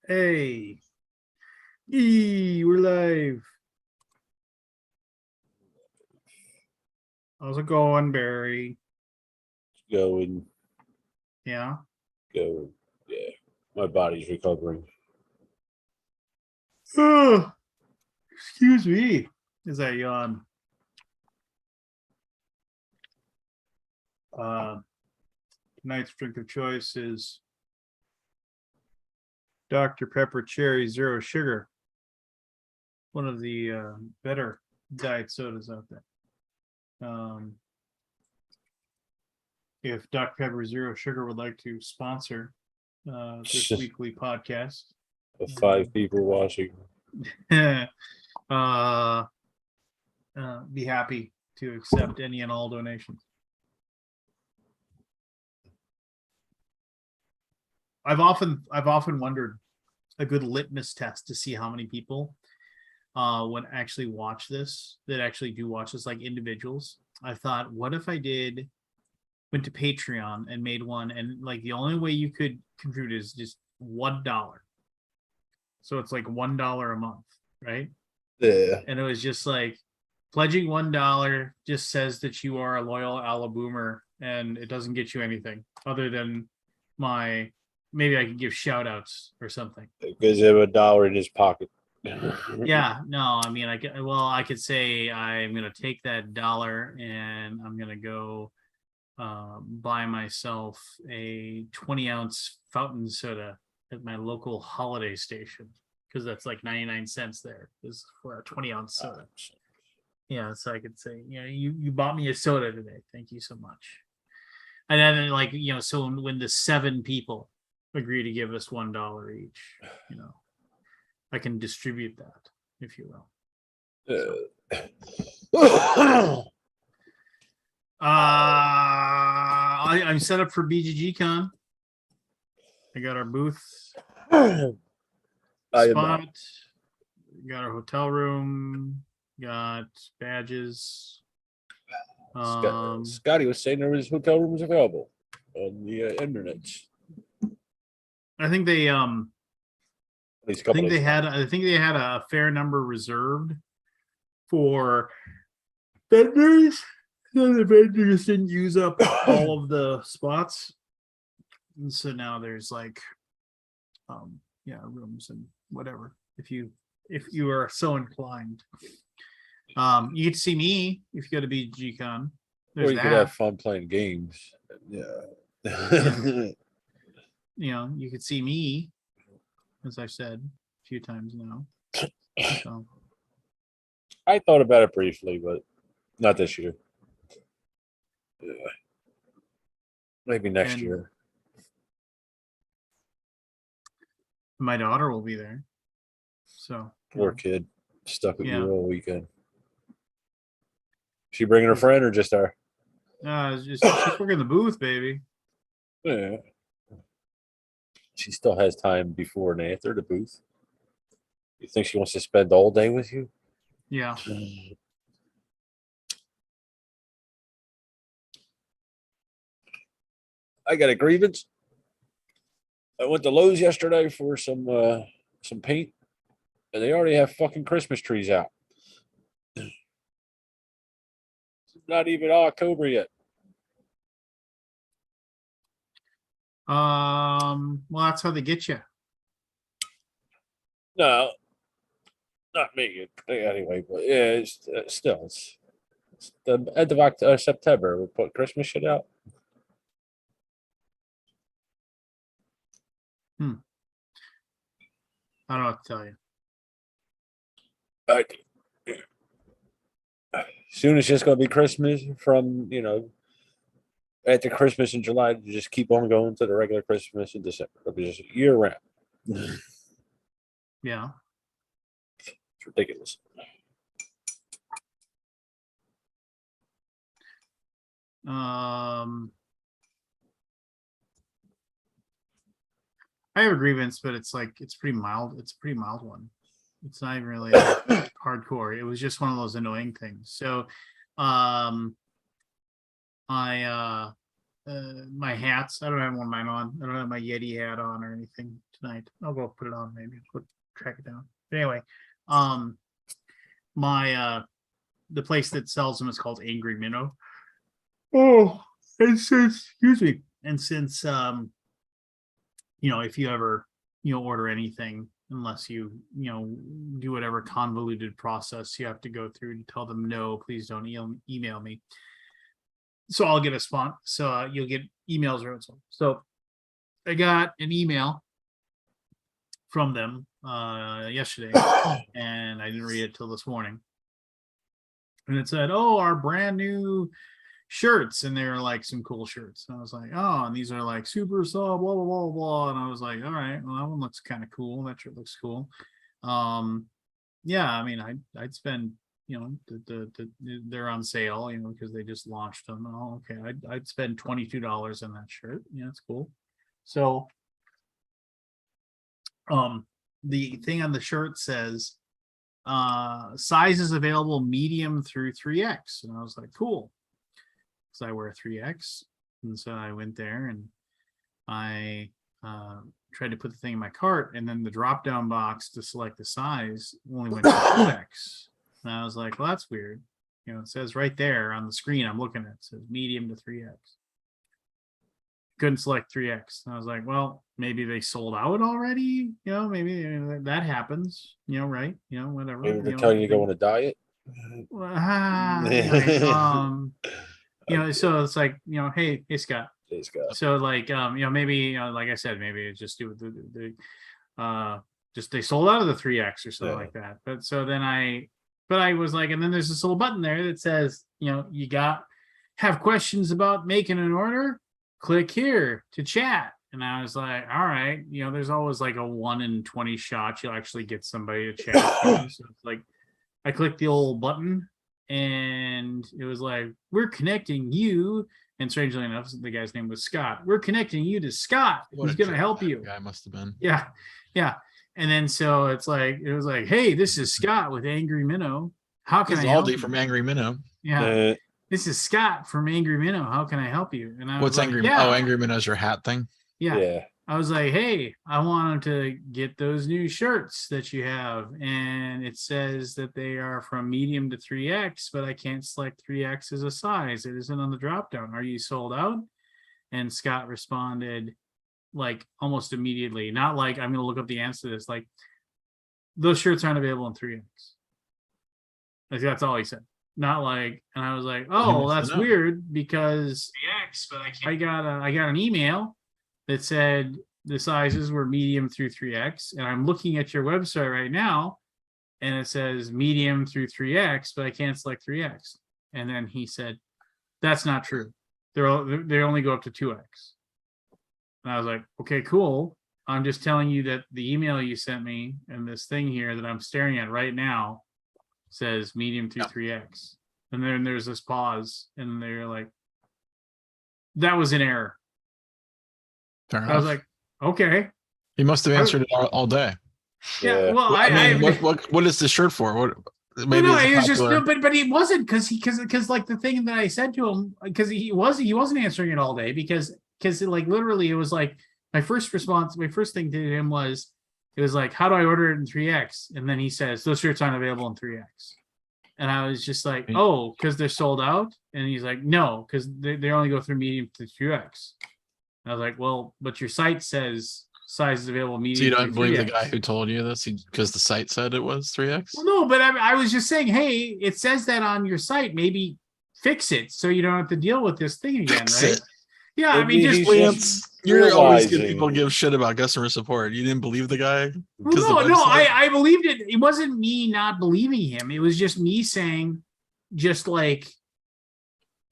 Hey, we're live. How's it going, Barry? Going. Yeah. Yeah, my body's recovering. Oh, excuse me. As I yawn. Tonight's drink of choice is Dr. Pepper Cherry Zero Sugar. One of the better diet sodas out there. If Dr. Pepper Zero Sugar would like to sponsor this weekly podcast, The 5 people watching. Be happy to accept any and all donations. I've often wondered a good litmus test to see how many people would actually watch this, that actually do watch this, like individuals. I thought, what if I went to Patreon and made one, and like the only way you could contribute is just $1. So it's like $1 a month, right? Yeah. And it was just like pledging $1 just says that you are a loyal Alaboomer, and it doesn't get you anything other than maybe I could give shout outs or something. Gives him $1 in his pocket. Yeah, no, I mean, I could say I'm gonna take that dollar and I'm gonna go buy myself a 20-ounce fountain soda at my local holiday station, because that's like 99 cents there is for a 20-ounce soda. Yeah, so I could say, you bought me a soda today, thank you so much. And then, like, so when the 7 people agree to give us $1 each, I can distribute that, if you will. I'm set up for BGG Con. I got our booth spot. Got our hotel room. Got badges. Scotty was saying there was hotel rooms available on the internet. I think they I think they had a fair number reserved for vendors. The vendors didn't use up all of the spots, and so now there's like rooms and whatever, if you are so inclined. You get to see me if you go to BGG Con. Or you could have fun playing games. Yeah. You could see me, as I've said a few times now. So. I thought about it briefly, but not this year. Maybe next year. My daughter will be there. So poor kid, stuck with you all weekend. She bringing her friend or just her? She's working the booth, baby. Yeah. She still has time before and after the booth. You think she wants to spend all day with you? Yeah. I got a grievance. I went to Lowe's yesterday for some paint, and they already have fucking Christmas trees out. It's not even October yet. Well, that's how they get you. No, not me. Anyway, but yeah, it's still it's the end of September. We put Christmas shit out. I don't know what to tell you. Soon it's just gonna be Christmas from after Christmas in July, you just keep on going to the regular Christmas in December. It'll be just year round. Yeah. It's ridiculous. I have a grievance, but it's pretty mild. It's a pretty mild one. It's not even really hardcore. It was just one of those annoying things. So, I my hats. I don't have one of mine on. I don't have my Yeti hat on or anything tonight. I'll go put it on maybe. Go track it down. But anyway, my the place that sells them is called Angry Minnow. Oh, and since excuse me, and since if you ever order anything, unless you do whatever convoluted process you have to go through to tell them no, please don't email me. So I'll get a spot. So you'll get emails or so. So I got an email from them yesterday, and I didn't read it till this morning. And it said, "Oh, our brand new shirts," and they're like some cool shirts. And I was like, "Oh, and these are like super soft, blah blah blah blah." And I was like, "All right, well that one looks kind of cool. That shirt looks cool." Yeah, I mean, I'd spend. They're on sale, because they just launched them. Oh, okay. I'd spend $22 on that shirt. Yeah, it's cool. So, the thing on the shirt says, sizes available medium through 3X. And I was like, cool. Because I wear 3X. And so I went there and I tried to put the thing in my cart, and then the drop down box to select the size only went to 2X. And I was like, well, that's weird. It says right there on the screen I'm looking at, it says medium to 3X. Couldn't select 3X. And I was like, well, maybe they sold out already. Maybe that happens, right? Whatever. Maybe they're telling you to go on a diet. Anyway, so it's like, hey, Scott. Hey, Scott. So like, maybe, like I said, maybe it's just do just they sold out of the 3X or something like that. But so then I was like, and then there's this little button there that says, you have questions about making an order, click here to chat. And I was like, all right, there's always like a 1 in 20 shot you'll actually get somebody to chat. So it's like, I clicked the old button and it was like, we're connecting you. And strangely enough, the guy's name was Scott. We're connecting you to Scott. He's going to help you. Guy must have been. Yeah. Yeah. And then so it was like, hey, this is Scott with Angry Minnow. How can I help you? From Angry Minnow. Yeah. This is Scott from Angry Minnow. How can I help you? And I What's was Angry? Like, yeah. Oh, Angry Minnow's your hat thing. Yeah. I was like, hey, I wanted to get those new shirts that you have. And it says that they are from medium to 3X, but I can't select 3X as a size. It isn't on the drop down. Are you sold out? And Scott responded like almost immediately, not like I'm going to look up the answer to this. Like, those shirts aren't available in 3X. Like, that's all he said. Not like, and I was like, oh, that's weird because 3X, but I got an email that said the sizes were medium through 3X, and I'm looking at your website right now, and it says medium through 3X, but I can't select 3X. And then he said, that's not true. They only go up to 2X. And I was like, okay, cool. I'm just telling you that the email you sent me and this thing here that I'm staring at right now says medium through 3X. And then there's this pause, and they're like, that was an error. Fair enough. I was like, okay. He must have answered it all day. Yeah. Well, I mean, what is the shirt for? What? Maybe no, it was just, but he wasn't because like the thing that I said to him, because he wasn't answering it all day because like literally it was like my first thing to him was, it was like, how do I order it in 3X? And then he says, those shirts aren't available in 3X. And I was just like, oh, because they're sold out? And he's like, no, because they only go through medium to 2X. And I was like, well, but your site says size is available medium. So you don't believe the guy who told you this because the site said it was 3X? Well, no, but I was just saying, hey, it says that on your site. Maybe fix it so you don't have to deal with this thing again, right? Yeah, I mean, just you're always good people give shit about customer support. You didn't believe the guy? Well, no, I believed it. It wasn't me not believing him. It was just me saying, just like,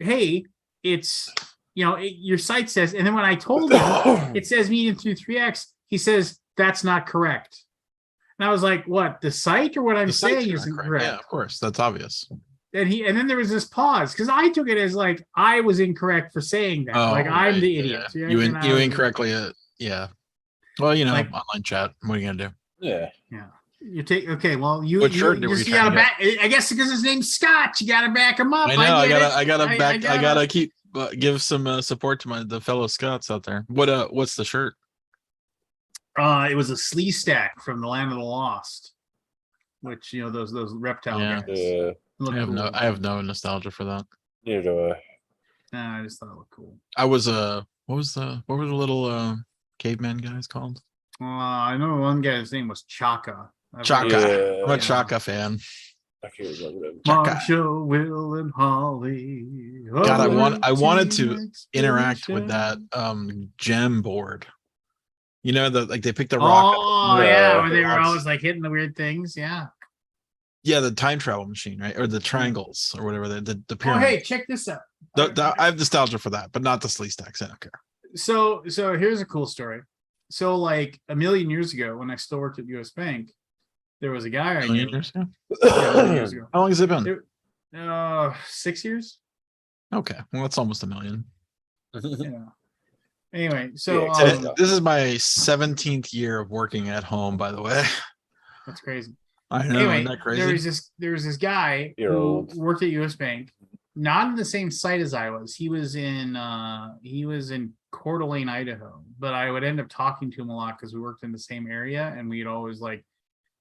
hey, it's, your site says, and then when I told him it says medium through 3X, he says, that's not correct. And I was like, what, the site or what I'm saying isn't correct? Yeah, of course. That's obvious. And then there was this pause because I took it as like I was incorrect for saying that. Like I'm the idiot. Yeah. You incorrectly, yeah. Well, like, online chat. What are you gonna do? Yeah. You take well. You just gotta back. I guess because his name's Scott, you gotta back him up. I know. I gotta keep give some support to the fellow Scots out there. What's the shirt? It was a slee stack from the Land of the Lost, which those reptile Yeah. guys. I have no nostalgia for that. Neither do I. Nah, I just thought it looked cool. I was what were the little caveman guys called? I know one guy's name was Chaka. Chaka. Yeah. I'm a Chaka fan. I can't remember them. Marshall, Will, and Holly. God, I wanted to interact with that gem board. They picked the rock. Oh yeah, where they were always like hitting the weird things. Yeah. Yeah, the time travel machine, right? Or the triangles or whatever. The Oh, pyramid. hey, check this out. I have nostalgia for that, but not the slee stacks. I don't care. So here's a cool story. So like a million years ago, when I still worked at US Bank, there was a guy I knew. Years ago? Yeah, a million years ago. How long has it been? 6 years. Okay, well, that's almost a million. Yeah. Anyway, so This is my 17th year of working at home, by the way. that's crazy. I know, Anyway, isn't that crazy? there was this guy You're who old. worked at US Bank, not in the same site as I was. He was in Coeur d'Alene, Idaho, but I would end up talking to him a lot because we worked in the same area and we'd always like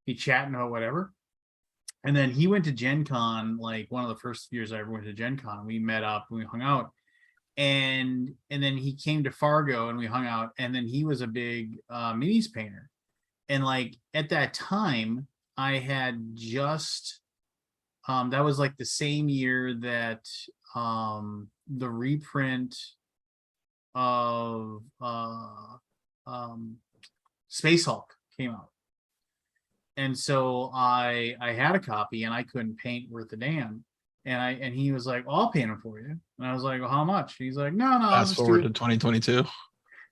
be chatting about whatever. And then he went to Gen Con, like one of the first years I ever went to Gen Con. We met up and we hung out. And then he came to Fargo and we hung out. And then he was a big minis painter. And like at that time, I had just that was like the same year that the reprint of Space Hulk came out. And so I had a copy and I couldn't paint worth a damn. And he was like, well, I'll paint them for you. And I was like, well, how much? He's like, no, I'll Fast just forward do to it. 2022.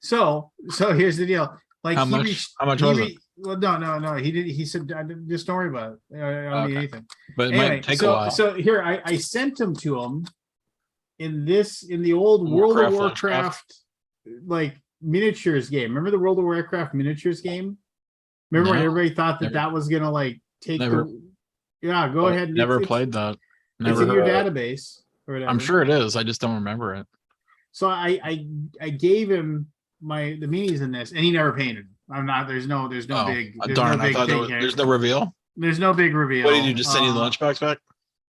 So here's the deal. Like How much was it? Well, no. He said, just don't worry about it. I don't need anything. But it Anyway, might take a while. So here I sent them to him in the old World of Warcraft like miniatures game. Remember the World of Warcraft miniatures game? Remember when everybody thought that was gonna like take yeah, go ahead. Never played that. It's in your database or whatever. I'm sure it is. I just don't remember it. So I gave him the minis in this, and he never painted. There's no big. Darn! I thought there's no reveal. There's no big reveal. What did you just send you the lunchbox back?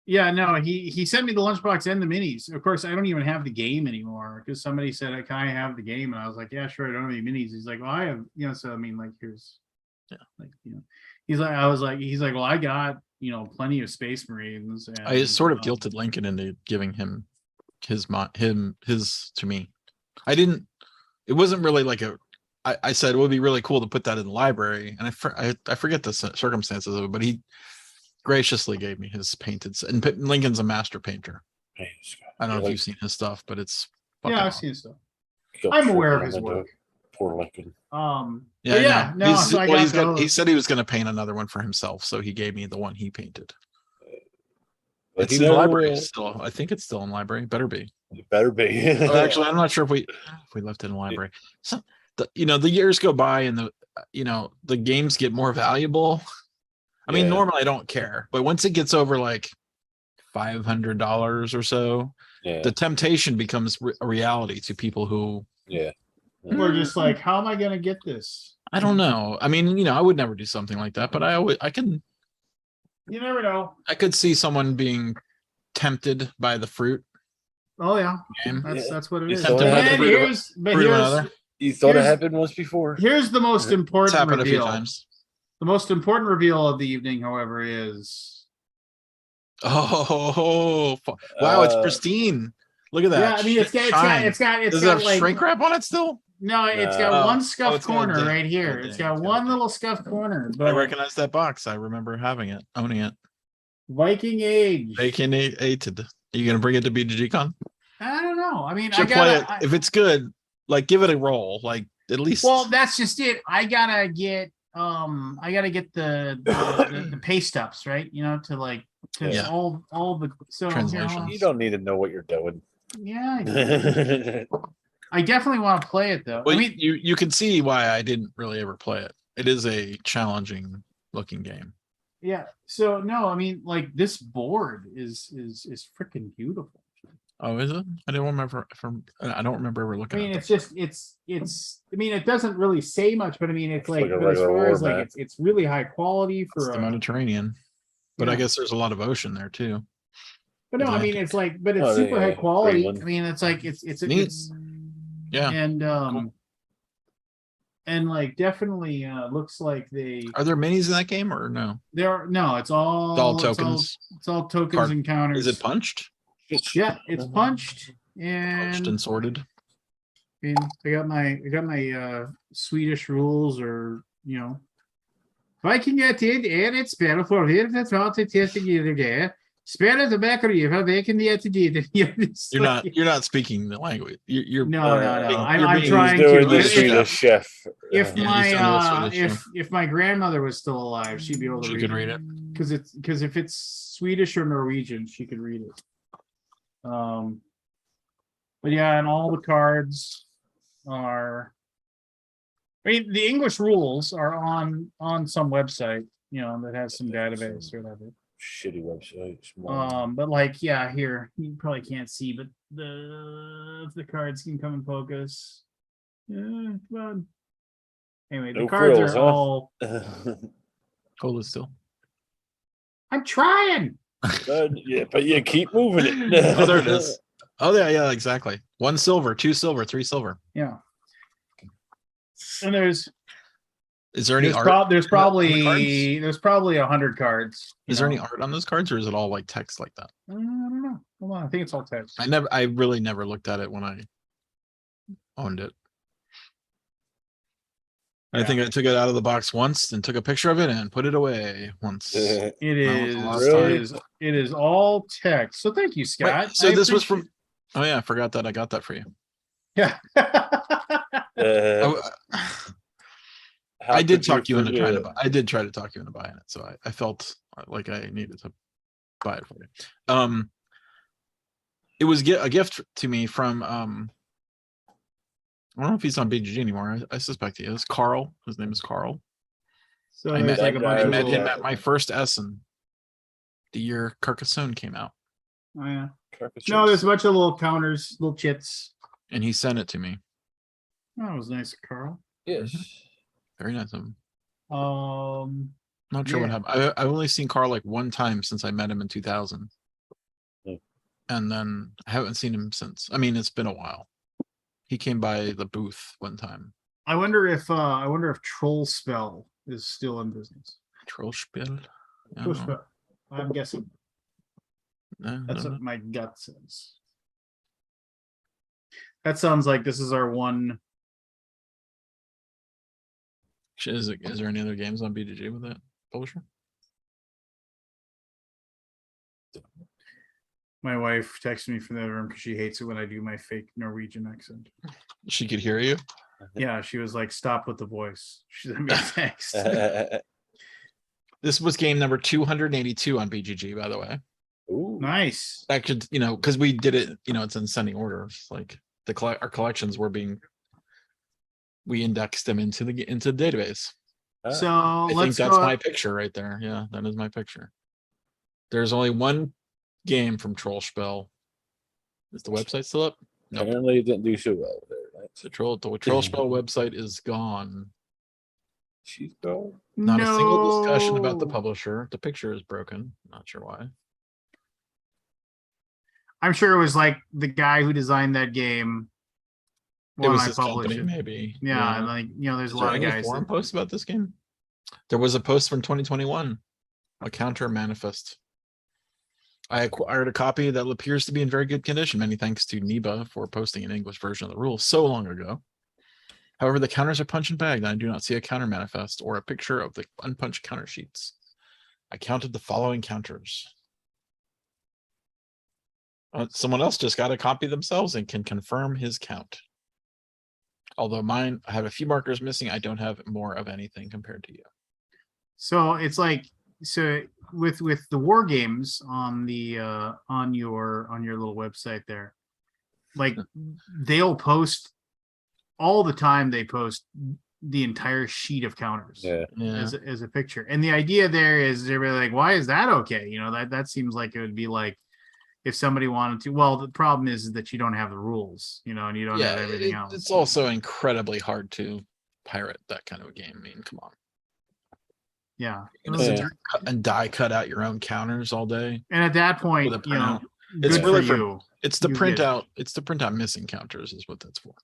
Yeah, no. He sent me the lunchbox and the minis. Of course, I don't even have the game anymore because somebody said, "Can I have the game?" And I was like, "Yeah, sure. I don't have any minis." He's like, "Well, I have." So I mean, like, here's. Yeah. Like he's like, well, I got plenty of Space Marines. And, I sort of guilted Lincoln into giving him his to me. I didn't. It wasn't really like I said it would be really cool to put that in the library, and I forget the circumstances of it, but he graciously gave me his painted. And Lincoln's a master painter. I don't know if you've seen his stuff, but it's I've seen his stuff. I'm aware of his work. Poor Lincoln. He said he was going to paint another one for himself, so he gave me the one he painted. It's in the library still. I think it's still in library. Better be. It better be. Actually, I'm not sure if we left it in the library. So the years go by and the games get more valuable. I mean, normally I don't care, but once it gets over like $500 or so, the temptation becomes a reality to people who we're just like, how am I going to get this? I don't know. I mean, I would never do something like that, but I can. You never know. I could see someone being tempted by the fruit. Oh yeah, game. That's what it is. You thought it happened once before. Here's the most important happened reveal. A few times. The most important reveal of the evening, however, is. Oh wow! It's pristine. Look at that. Yeah, I mean, it's got. Does it have like, shrink wrap on it still? No, it's got one scuffed corner right here. It's got one little scuffed corner. But I recognize that box. I remember having it, owning it. Viking Age. Viking Aged. Are you gonna bring it to BGG Con? I don't know. I mean, play it. If it's good, like give it a roll. Like at least. Well, that's just it. I gotta get the paste ups, right? To like all the translations. You don't need to know what you're doing. Yeah. I definitely want to play it though. Well, I mean, you can see why I didn't really ever play it. It is a challenging looking game. Yeah. So no, I mean, like this board is freaking beautiful. Oh, is it? I don't remember I don't remember ever I looking mean, at it's just it's. I mean, it doesn't really say much, but I mean, it's It's like like, a but as regular far war as like map. it's really high quality it's for the a. Mediterranean. But I Yeah. guess there's a lot of ocean there too. But no, I mean, Atlantic. it's like, but it's Oh, super high yeah, quality. Greenland. I mean, it's like it's Neat. it's Yeah. and like definitely looks like they Are there minis in that game or no? there are no, it's all tokens. It's all tokens Card- and counters. Is it punched? Yeah, it's punched Punched and and sorted. I got my Swedish rules, or you know. Vikingatid är ett spel för virtuellt tillgängliga. Spelet är backar vilken det är. You're not speaking the language. You're No. You're I'm being- trying He's doing to. the If- Swedish chef. If Yeah, my he's doing the Swedish if my grandmother was still alive, she'd be able to She could read it. because if it's Swedish or Norwegian, she could read it. But yeah, and all the cards are. I mean, the English rules are on some website, you know, that has some database or whatever. Shitty website. Small. But like, yeah, here you probably can't see, but if the cards can come in focus. Yeah, come on. Anyway, the No cards frills, are huh? all. Hold it still. I'm trying. Yeah, but you keep moving it. Oh, there it is. Oh yeah, exactly. 1 silver, 2 silver, 3 silver. Yeah. And there's Is there any art? there's on the cards? probably 100 cards. you Is there any know. art on those cards, or is it all like text like that? I don't know. Hold on, I think it's all text. I really never looked at it when I owned it. I Yeah. think I took it out of the box once and took a picture of it and put it away once. It was is, a lot of time. it is all text. So thank you, Scott. Wait, so I this was appreciate- from. Oh yeah, I forgot that I got that for you. Yeah. I did talk you into trying to buy. I did try to talk you into buying it, so I felt like I needed to buy it for you. It was a gift to me from I don't know if he's on BGG anymore. I suspect he is. Carl. His name is Carl. So I there's met, like a bunch I of met him little- at my first Essen the year Carcassonne came out, Oh, yeah. No, there's a bunch of little counters, little chits. and he sent it to me. That was nice, Carl. Yes. Very nice of him. Not sure what Yeah. happened. I've only seen Carl like one time since I met him in 2000. Hmm. And then I haven't seen him since. I mean, it's been a while. He came by the booth one time. I wonder if Troll Spell is still in business. Trollspiel. I Troll don't know. Spell. I'm guessing. I That's don't what know. my gut says. That sounds like this is our one. Is there any other games on BGG with that publisher? My wife texted me from the other room because she hates it when I do my fake Norwegian accent. She could hear you. Yeah, she was like, "Stop with the voice." She sent me a text. This was game number 282 on BGG, by the way. Ooh. Nice. That could, because we did it, it's in ascending order. It's like our collections were we indexed them into the database. So I think let's that's go. my picture right there. Yeah, that is my picture. There's only one game from Trollspell. Is the website still up? No. Apparently it didn't do so well there. Right? The Trollspell website is gone. She's gone. Not a single discussion about the No. publisher. The picture is broken. Not sure why. I'm sure it was like the guy who designed that game. It when was I his published company, it. maybe. Yeah, and like there's Is a there lot of any guys. forum that- posts about this game? There was a post from 2021, a counter manifest. I acquired a copy that appears to be in very good condition. Many thanks to Niba for posting an English version of the rules so long ago. However, the counters are punch and bagged, and I do not see a counter manifest or a picture of the unpunched counter sheets. I counted the following counters. Someone else just got a copy themselves and can confirm his count. Although mine, I have a few markers missing. I don't have more of anything compared to you. So it's like with the war games on the on your little website there, like they'll post all the time. They post the entire sheet of counters Yeah. Yeah. as a picture, and the idea there is they're really like, why is that okay? That seems like it would be like if somebody wanted to. Well, the problem is that you don't have the rules, you know, and you don't have everything else. It's also incredibly hard to pirate that kind of a game. I mean, come on. Yeah. You're gonna sit there and cut out your own counters all day. And at that point, With a you know, printout. It's good really for for- you. It's the You get it. printout. It's the printout missing counters is what that's for.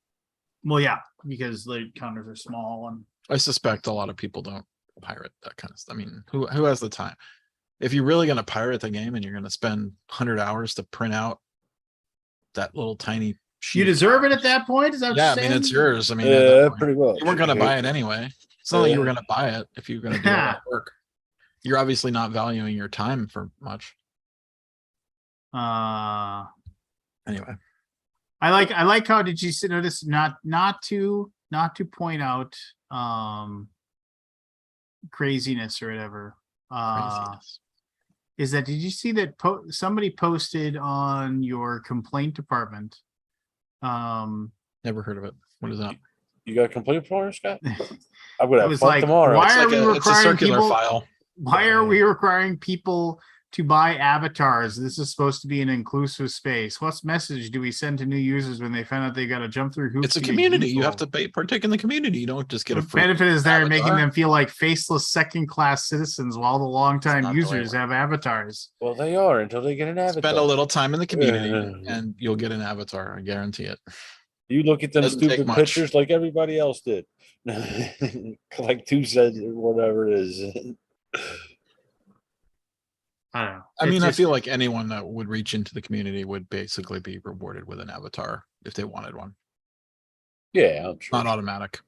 Well, yeah, because the counters are small and I suspect a lot of people don't pirate that kind of stuff. I mean, who has the time? If you're really going to pirate the game and you're going to spend 100 hours to print out that little tiny sheet, you of deserve it at counters- that point. Is that what Yeah, I you're mean, it's saying? yours. I mean, at Yeah, that point, pretty much. you weren't going to buy it anyway. It's not like you were Yeah. going to buy it if you were going to do all that work. You're obviously not valuing your time for much. Anyway, I like how did you notice not to point out craziness or whatever. craziness. Is that did you see that somebody posted on your complaint department? Never heard of it. What is that? You got a complaint for us, Scott? I'm gonna It have was fun like, tomorrow. why It's are like we it's a requiring circular people? file. Why are we requiring people to buy avatars? This is supposed to be an inclusive space. What message do we send to new users when they find out they got to jump through hoops? It's a to get community. You have useful? to partake in the community. You don't just get a The free benefit is there making avatar. them feel like faceless second-class citizens while the It's longtime not the way it users works. have avatars. Well, they are until they get an avatar. Spend a little time in the community Yeah. and you'll get an avatar. I guarantee it. You look at them Doesn't take stupid much. pictures like everybody else did. Like 2 cents or whatever it is. I don't know. I It's mean, I just- feel like anyone that would reach into the community would basically be rewarded with an avatar if they wanted one. Yeah, I'm sure. Not automatic.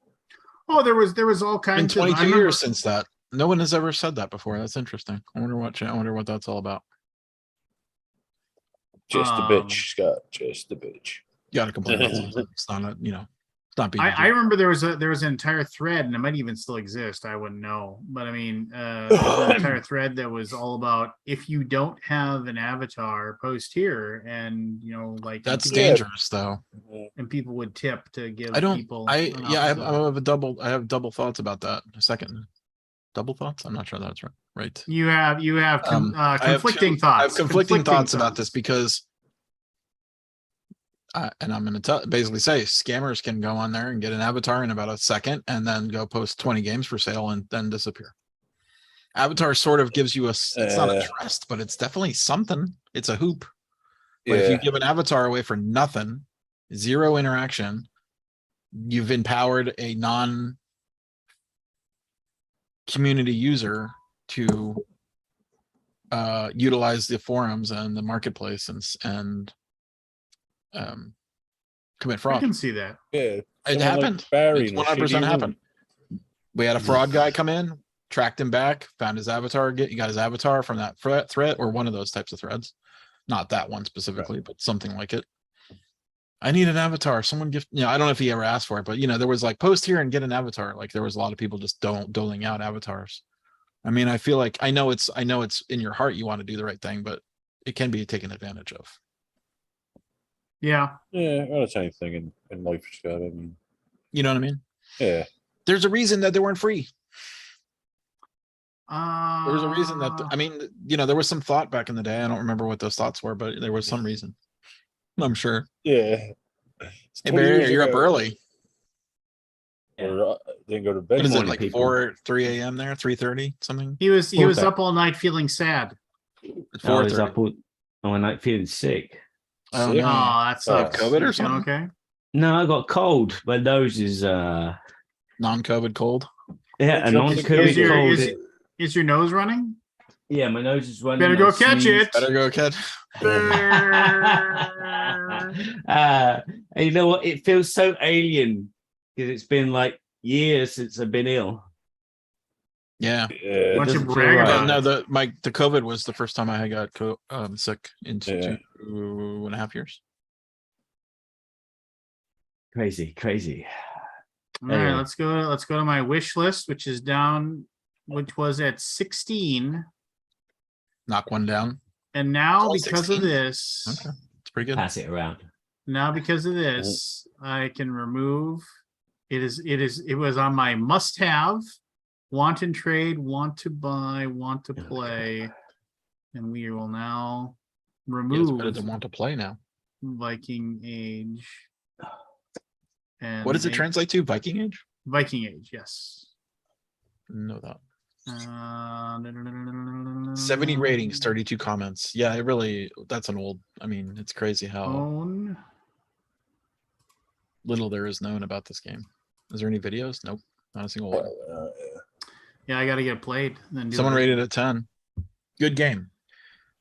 Oh, there was all Been kinds of. I 22 remember- years since that. No one has ever said that before. That's interesting. I wonder what that's all about. Just a Um, bitch, Scott. Just a bitch. You got to complain about something. It's not a, it's not BGG. I remember there was an entire thread, and it might even still exist. I wouldn't know, but I mean, there was an entire thread that was all about if you don't have an avatar, post here, and like That's people- dangerous, though. and people would tip to give I don't. people. I enough yeah. I to- have a double. I have double thoughts about that. A second. Double thoughts. I'm not sure that's right. Right. You have I have conflicting two- thoughts. I have conflicting thoughts about this because, and I'm going to basically say scammers can go on there and get an avatar in about a second and then go post 20 games for sale and then disappear. Avatar sort of gives you it's not a trust, but it's definitely something. It's a hoop. But if you give an avatar away for nothing, zero interaction, you've empowered a non-community user to utilize the forums and the marketplace and commit I fraud. can see that. Yeah. It someone like happened. Barry It's in the 100% shady happened. We had a fraud guy come in, tracked him back, found his avatar. He got his avatar from that threat or one of those types of threads. Not that one specifically, but something like it. I need an avatar. Someone gift. I don't know if he ever asked for it, but there was like post here and get an avatar. Like there was a lot of people just doling out avatars. I mean, I feel like I know it's in your heart you want to do the right thing, but it can be taken advantage of. Yeah. Yeah, well, that's anything in life, Scott. I mean, You know what I mean? yeah. There's a reason that they weren't free. There was a reason that Uh, I mean, there was some thought back in the day. I don't remember what those thoughts were, but there was some reason. I'm sure. Yeah. It's Hey 20 Barry, years you're up ago. early. Or, didn't go to bed. What is it, morning, like people. 3 a.m. there, 3:30 something? he was What's that? up all night feeling sad. It's I was 4:30. up all night feeling sick. Oh, Sick? no. Oh, that sucks. COVID or You feeling something? Okay. No, I got cold. My nose is Non-COVID cold. yeah, a Is non-COVID your- cold. is- Is your nose running? Yeah, my nose is running. Better go I catch sneeze. it. Better go catch. And you know what? It feels so alien because it's been like years since I've been ill. Yeah. Yeah. Why don't you doesn't feel brag right. about No, it? the COVID was the first time I got sick in Yeah. 2.5 years. Crazy. All right, Anyway. let's go to my wish list, which was at 16. Knock one down. And now Only because 16? of this, Okay, it's pretty good. Pass it around. now because of this, I can remove it was on my must-have, want and trade, want to buy, want to play. And we will now Yeah, it's remove better to want to play now. Viking Age. And What does it make translate to? Viking Age? Viking Age, yes. Know that. 70 70 ratings, 32 comments. Yeah, it really, that's an old, I mean, it's crazy how Own. little there is known about this game. Is there any videos? Nope, not a single one. Yeah, I gotta get played. Then do Someone it. rated it 10. Good game,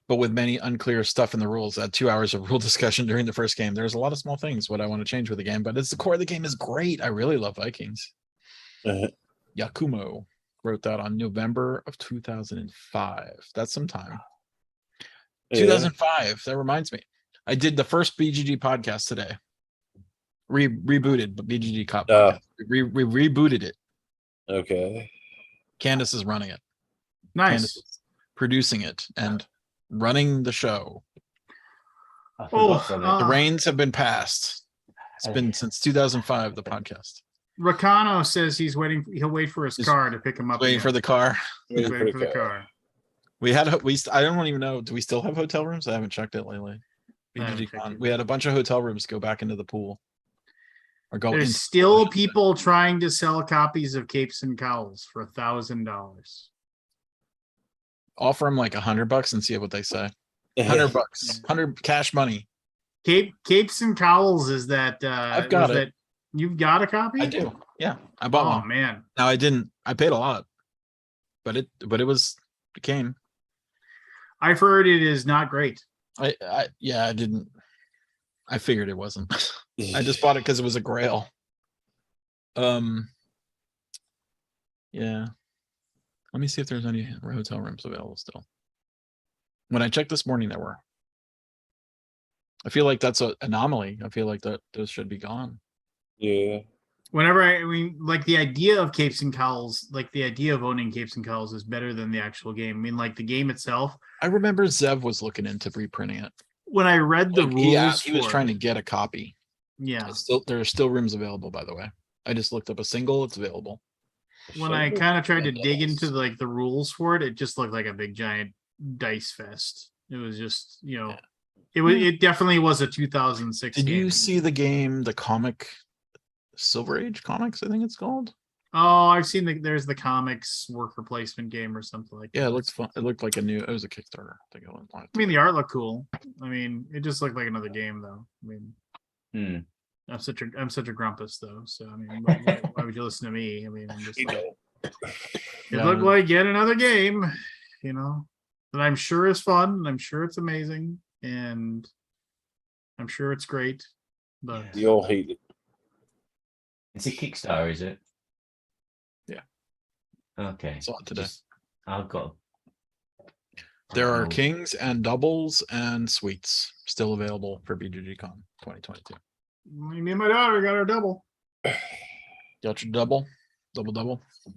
but with many unclear stuff in the rules. At 2 hours of rule discussion during the first game, there's a lot of small things what I want to change with the game, but it's the core of the game is great. I really love Vikings. Yakumo wrote that on November of 2005. That's some time. 2005. That reminds me. I did the first BGG podcast today. Rebooted, but BGG Cop podcast. We rebooted it. Okay. Candace is running it. Nice. Candace is producing it and running the show. I forgot Oh, about The reins have been passed. It's been since 2005, the podcast. Racano says he's waiting. He'll wait for his He's car to pick him up. Waiting again. for the car. He's waiting for the car. We had, I don't even know. Do we still have hotel rooms? I haven't checked it lately. I haven't BGG checked Con. it. We had a bunch of hotel rooms go back into the pool. Or go There's into- still people trying to sell copies of Capes and Cowls for $1,000. Offer them like $100 and see what they say. $100, 100 cash money. Capes and Cowls is that? I've got was it. that- You've got a copy? I do. Yeah, I bought Oh one. man, Now I didn't. I paid a lot, but it came. I've heard it is not great. I didn't. I figured it wasn't. I just bought it because it was a grail. Yeah. Let me see if there's any hotel rooms available still. When I checked this morning, there were. I feel like that's an anomaly. I feel like that those should be gone. Yeah. Whenever I mean, like the idea of Capes and Cowls, like the idea of owning Capes and Cowls is better than the actual game. I mean, like the game itself. I remember Zev was looking into reprinting it. When I read the Like, rules, he was for trying to it, get a copy. Yeah. There are still rooms available, by the way. I just looked up a single. It's available. When I kind of tried to Yeah, dig yes. into like the rules for it, it just looked like a big giant dice fest. It was just, Yeah. it definitely was a 2006 Did game. you see the game, the comic, Silver Age Comics? I think it's called. Oh, I've seen there's the comics worker placement game or something like that. Yeah, it looked fun. It looked like it was a Kickstarter. I think it was. I mean, the art looked cool. I mean, it just looked like another game, though. I mean, I'm such a grumpus, though. So I mean, why would you listen to me? I mean, I'm just like, it Yeah. looked like yet another game, that I'm sure is fun, and I'm sure it's amazing, and I'm sure it's great. But You all hate it. It's a Kickstarter, is it? Yeah. Okay. Saw it today. I've got. There are Oh, kings and doubles and suites still available for BGG Con 2022. me and my daughter got our double. Got your double.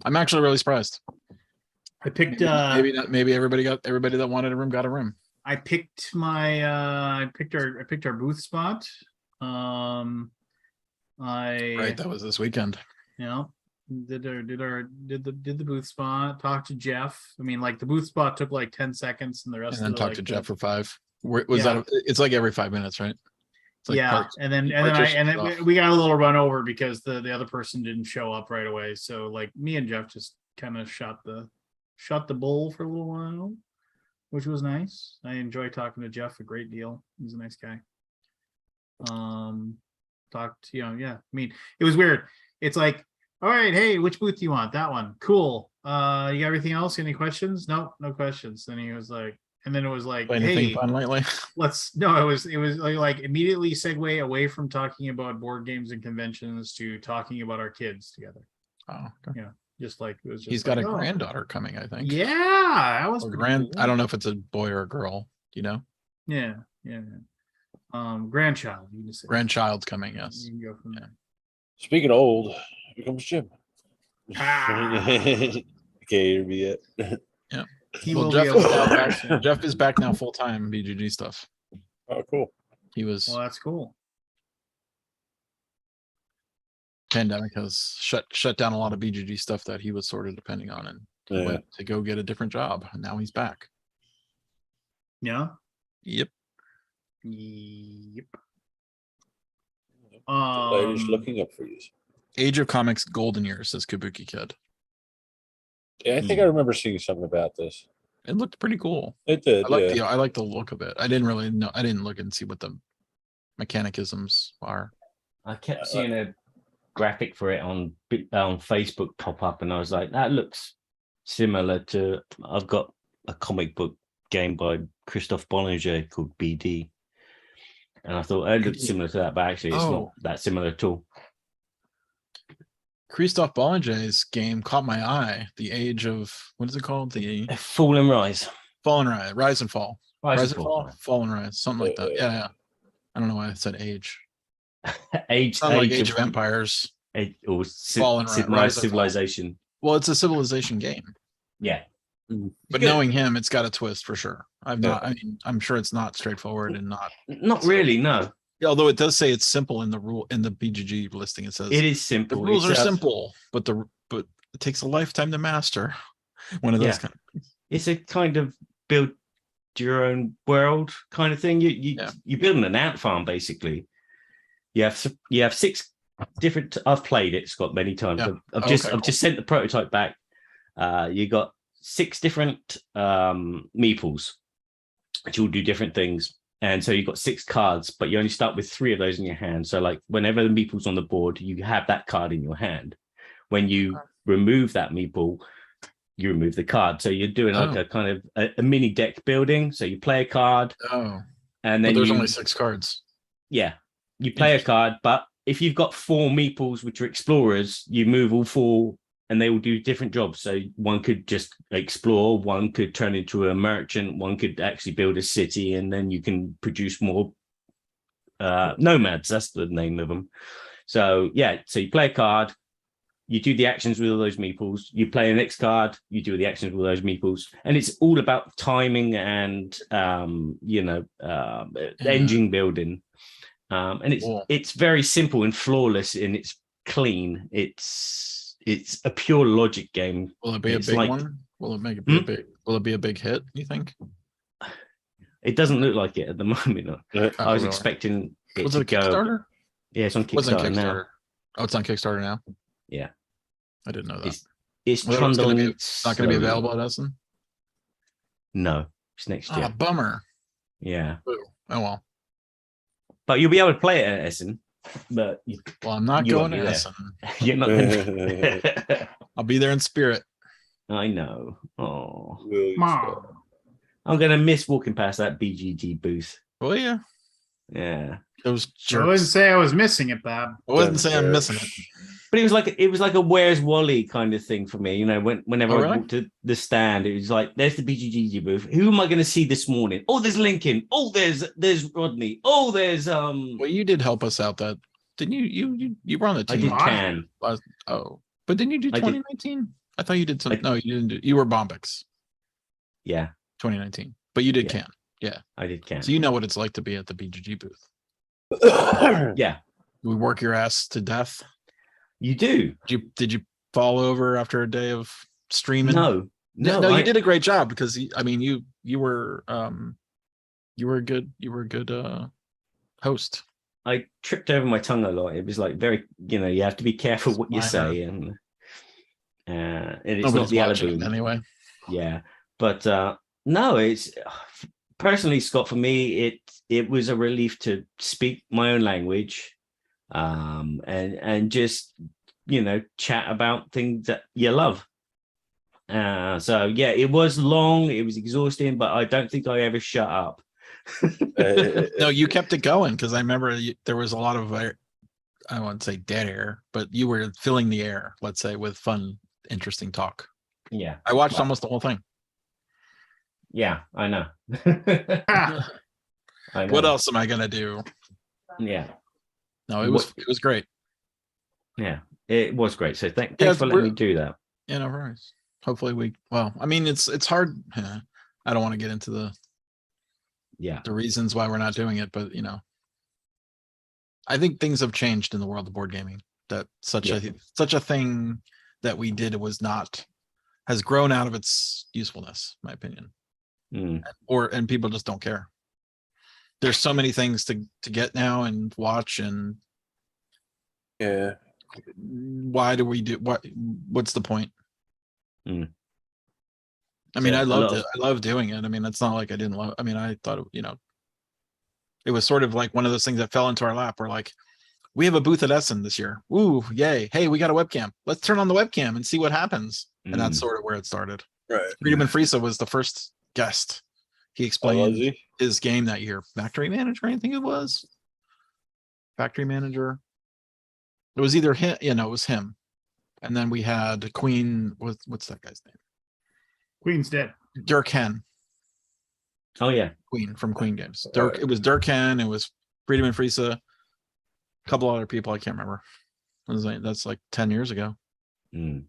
I'm actually really surprised. I picked Maybe everybody that wanted a room got a room. I picked I picked our booth spot. Right, that was this weekend. Did the booth spot, talked to Jeff. I mean, like the booth spot took like 10 seconds and the rest And then of talk to Jeff for 5. Was Yeah. that? It's like every 5 minutes, right? It's like yeah, parts- and then partitions we got a little run over because the other person didn't show up right away. So like me and Jeff just kind of shot the bull for a little while, which was nice. I enjoy talking to Jeff a great deal. He's a nice guy. Talked, yeah. I mean, it was weird. It's like, all right, hey, which booth do you want? That one. Cool. You got everything else? Any questions? Nope, no questions. Then he was like, and then it was like, Anything hey, fun lately? it was like immediately segue away from talking about board games and conventions to talking about our kids together. Oh, okay. Just like it was just He's got like, a oh, granddaughter coming, I think. Yeah, that was Or pretty cool. I don't know if it's a boy or a girl. Do you know? Yeah. Grandchild, you can say. Grandchild's coming. Yes. You can go from there. Speaking of old, here comes Jim. Ah. Okay, here be it. He Well, will Jeff be able is to now talk back. soon. Jeff is back now full time BGG stuff. Oh, cool. He was Well, that's cool. pandemic has shut down a lot of BGG stuff that he was sort of depending on, and he Yeah. went to go get a different job, and now he's back. Yeah. Yep. Yep. The lady's looking up for you. Age of Comics Golden Years, says Kabuki Kid. Yeah, I think I remember seeing something about this. It looked pretty cool. It did. I like the look of it. I didn't really know. I didn't look and see what the mechanicisms are. I kept seeing a graphic for it on Facebook pop up, and I was like, that looks similar to. I've got a comic book game by Christophe Bollinger called BD, and I thought it looked similar to that, but actually it's not that similar at all. Christophe Bollinger's game caught my eye. The Age of, what is it called? The Fall and Rise. Fall and Rise, Rise and Fall. Rise Rise and and Fall, Fall and Rise, something like that. Yeah. I don't know why I said age. Age Age of Empires. Or Fall and Rise and Civilization. Well, it's a civilization game. Yeah. But knowing him, it's got a twist for sure. I mean, I'm sure it's not straightforward and not really, no. Although it does say it's simple in the BGG listing. It says it is simple. The rules are simple, but it takes a lifetime to master. One of those kind of things. It's a kind of build your own world kind of thing. You're building an ant farm basically. You have 6 different. I've played it, Scott, many times. Yeah. I've just sent the prototype back. You got 6 different meeples, which all do different things. And so you've got 6 cards, but you only start with 3 of those in your hand. So like whenever the meeple's on the board, you have that card in your hand. When you remove that meeple, you remove the card. So you're doing like a kind of a mini deck building. So you play a card. And then there's only 6 cards. Yeah. You play a card, but if you've got 4 meeples, which are explorers, you move all 4 and they will do different jobs. So one could just explore, one could turn into a merchant, one could actually build a city, and then you can produce more nomads. That's the name of them. So yeah, so you play a card, you do the actions with all those meeples, you play the next card, you do the actions with those meeples, and it's all about timing and engine building. And it's very simple and flawless, and it's clean. It's a pure logic game. Will it be a big one? Will it make it be a big? Will it be a big hit? You think? It doesn't look like it at the moment. I was expecting it was to it a Kickstarter? Yeah, it's on Kickstarter now. Oh, it's on Kickstarter now. Yeah, I didn't know that. It's not going to be available at Essen. No, it's next year. Bummer. Yeah. Oh well. But you'll be able to play it at Essen. But I'm not going to Essen. You're not. I'll be there in spirit. I know. Oh, Mom. I'm gonna miss walking past that BGG booth. Oh yeah. Yeah. Those I wouldn't jerks. say I was missing it, Bob. I wouldn't say I'm missing it. But it was like a Where's Wally kind of thing for me. You know, whenever I walked to the stand, it was like, there's the BGG booth. Who am I going to see this morning? Oh, there's Lincoln. Oh, there's Rodney. Oh, there's Well, you did help us out. That didn't you? You were on the team. I did Can. But didn't you do 2019? I thought you did something. No, you didn't do. You were Bombix. Yeah, 2019. But you did Can. Yeah, I did Can. So you know what it's like to be at the BGG booth. Yeah, we work your ass to death. You do. Did you fall over after a day of streaming? No, you did a great job because you were a good host. I tripped over my tongue a lot. It was like very, you have to be careful what you say, and it's not the Alaboom anyway. Yeah, but no, it's personally, Scott, for me, it was a relief to speak my own language. And just chat about things that you love. So yeah, it was long, it was exhausting, but I don't think I ever shut up. No, you kept it going because I remember there was a lot of I wouldn't say dead air, but you were filling the air, let's say, with fun, interesting talk. Yeah, I watched almost the whole thing. Yeah, I know. What else am I gonna do? Yeah. No, it was great. Yeah, it was great. So thanks for letting me do that. Yeah, no worries. Hopefully it's hard. I don't want to get into the reasons why we're not doing it, but I think things have changed in the world of board gaming. That such a thing that we did has grown out of its usefulness, in my opinion. And people just don't care. there's so many things to get now and watch, and Yeah. why do we do what's the point? Mm. I mean, So I a loved lot it. I love doing it. I mean, it's not like I didn't love. I mean, I thought, it was sort of like one of those things that fell into our lap. We're like, we have a booth at Essen this year. Ooh, yay. Hey, we got a webcam. Let's turn on the webcam and see what happens. And that's sort of where it started. Right. Freedom and Friesa was the first guest. He Oh, was explained he? his game that year. Factory Manager, I think it was. Factory Manager. It was either him, it was him. And then we had Queen, what's that guy's name? Queen's dead. Dirk Hen. Oh yeah. Queen from Queen Games. Dirk, it was Dirk Hen, it was Freedom and Friesa, a couple other people, I can't remember. That's like 10 years ago. Mm.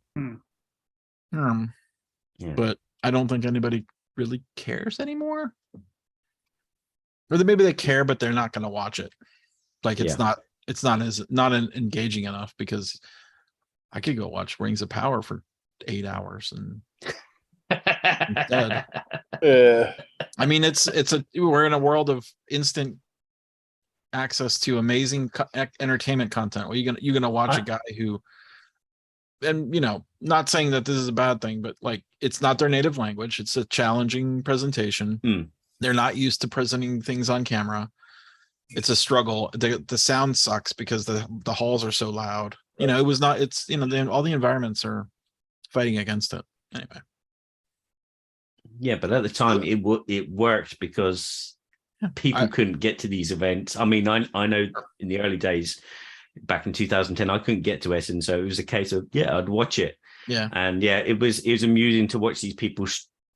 Yeah. But I don't think anybody really cares anymore. Or maybe they care, but they're not going to watch it. Like it's not engaging enough, because I could go watch Rings of Power for 8 hours and instead. Yeah. I mean, we're in a world of instant access to amazing entertainment content. Well, you're gonna watch a guy who, and not saying that this is a bad thing, but like, it's not their native language. It's a challenging presentation. They're not used to presenting things on camera. It's a struggle. The sound sucks because the halls are so loud. It was not. It's all the environments are fighting against it anyway. Yeah, but at the time it worked because people couldn't get to these events. I mean, I know in the early days, back in 2010, I couldn't get to Essen, so it was a case of I'd watch it. Yeah, and it was amusing to watch these people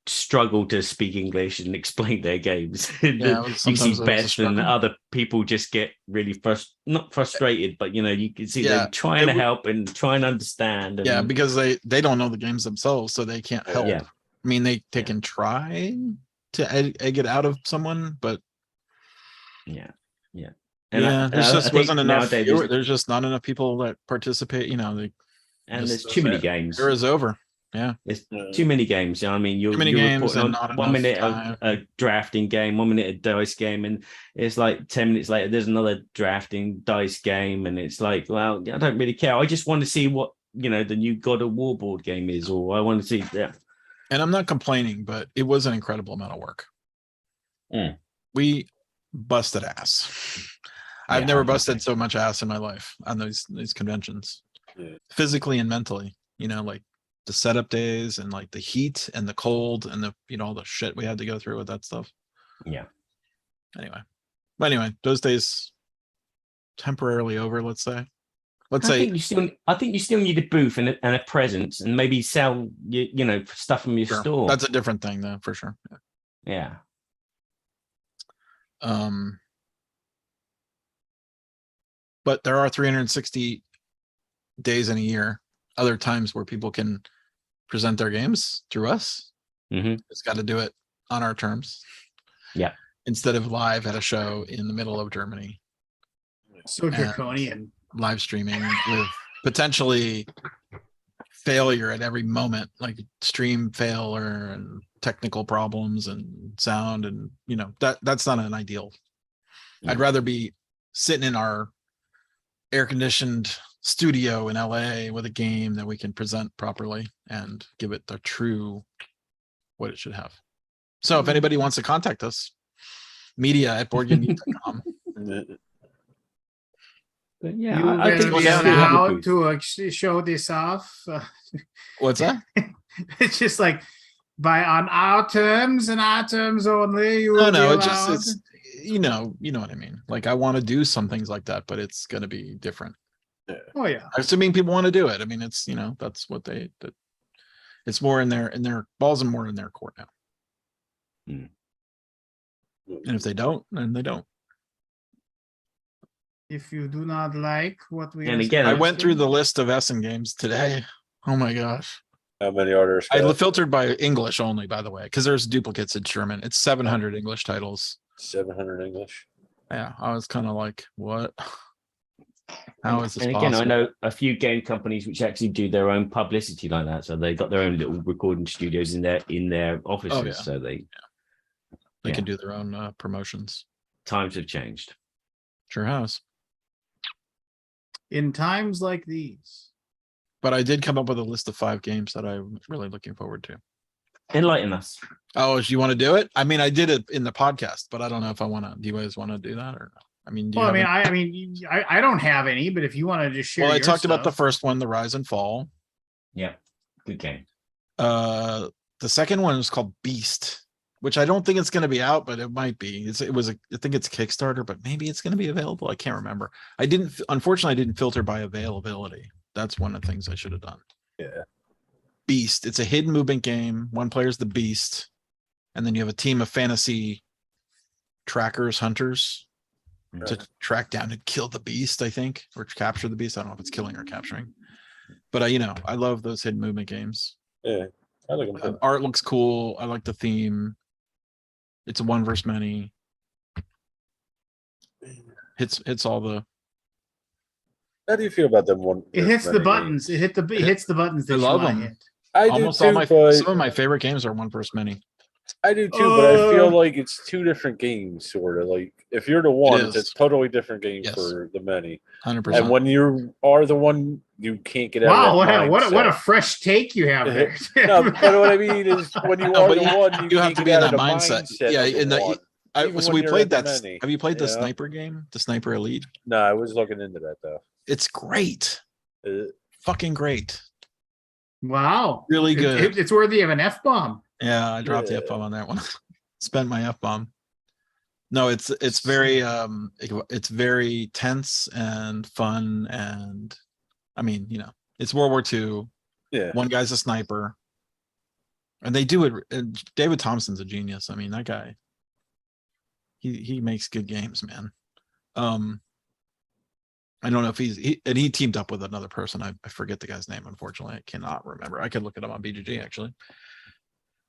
struggle to speak English and explain their games. You see Beth and other people just get really not frustrated, but you can see they're trying to help and try and understand. And, because they don't know the games themselves, so they can't help. Yeah. I mean, they can try to egg it out of someone, but there's just wasn't enough. There's just not enough people that participate. And there's too many games. It was over. Yeah, there's too many games. I mean, you're games on 1 minute a drafting game, 1 minute a dice game, and it's like 10 minutes later there's another drafting dice game, and it's like, well, I don't really care. I just want to see what the new God of War board game is, or I want to see And I'm not complaining, but it was an incredible amount of work. We busted ass. I've never busted so much ass in my life on these conventions, physically and mentally. Like the setup days and like the heat and the cold and the all the shit we had to go through with that stuff. Yeah. Anyway, those days temporarily over. Let's say. I think you still need a booth and a presence, and maybe sell stuff from your store. That's a different thing, though, for sure. Yeah. But there are 360 days in a year, other times where people can present their games through us. It's got to do it on our terms. Yeah. Instead of live at a show in the middle of Germany. So draconian. Live streaming with potentially failure at every moment, like stream failure and technical problems and sound, and that's not an ideal. I'd rather be sitting in our air-conditioned studio in LA with a game that we can present properly and give it the true what it should have. So if anybody wants to contact us, media@boardgamegeek.com. But I think we how to actually show this off. What's that? It's just like on our terms and our terms only. It's you know what I mean. Like, I want to do some things like that, but it's going to be different. Oh yeah. Assuming people want to do it. I mean, it's that's what it's more in their balls and more in their court now. And if they don't, then they don't. If you do not like what we, and again, I went through the list of Essen games today. Oh my gosh. How many are there? I filtered by English only, by the way, because there's duplicates in German. It's 700 English titles. 700 English. Yeah, I was kind of like, what? How is this and possible? again, I know a few game companies which actually do their own publicity like that. So they got their own little recording studios in their offices. So they can do their own promotions. times have changed. Sure has. In times like these. But I did come up with a list of 5 games that I'm really looking forward to. Enlighten us. Oh, do you want to do it? I mean, I did it in the podcast, but I don't know if I want to. Do you guys want to do that, or I mean, do you Well, I have mean, any- I don't have any, but if you want to just share. Well, I your talked about the stuff. first one, the Rise and Fall. Yeah, good game. The second one is called Beast, which I don't think it's going to be out, but it might be. I think it's Kickstarter, but maybe it's going to be available. I can't remember. Unfortunately, I didn't filter by availability. That's one of the things I should have done. Yeah. Beast. It's a hidden movement game. One player's the Beast, and then you have a team of fantasy trackers, hunters, to track down and kill the Beast, I think, or capture the Beast. I don't know if it's killing or capturing, but I love those hidden movement games. Yeah. I like them. Art looks cool. I like the theme. It's a 1 versus many. Hits all the. How do you feel about them one? It hits the buttons. It hits the buttons that I you love want them. to hit. I Almost do all too, my but some of my favorite games are 1 versus many. I do too, but I feel Uh, like it's 2 different games, sort of. Like if you're the one, it's is. a totally different game Yes. for the many. 100%. And when you are the one, you can't get out Wow, of that what a mindset. fresh take you have there. No, but what I mean is when you No, are but the you- one, you have can't to get be in out of that the mindset. Yeah, of the in the- one. Even So when we you're played at the that. many, Have you played the you know? sniper game, the Sniper Elite? No, I was looking into that though. It's great. Uh, Fucking great. Wow. Really good. It's worthy of an F-bomb. Yeah, I dropped the Yeah. F-bomb on that one. Spent my F-bomb. No, it's very it's very tense and fun, and I mean, it's World War II. yeah. One guy's a sniper. And they do it. And David Thompson's a genius. I mean, that guy. He makes good games, man. I don't know if he teamed up with another person. I forget the guy's name, unfortunately. I cannot remember. I could look it up on BGG actually.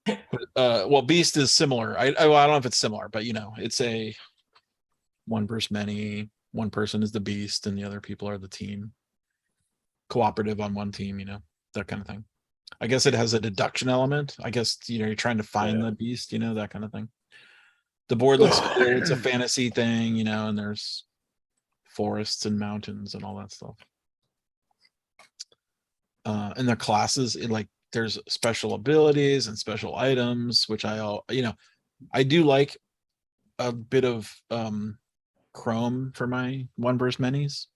But, well, Beast is similar. I don't know if it's similar, but it's a 1 versus many. One person is the Beast, and the other people are the team. Cooperative on one team, that kind of thing. I guess it has a deduction element. I guess you're trying to find the Beast, that kind of thing. The board looks cool. It's a fantasy thing, and there's forests and mountains and all that stuff. And the classes, there's special abilities and special items, which I do like a bit of Chrome for my 1 versus manys.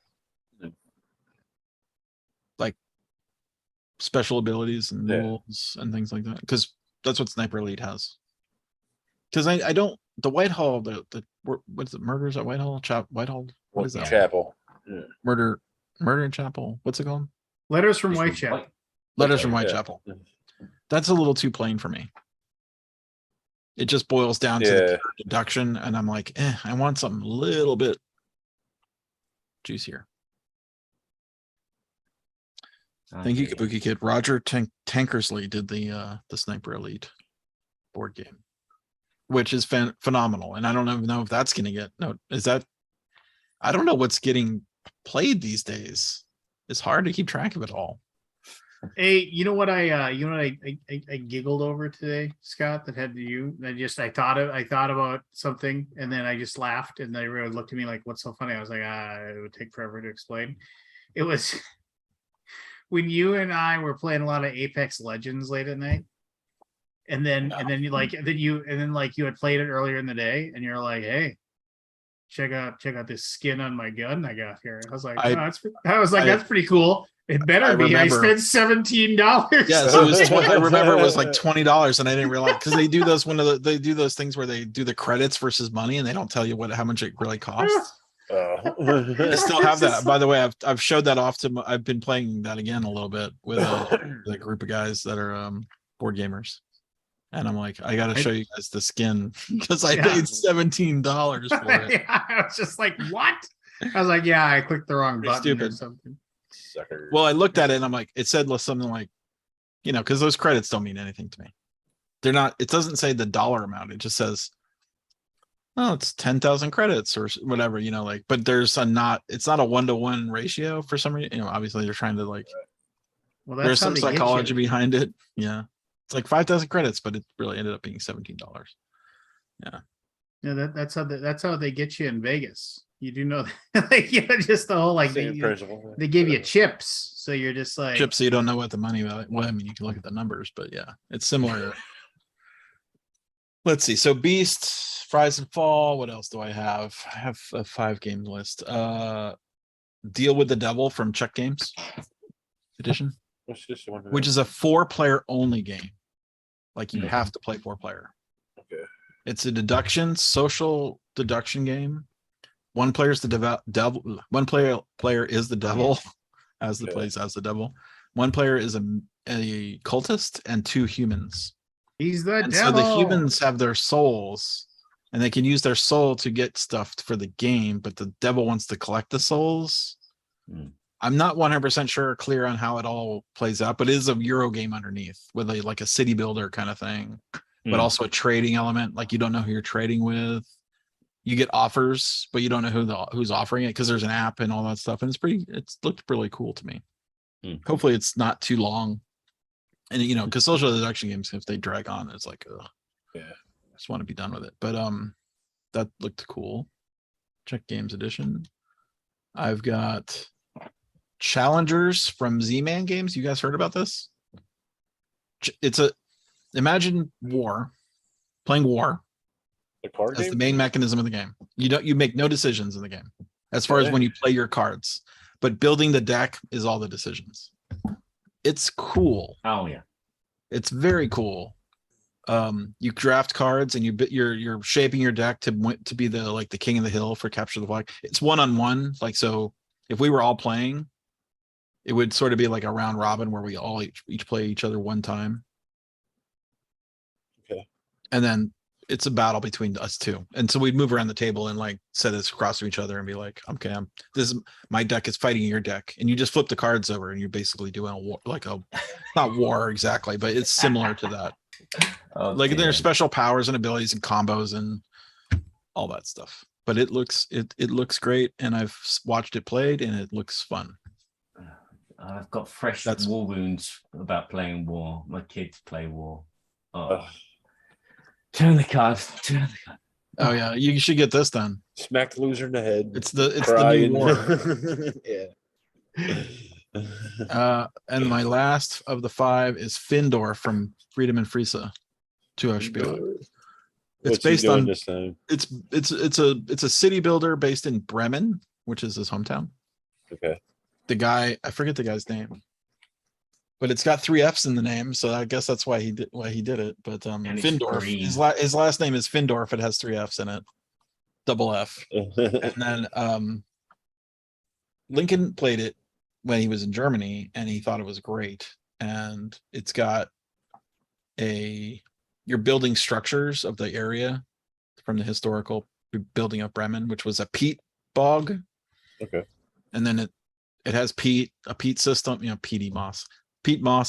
Like special abilities and rules and things like that, because that's what Sniper Elite has. Because I don't, the Whitehall, what's it, Murders at Whitehall? Whitehall? What is that? Chapel. Yeah. Murder in Chapel. What's it called? Letters from Whitechapel. Letters from Whitechapel. That's a little too plain for me. It just boils down to the deduction, and I'm like, I want something a little bit juicier. Thank you, Kabuki Kid. Roger Tankersley did the Sniper Elite board game, which is phenomenal. And I don't even know if that's going to get I don't know what's getting played these days. It's hard to keep track of it all. Hey, you know what I giggled over today, Scott, that had to you. I thought about something, and then I just laughed, and they really looked at me like, what's so funny? I was like, it would take forever to explain. It was when you and I were playing a lot of Apex Legends late at night. And then you had played it earlier in the day, and you're like, hey, check out this skin on my gun I got here. I was like, that's pretty cool. It better be. I spent $17. Yeah, so it was I remember it was like $20, and I didn't realize, because they do those they do those things where they do the credits versus money, and they don't tell you how much it really costs. I still have that. By the way, I've showed that off to. I've been playing that again a little bit with a group of guys that are board gamers, and I'm like, I got to show you guys the skin because I paid $17 for it. Yeah, I was just like, what? I was like, yeah, I clicked the wrong button or something. Sucker. Well, I looked at it and I'm like, it said something like, because those credits don't mean anything to me. They're not. It doesn't say the dollar amount. It just says, oh, it's 10,000 credits or whatever, but it's not a 1-to-1 ratio for some reason. Obviously they're trying to there's some psychology behind it. Yeah. It's like 5,000 credits, but it really ended up being $17. Yeah. Yeah, that's how they get you in Vegas. You do know that, like, just the whole like Same principle. they give you chips, so you're just like Chips, so you don't know what the money value. Well, I mean, you can look at the numbers, but yeah, it's similar. Let's see. So Beast, Fries and Fall. What else do I have? I have a 5-game list. Deal with the Devil from Check Games edition, What's this one? which is a 4-player only game. Like you have to play 4-player. Okay. It's a social deduction game. One player is the devil. One player is the devil, as the Okay. plays as the devil. One player is a cultist, and 2 humans. he's the And devil. so the humans have their souls, and they can use their soul to get stuff for the game, but the devil wants to collect the souls. Hmm. I'm not 100% clear on how it all plays out, but it is a Euro game underneath with like a city builder kind of thing, but also a trading element. Like you don't know who you're trading with. You get offers, but you don't know who's offering it because there's an app and all that stuff. And it's looked really cool to me. Hopefully it's not too long. And because social deduction games, if they drag on, it's like, ugh. Yeah. I just want to be done with it. But that looked cool. Check Games Edition. I've got Challengers from Z-Man Games. You guys heard about this? Imagine playing war. The card That's game? the main mechanism of the game. You make no decisions in the game as far as Okay. when you play your cards, but building the deck is all the decisions. It's cool. Oh yeah. It's very cool. You draft cards and you're shaping your deck to be the king of the hill for capture the flag. It's 1-on-1. Like, so if we were all playing, it would sort of be like a round robin where we all each play each other one time. Okay. And then it's a battle between us 2. And so we'd move around the table and like set us across to each other and be like, okay, my deck is fighting your deck. And you just flip the cards over and you're basically doing a war, not war exactly, but it's similar to that. Like there's special powers and abilities and combos and all that stuff. But it looks great, and I've watched it played and it looks fun. I've got fresh war wounds about playing war. My kids play war. Oh. Turn the card. Oh yeah, you should get this done. Smack the loser in the head. It's the new war. Yeah. And my last of the 5 is Findor from Freedom and Friesa, 2 Spiel. It's based on this time. It's a city builder based in Bremen, which is his hometown. Okay. The guy, I forget the guy's name, but it's got 3 F's in the name, so I guess that's why he did it. But Findorf, his last name is Findorf. It has 3 F's in it, double F. And then Lincoln played it when he was in Germany, and he thought it was great. And it's got you're building structures of the area from the historical building of Bremen, which was a peat bog. Okay. And then it has a peat system, peat moss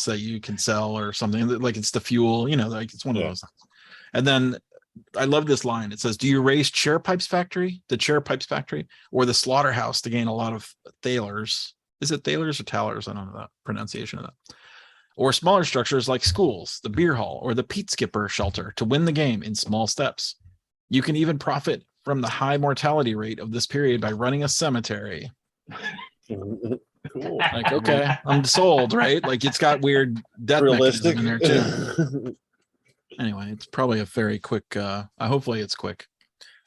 that you can sell or something, like it's the fuel, like it's one of those things. And then I love this line. It says, do you raise the chair pipes factory or the slaughterhouse to gain a lot of thalers? Is it thalers or talers? I don't know that pronunciation of that. Or smaller structures like schools, the beer hall, or the peat skipper shelter to win the game in small steps. You can even profit from the high mortality rate of this period by running a cemetery. Cool. Like, okay, I'm sold, right? Like it's got weird death Realistic mechanism in there too. Anyway, it's probably a very quick, hopefully it's quick.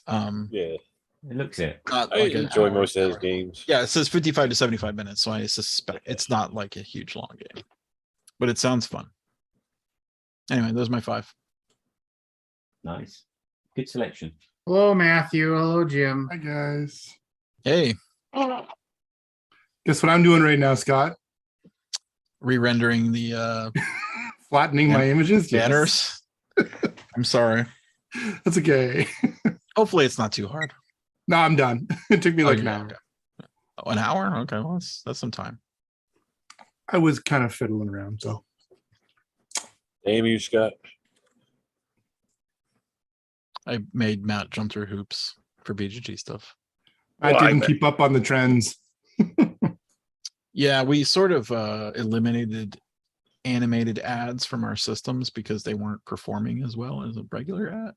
Yeah. It looks it. I enjoy most of his games. Yeah, it says 55 to 75 minutes, so I suspect it's not like a huge long game, but it sounds fun. Anyway, those are my 5. Nice. Good selection. Hello, Matthew. Hello, Jim. Hi guys. Hey, Guess what I'm doing right now, Scott? re-rendering the Flattening my images. Yes. banners. I'm sorry. That's okay. Hopefully it's not too hard. No, I'm done. It took me like an yeah, hour. okay. Oh, an hour? Okay, well that's some time. I was kind of fiddling around, so Damn you, Scott. I made Matt jump through hoops for BGG stuff. I didn't keep up on the trends. Yeah, we sort of eliminated animated ads from our systems because they weren't performing as well as a regular ad,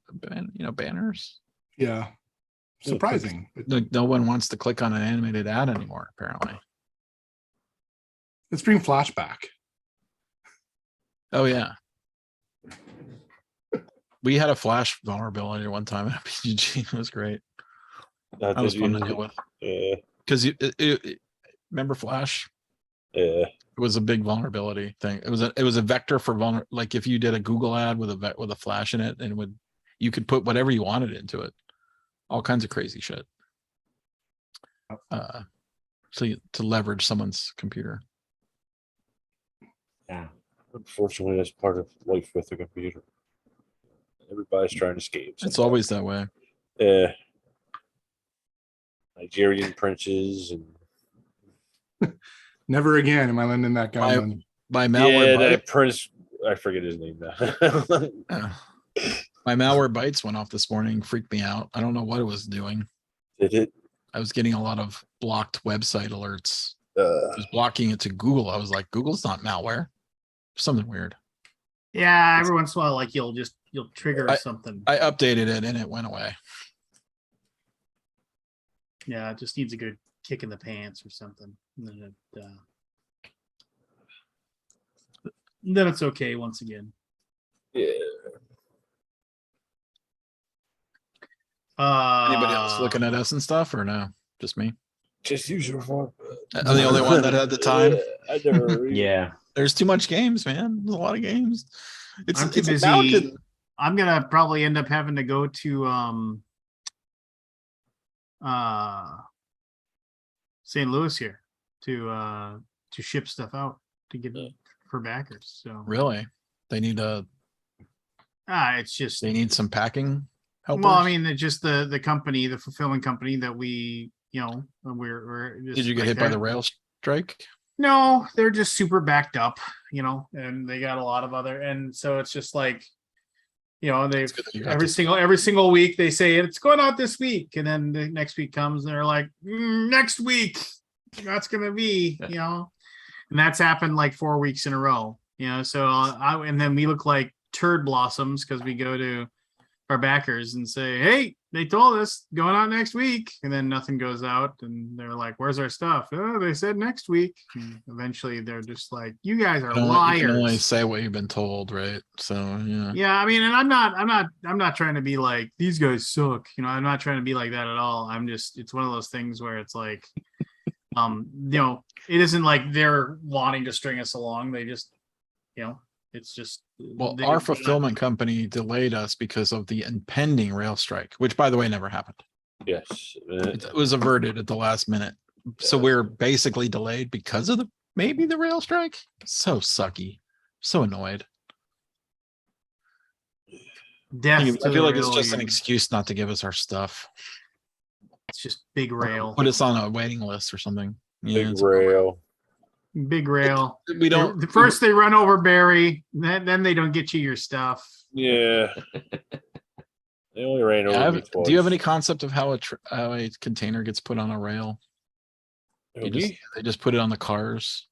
banners. Yeah. Surprising. but No one wants to click on an animated ad anymore, apparently. Let's bring flashback. Oh yeah. We had a flash vulnerability at one time at BGG. It was great. That was fun to deal with. Yeah. Because remember Flash? Yeah. It was a big vulnerability thing. It was a vector for like if you did a Google ad with a flash in it, and you could put whatever you wanted into it, all kinds of crazy shit. To leverage someone's computer. Yeah. Unfortunately, that's part of life with a computer. Everybody's trying to escape. It's always that way. Yeah. Nigerian princes and Never again am I lending that guy money. My malware that prince. I forget his name now. My malware bytes went off this morning, freaked me out. I don't know what it was doing. Did it? I was getting a lot of blocked website alerts. I was blocking it to Google. I was like, Google's not malware. Something weird. Yeah, every once in a while, like you'll trigger something. I updated it and it went away. Yeah, it just needs a good kick in the pants or something. And then it's okay once again. Yeah. Anybody else looking at us and stuff, or no? Just me? Just use your phone. I'm the only one that had the time. I never. Yeah. There's too much games, man. There's a lot of games. I'm too busy. I'm gonna probably end up having to go to St. Louis here to ship stuff out to get for backers. So Really, they need it's just they need some packing helpers. Well, I mean, it's just the company, the fulfillment company that we, we're just Did you get hit by the rail strike? No, they're just super backed up, and they got a lot of other, and so it's just like, they've every single week they say it's going out this week, and then the next week comes and they're like, next week that's gonna be, and that's happened like 4 weeks in a row, so and then we look like turd blossoms because we go to our backers and say, hey, they told us going out next week, and then nothing goes out, and they're like, where's our stuff? Oh, they said next week. And eventually they're just like, you guys are liars. You can only say what you've been told, right? So yeah, I mean, and I'm not trying to be like these guys suck, I'm not trying to be like that at all. I'm just, it's one of those things where it's like it isn't like they're wanting to string us along. They just, it's just, well, our fulfillment company delayed us because of the impending rail strike, which, by the way, never happened. Yes, it was averted at the last minute. So we're basically delayed because of maybe the rail strike. So sucky, so annoyed. I feel like it's just an excuse not to give us our stuff. It's just big rail. Put us on a waiting list or something. Big rail. Big rail. We don't. First they run over Barry, then they don't get you your stuff. Yeah. They only ran over me twice. Do you have any concept of how a container gets put on a rail? They just put it on the cars.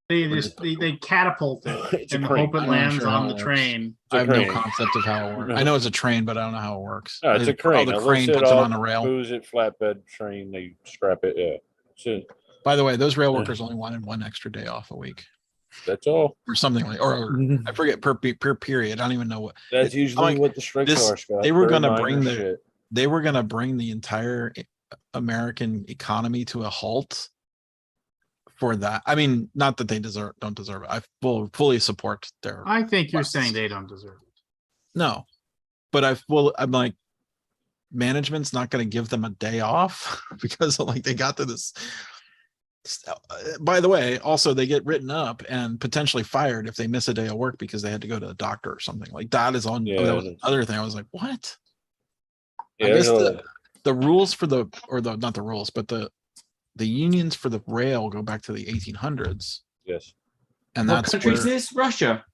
They catapult it and hope it lands on the train. I have no concept of how it works. I know it's a train, but I don't know how it works. No, it's a crane. The crane puts it on a rail. Moves it, flatbed train. They strap it. Yeah. So, by the way, those rail workers only wanted one extra day off a week. That's all. Or something like, or I forget per period. I don't even know what. That's usually what the strikes are, Scott. They were going to bring the entire American economy to a halt for that. I mean, not that they don't deserve it. I fully support their. I think you're saying they don't deserve it. No, but I'm like, management's not going to give them a day off because like they got to this. By the way, also they get written up and potentially fired if they miss a day of work because they had to go to the doctor or something. Like that is on. Yeah. That was another thing. I was like, what? Yeah, I guess the rules for not the rules, but the unions for the rail go back to the 1800s. Yes. And what that's country is this? Russia.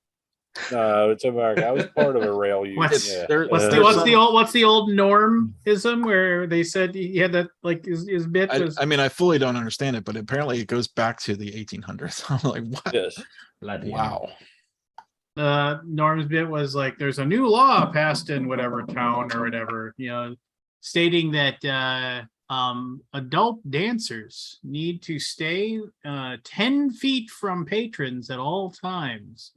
No, it's America. I was part of a rail union. What's the old normism where they said he had that like his bit was. I mean, I fully don't understand it, but apparently it goes back to the 1800s. I'm like, what? Yes. Wow. Norm's bit was like, there's a new law passed in whatever town or whatever, stating that adult dancers need to stay 10 feet from patrons at all times.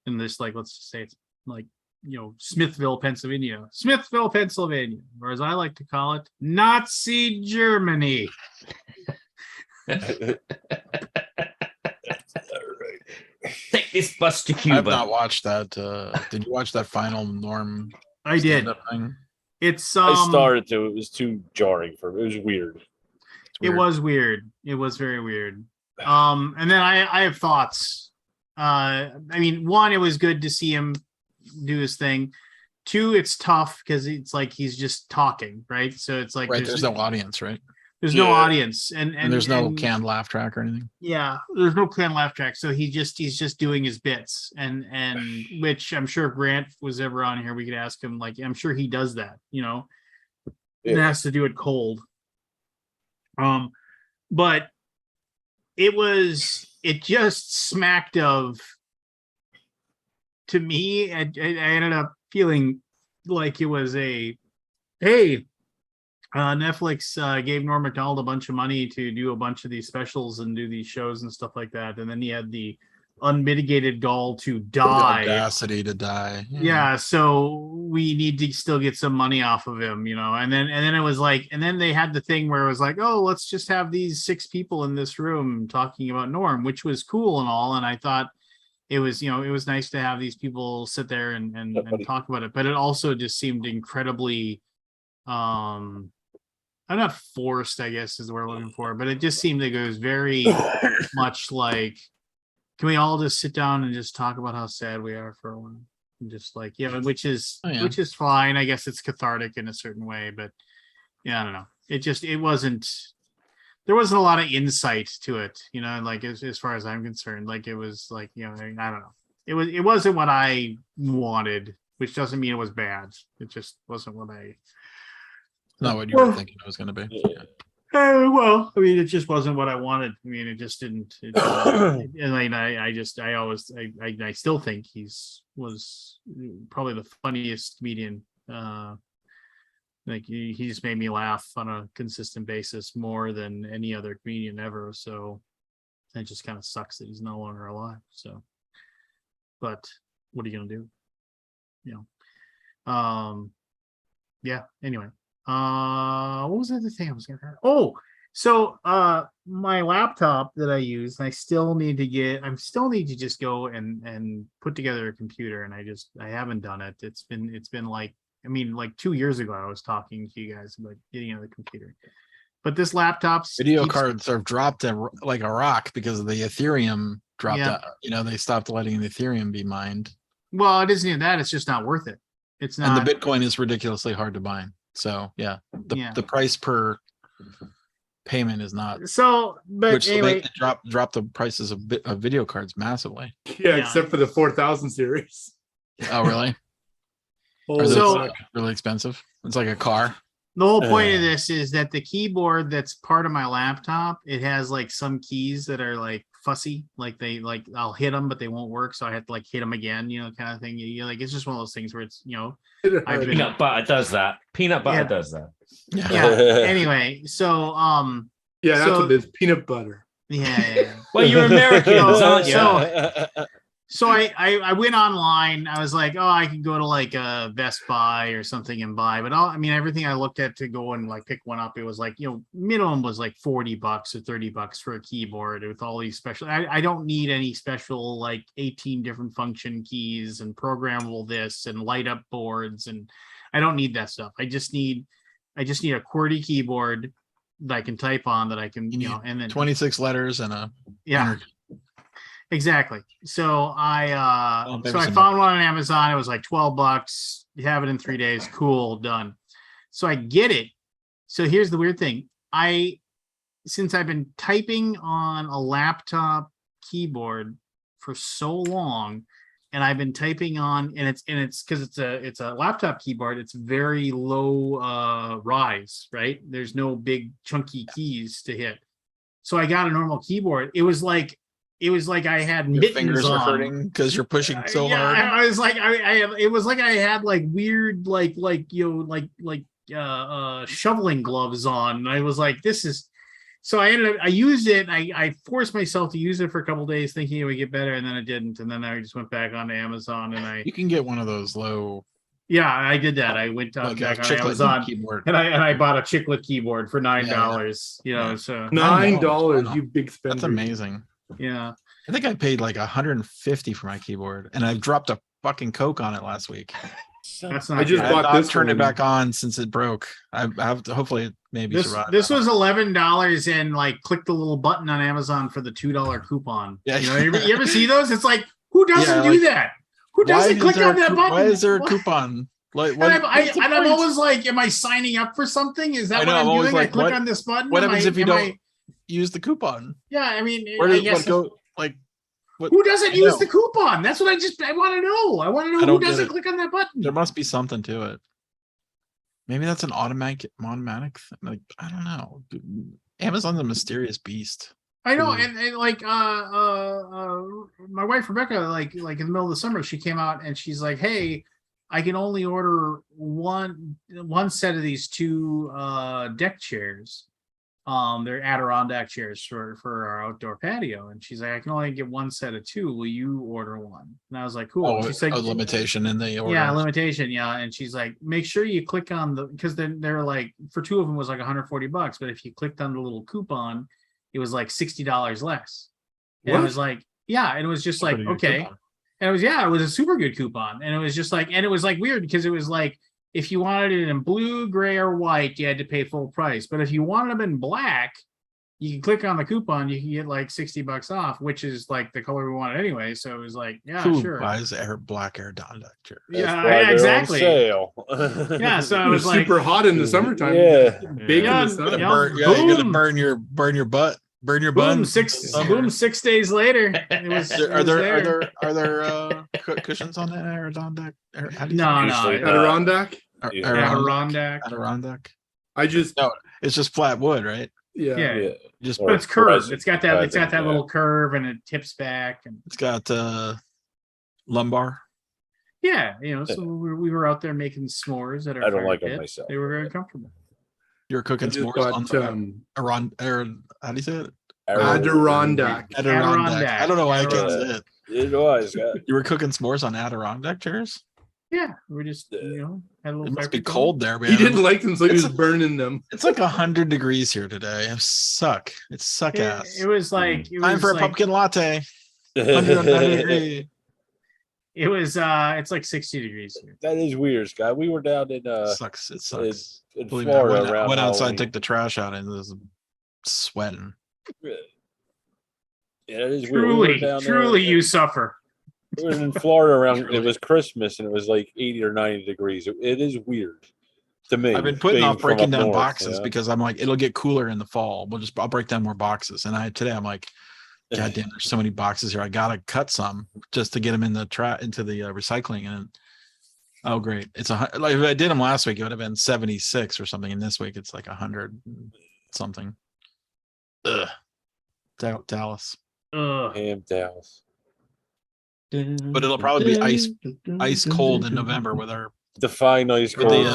In this, like, let's just say it's like, Smithville, Pennsylvania, or as I like to call it, Nazi Germany. Take this bus to I have Cuba. not watched that. Did you watch that final Norm? I did. stand-up thing? It's I started to. It was too jarring for me. It was weird. It's It weird. was weird. It was very weird. And then I have thoughts. I mean, one, it was good to see him do his thing. Two, it's tough because it's like he's just talking, right? So it's like Right, there's no audience, right? there's no Yeah. audience, and There's no canned laugh track or anything. Yeah, there's no canned laugh track, so he's just doing his bits, and which I'm sure if Grant was ever on here, we could ask him. Like, I'm sure he does that, and has to do it cold. But it just smacked of, to me, I ended up feeling like it was Netflix gave Norm Macdonald a bunch of money to do a bunch of these specials and do these shows and stuff like that, and then he had the unmitigated gall to The die. audacity to die. Yeah, so we need to still get some money off of him, and then it was like, and then they had the thing where it was like, oh, let's just have these 6 people in this room talking about Norm, which was cool and all, and I thought it was, it was nice to have these people sit there and talk about it, but it also just seemed incredibly I'm not forced, I guess is the word I'm looking for, but it just seemed like it was very much like, can we all just sit down and just talk about how sad we are for a while? And just like, which is fine. I guess it's cathartic in a certain way, but I don't know. There wasn't a lot of insight to it, like as far as I'm concerned. Like, it was like, I don't know. It wasn't what I wanted, which doesn't mean it was bad. It just wasn't what Not what you were thinking it was going to be. Yeah. well, I mean, it just wasn't what I wanted. I mean, it just didn't. And I still think was probably the funniest comedian. Like, he just made me laugh on a consistent basis more than any other comedian ever. So it just kind of sucks that he's no longer alive. So, but what are you gonna do? Yeah. Anyway. What was the other thing I was gonna add? Oh, so my laptop that I use, I still need to just go and put together a computer, and I haven't done it. It's been like, I mean, like 2 years ago I was talking to you guys about getting another computer, but this laptop's Video cards have dropped like a rock because of the Ethereum dropped out. They stopped letting the Ethereum be mined. Well, it isn't even that, it's just not worth it. It's not. And the Bitcoin is ridiculously hard to mine. So the price per payment is not. So, but which anyway, they drop the prices of video cards massively. Yeah, except for the 4000 series. Oh, really? Oh, Are those So- really expensive? It's like a car. the whole point of this is that the keyboard that's part of my laptop, it has like some keys that are like fussy, like I'll hit them but they won't work, so I have to like hit them again, kind of thing. Like, it's just one of those things where it's I've been- Peanut butter does that. Peanut butter Yeah. does that. yeah. Anyway, so yeah, that's so- what it is. Peanut butter. yeah. Well, you're Americans, So- aren't you? so- So I went online. I was like, oh, I could go to like a Best Buy or something and buy, but everything I looked at to go and like pick one up, it was like, minimum was like $40 or $30 for a keyboard with all these special. I don't need any special like 18 different function keys and programmable this and light up boards, and I don't need that stuff. I just need a QWERTY keyboard that I can type on, that I can, You need and then 26 letters and a yeah. Exactly. So I maybe some- found one on Amazon. It was like $12. You have it in 3 days. Cool, done. So I get it. So here's the weird thing. Since I've been typing on a laptop keyboard for so long, and I've been typing on, and it's because it's a laptop keyboard, it's very low rise, right? There's no big chunky keys to hit. So I got a normal keyboard. It was like I had Your mittens fingers are on. hurting because you're pushing so Yeah, hard. I was like, it was like I had like weird, like shoveling gloves on. And I was like, this is. So I used it. I forced myself to use it for a couple days, thinking it would get better, and then it didn't. And then I just went back onto Amazon, and You can get one of those low, yeah, I did that. I went like back on chiclet Amazon, keyboard. and I bought a chiclet keyboard for $9. You know, Yeah. so $9, you big spender. That's amazing. yeah. I think I paid like 150 for my keyboard, and I dropped a fucking Coke on it last week. That's not. I just I good. have bought not this turned it one. back on since it broke. I have to hopefully maybe This survive. this that. was $11, and like click the little button on Amazon for the $2 coupon. Yeah. You know, you ever see those? It's like, who doesn't do like, that? Who Why doesn't is click there on a that coup- button? Why is there a What? coupon? Like, And what, I'm always like, am I signing up for something? Is that I know, what I'm I'm always doing? I like, click what- on this button. what Am happens I- if you am don't I- use the coupon? Yeah, I mean, Where I does guess what go? Like, what? who doesn't I use know. the coupon? That's what I want to know. I want to I know who don't get doesn't it. click on that button. There must be something to it. Maybe that's an automatic thing. Like, I don't know. Amazon's a mysterious beast. I know, Ooh. and like my wife Rebecca, like in the middle of the summer, she came out and she's like, "Hey, I can only order one set of these two deck chairs. They're Adirondack chairs for our outdoor patio." And she's like, "I can only get one set of two. Will you order one?" And I was like, "Cool." Oh, She's like, a limitation in the order. yeah, limitation, yeah. And she's like, make sure you click on the, because then they're like, for two of them was like $140, but if you clicked on the little coupon, it was like $60 less. And it What? was like, yeah, and it was just like, Pretty good okay. coupon. And it was a super good coupon. And it was just like, and it was like weird because it was like, if you wanted it in blue, gray, or white, you had to pay full price. But if you wanted them in black, you can click on the coupon, you can get like $60 off, which is like the color we wanted anyway. So it was like, yeah, Who sure. buys black Adirondack chair? That's Yeah, why they're on exactly. sale. Yeah, so I It was was like, super hot in the summertime. Yeah. Big Yeah, in the sun. yeah. You're gonna Boom. burn your butt, burn your boom, bun. 6 days later. It was, it Are was there cushions on that Adirondack? How do you No, say it? Usually no. not. Adirondack. Yeah. Adirondack. Adirondack. I just No. It's just flat wood, right? yeah. Yeah. Yeah. Just Or But it's curved. resin, It's got that yeah. little curve and it tips back. And it's got lumbar. yeah, so we were out there making s'mores at our I don't fire like 'em pit. myself. They were very comfortable. You're I cooking just s'mores on bought how do you say it? Adirondack. Adirondack. I don't know why I can't Adirondack. say it. It was. You were cooking s'mores on Adirondack chairs? Yeah, we just had a little. It must fire be pit going. cold there, man. He didn't like them, so he It's was burning them. It's like 100 degrees here today. I suck. It suck Yeah, ass. it was like it Time was for a like, pumpkin latte. 190 degree. It was it's like 60 degrees here. That is weird, Scott. We were down in Sucks. It sucks. in Believe me, I Florida went, around went outside, Halloween. took the trash out, and it was sweating. Yeah, it is weird. We were Truly, down truly, there, you suffer. We were in Florida around. Truly. It was Christmas, and it was like 80 or 90 degrees. It is weird to me. I've been putting being off from breaking up down north, boxes yeah. because I'm like, it'll get cooler in the fall. I'll break down more boxes. And today I'm like, God damn, there's so many boxes here. I gotta cut some just to get them in the into the recycling. And oh, great! It's like if I did them last week, it would have been 76 or something. And this week it's like 100 something. Ugh. Dallas, Ugh. Damn Dallas. but it'll probably be ice cold in November with our Define ice With cold, the,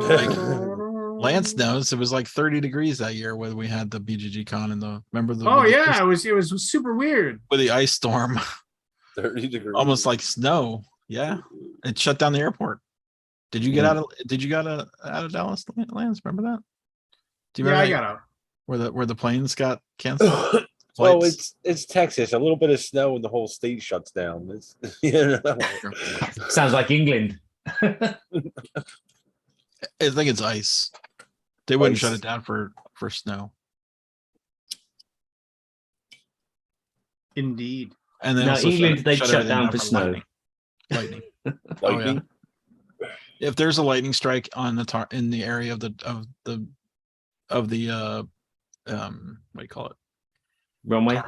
Scott. Lance knows it was like 30 degrees that year when we had the BGG Con and remember the Oh with the yeah, ice- it was super weird. with the ice storm, 30 degrees. almost like snow. Yeah, it shut down the airport. Did you get out of Dallas, Lance? Remember that? Do you Yeah, I remember got out. where the planes got canceled? Well, Flights? it's Texas. A little bit of snow and the whole state shuts down. It's, you know. Sounds like England. I think it's ice. They wouldn't shut Ice. it down for snow. Indeed. And then No, also England, they shut everything down for snow. Lightning. Lightning. If there's a lightning strike on in the area of the what do you call it? Runway.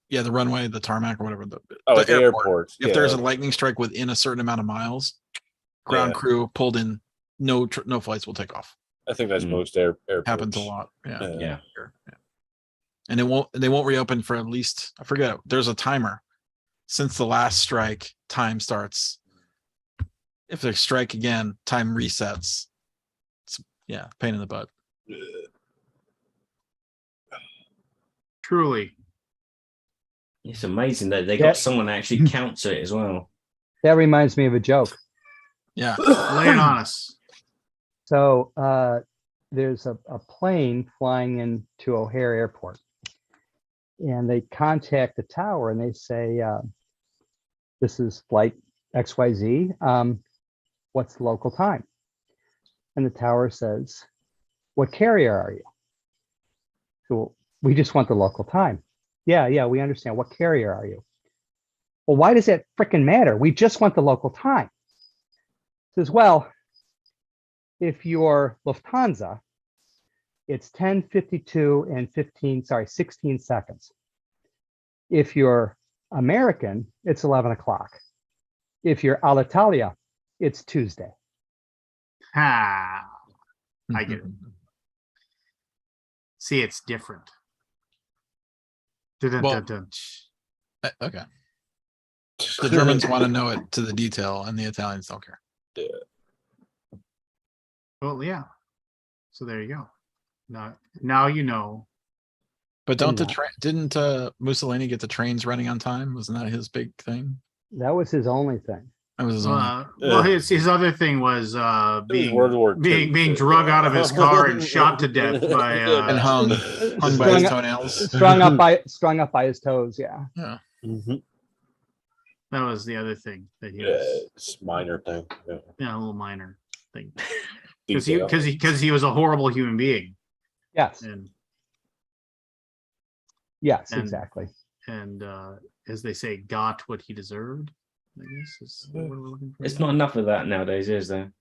Yeah, the runway, the tarmac, or whatever. Oh, the at the airports. If there's a lightning strike within a certain amount of miles, ground Yeah. crew pulled in. No flights will take off. I think that's Mm. most airports. Happens a lot. Yeah. Yeah. Sure, yeah. And they won't reopen for at least, I forget, there's a timer. Since the last strike, time starts. If they strike again, time resets. It's Yeah, pain in the butt. Truly. It's amazing that they Yeah. got someone that actually counts it as well. That reminds me of a joke. Yeah. Lay it on us. So there's a plane flying into O'Hare Airport, and they contact the tower and they say, this is flight XYZ. What's the local time? And the tower says, what carrier are you? So we just want the local time. Yeah, we understand. What carrier are you? Well, why does that frickin' matter? We just want the local time. Says, well, if you're Lufthansa, it's 10:52 and 16 seconds. If you're American, it's 11 o'clock. If you're Alitalia, it's Tuesday. Ha. I get it. See, it's different. Dun, dun, Well- dun, dun. Okay. The Germans want to know it to the detail, and the Italians don't care. Well, yeah. So there you go. Now you know. But don't the not. didn't Mussolini get the trains running on time? Wasn't that his big thing? That was his only thing. That was his only. Well, his other thing was being World War II. being drug out of his car and shot to death by And hung by Strung his up- toenails. Strung up by his toes. Yeah. Yeah. Mhm. that was the other thing that he Yeah, was it's a minor thing. Yeah. a little minor thing Detail. because he was a horrible human being Yes. and Yes. and- Exactly. and as they say, got what he deserved. I guess is what we're looking for. It's not enough of that nowadays, is there?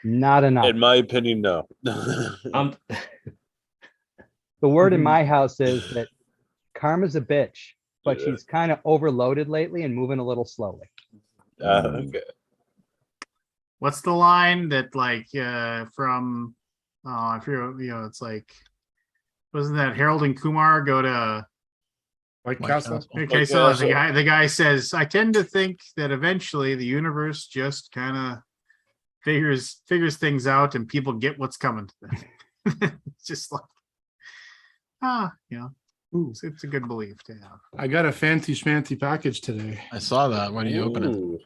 Not enough. In my opinion, no. Um, The word in Mhm. my house is that Karma's a bitch, but Yeah. she's kind of overloaded lately and moving a little slowly. Okay. What's the line that from if you're it's like wasn't that Harold and Kumar go to White White Castle. Castle. okay, so the guy says, I tend to think that eventually the universe just kind of figures things out and people get what's coming to them. It's just like it's a good belief to have. I got a fancy schmancy package today. I saw that. Why do you open it? Ooh.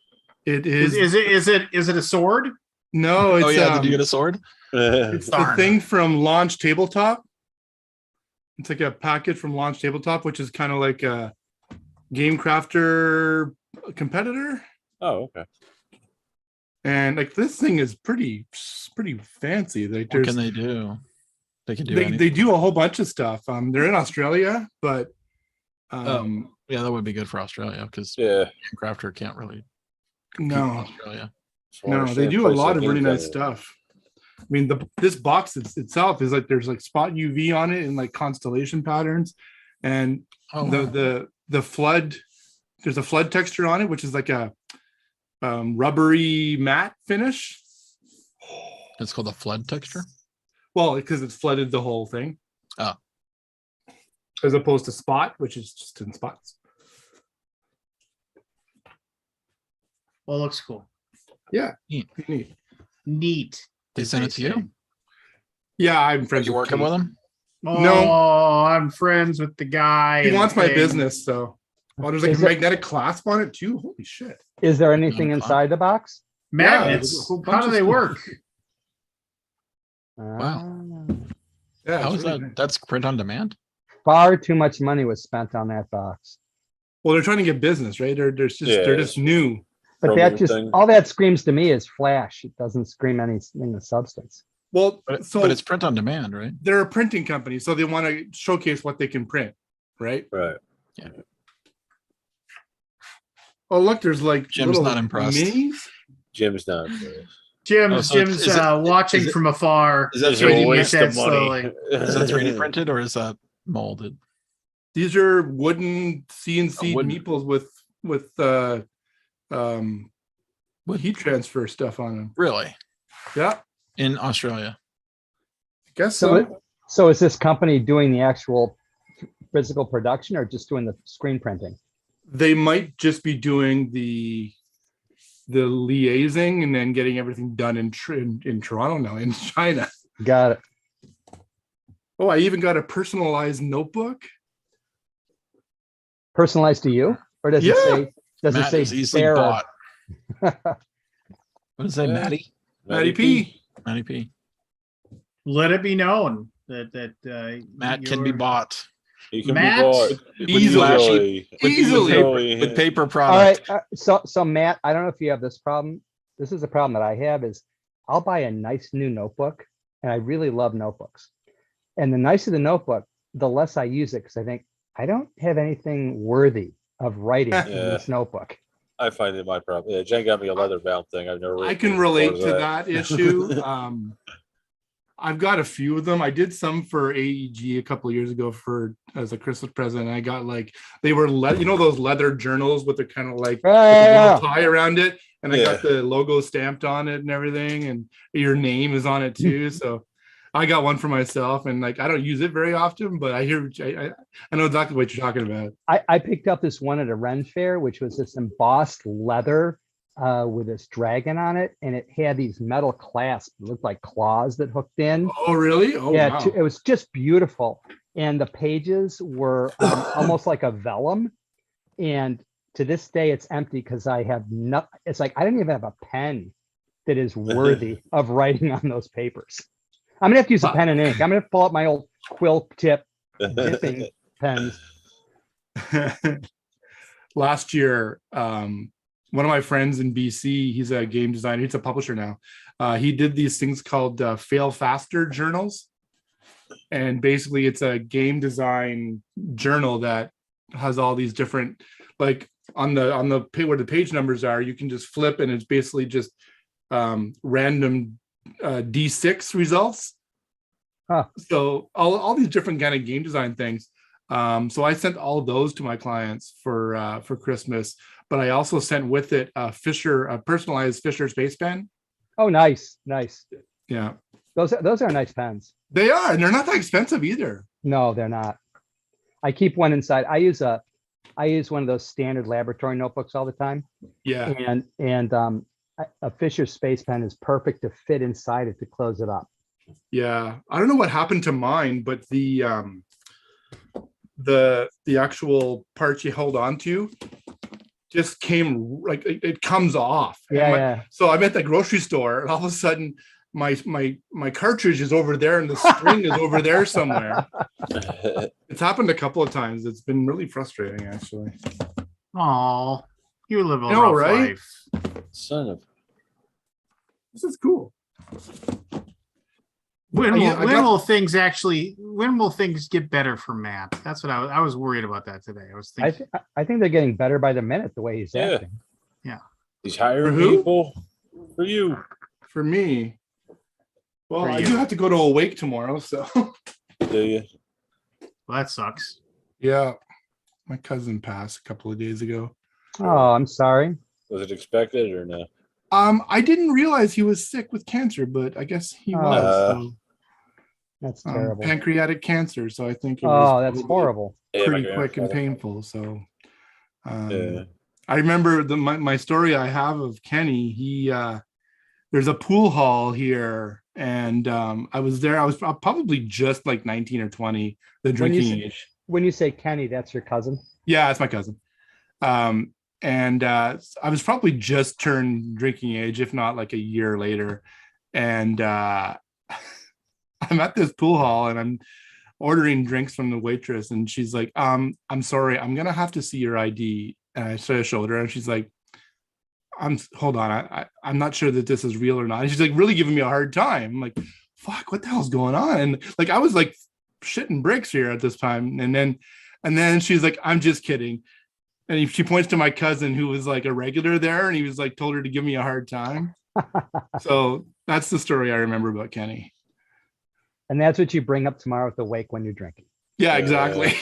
It Is is, it a sword? no, it's Oh yeah, did you get a sword? it's the Darn. thing from Launch Tabletop. It's like a package from Launch Tabletop, which is kind of like a Game Crafter competitor. Oh, okay. And like this thing is pretty fancy. Like What there's can they do? They can do they anything. do a whole bunch of stuff. They're in Australia, but Yeah, that would be good for Australia because Yeah. Crafter can't really compete with no, Australia. no, they do a lot of really nice stuff. I mean, this box itself is like there's like spot UV on it and like constellation patterns, and Oh, wow. the flood. There's a flood texture on it, which is like a rubbery matte finish. It's called a flood texture. Well, because it's flooded the whole thing. Oh. As opposed to spot, which is just in spots. Well, it looks cool. Neat. Neat. They as sent it to you? say. Yeah, I'm Are friends you working Kate. with them? Oh, I'm friends with the guy. He and wants the my thing. business, so. Oh, there's like Is a it- magnetic clasp on it too. Holy shit! Is there anything Okay. inside the box? there's Magnets. a whole How bunch do of they stuff. work? Wow. Yeah, How it's is really that? nice. That's print on demand. Far too much money was spent on that box. Well, they're trying to get business, right? They're Yeah. just new. But that Promo just thing. all that screams to me is flash. It doesn't scream anything of substance. Well, But, so but it's print on demand, right? they're a printing company, so they want to showcase what they can print, right? Right. Oh, look, there's like Jim's little not impressed. minis. Jim's not. Jim's so it's- is it- watching is it- from afar. Is that It's a 3D waste said of money. slowly. Is that 3D printed or is that molded? These are wooden CNC wooden. meeples with heat transfer stuff on them. Really? Yeah, In Australia? I guess So, so. so is this company doing the actual physical production or just doing the screen printing? They might just be doing the liaising and then getting everything done in Toronto now, in China. Got it. Oh, I even got a personalized notebook. Personalized to you, or does it Yeah. say? Does Matt it say is easily bearer? bought. What does that, Yeah. Maddie? Matty P. Maddie P. Let it be known that Matt can be you're- bought You can Matt? be bought. Easily. Easily. with paper All product. right. So Matt, I don't know if you have this problem. This is a problem that I have is I'll buy a nice new notebook, and I really love notebooks. And the nicer the notebook, the less I use it because I think I don't have anything worthy of writing in Yeah. this notebook. I find it my problem. Yeah, Jen got me a leather bound thing. I've never. I can relate to that issue. I've got a few of them. I did some for AEG a couple of years ago for as a Christmas present. I got like they were those leather journals with the kind of like Yeah. tie around it, and I Yeah. got the logo stamped on it and everything, and your name is on it too. So I got one for myself, and like I don't use it very often, but I hear I know exactly what you're talking about. I picked up this one at a Ren fair, which was this embossed leather with this dragon on it, and it had these metal clasps, it looked like claws that hooked in. Oh, really? Oh, Yeah, wow. it was just beautiful, and the pages were almost like a vellum. And to this day, it's empty because I have not. It's like I don't even have a pen that is worthy of writing on those papers. I'm gonna have to use a pen and ink. I'm gonna pull up my old quill tip dipping pens. Last year, one of my friends in BC, he's a game designer, he's a publisher now. He did these things called fail faster journals. And basically it's a game design journal that has all these different, like on the where the page numbers are, you can just flip and it's basically just random D6 results. Huh. So all these different kind of game design things. So I sent all of those to my clients for Christmas, but I also sent with it a personalized Fisher space pen. Oh, nice. Yeah, Those are nice pens. they are, and they're not that expensive either. No, they're not. I keep one inside. I use one of those standard laboratory notebooks all the time. Yeah, And a Fisher space pen is perfect to fit inside it to close it up. yeah. I don't know what happened to mine, but the actual part you hold on to just came like it comes off. Yeah. So I'm at the grocery store, and all of a sudden my cartridge is over there, and the spring is over there somewhere. It's happened a couple of times. It's been really frustrating, actually. Oh, you live a I know, rough right? life. Son of. This is cool. When I will got- when will things get better for Matt? That's what I was worried about that today. I was thinking. I think they're getting better by the minute the way he's Yeah. acting. He's hiring For who? people for you. For me. Well, For I you. do have to go to a wake tomorrow, so Do you? Well, that sucks. yeah. My cousin passed a couple of days ago. Oh, I'm sorry. Was it expected or no? I didn't realize he was sick with cancer, but I guess he Oh. was. So, That's terrible. pancreatic cancer. So I think it was Oh, that's probably horrible. Yeah, pretty my quick and grandfather. painful. So Yeah. I remember my story I have of Kenny. He there's a pool hall here, and I was there. I was probably just like 19 or 20, the When you drinking say- age. When you say Kenny, that's your cousin. Yeah, that's my cousin. And I was probably just turned drinking age, if not like a year later. And I'm at this pool hall and I'm ordering drinks from the waitress, and she's like, I'm sorry, I'm gonna have to see your ID. And I sort of showed her, and she's like, hold on, I'm not sure that this is real or not. And she's like really giving me a hard time. I'm like, fuck, what the hell's going on? And like I was like shitting bricks here at this time. And then she's like, I'm just kidding. And she points to my cousin who was like a regular there, and he was like told her to give me a hard time. So that's the story I remember about Kenny. And that's what you bring up tomorrow at the wake when you're drinking. Yeah, exactly.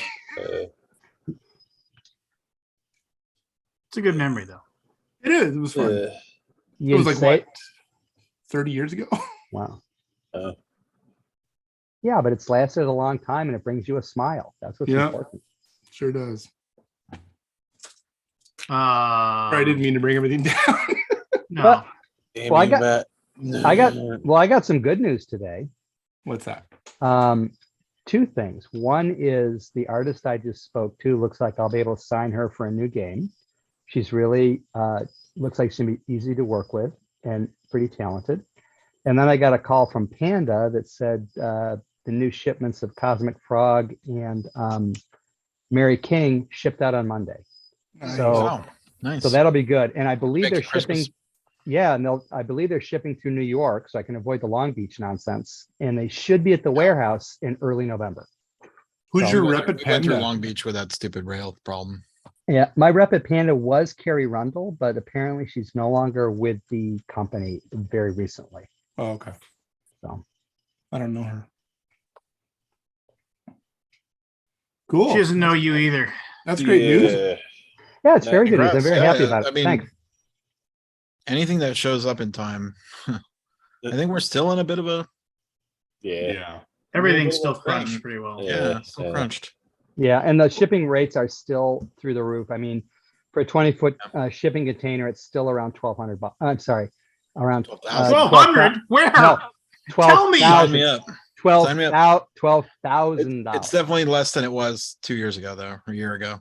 It's a good memory though. It is. It was fun. You It was didn't like say- what, 30 years ago? Wow. Oh. Yeah, but it's lasted a long time and it brings you a smile. That's what's Yeah. important. Sure does. I I didn't mean to bring everything down. No. But- Damn Well, I you, got- Matt. Well, I got some good news today. What's that? Two things. One is the artist I just spoke to looks like I'll be able to sign her for a new game. She's really looks like she's gonna be easy to work with and pretty talented. And then I got a call from Panda that said the new shipments of Cosmic Frog and Mary King shipped out on Monday. So, Wow, nice. so that'll be good. And I believe Make they're it Christmas. shipping. Yeah, and I believe they're shipping through New York, so I can avoid the Long Beach nonsense. And they should be at the warehouse in early November. Who's So- your We rep at went through Panda? Long Beach with that stupid rail problem. Yeah, my rep at Panda was Carrie Rundle, but apparently she's no longer with the company very recently. Oh, okay. So I don't know her. Cool. She doesn't know you either. That's great news. yeah, it's very good news. I'm Congrats. very Yeah, happy about it. I mean, Thanks. anything that shows up in time. I think we're still in a bit of a Yeah. Everything's Yeah, still well, crunched thank- pretty well. yeah, still yeah. crunched. Yeah, and the shipping rates are still through the roof. I mean, for a 20-foot shipping container, it's still around $1,200. I'm sorry, around 12,000. 1,200? Where? No, Tell me. Sign me up. Sign me up. $12,000. It's definitely less than it was 2 years ago, though, or a year ago.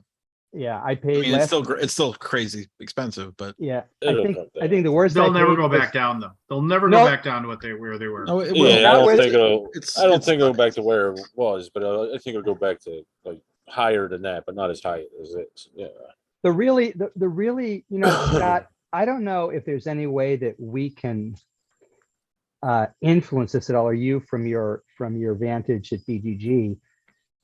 Yeah, I I paid mean, last. it's still crazy expensive, but Yeah, It'll I think come I think the worst. They'll I never paid go was- back down though. They'll never No. go back down to where they were. no, it Yeah, will. I don't where think it's- it'll. It's, I don't it's think it'll go fine. back to where it was, but I think it'll go back to like higher than that, but not as high as it. Yeah. The really, Scott, I don't know if there's any way that we can influence this at all, or you from your vantage at BGG.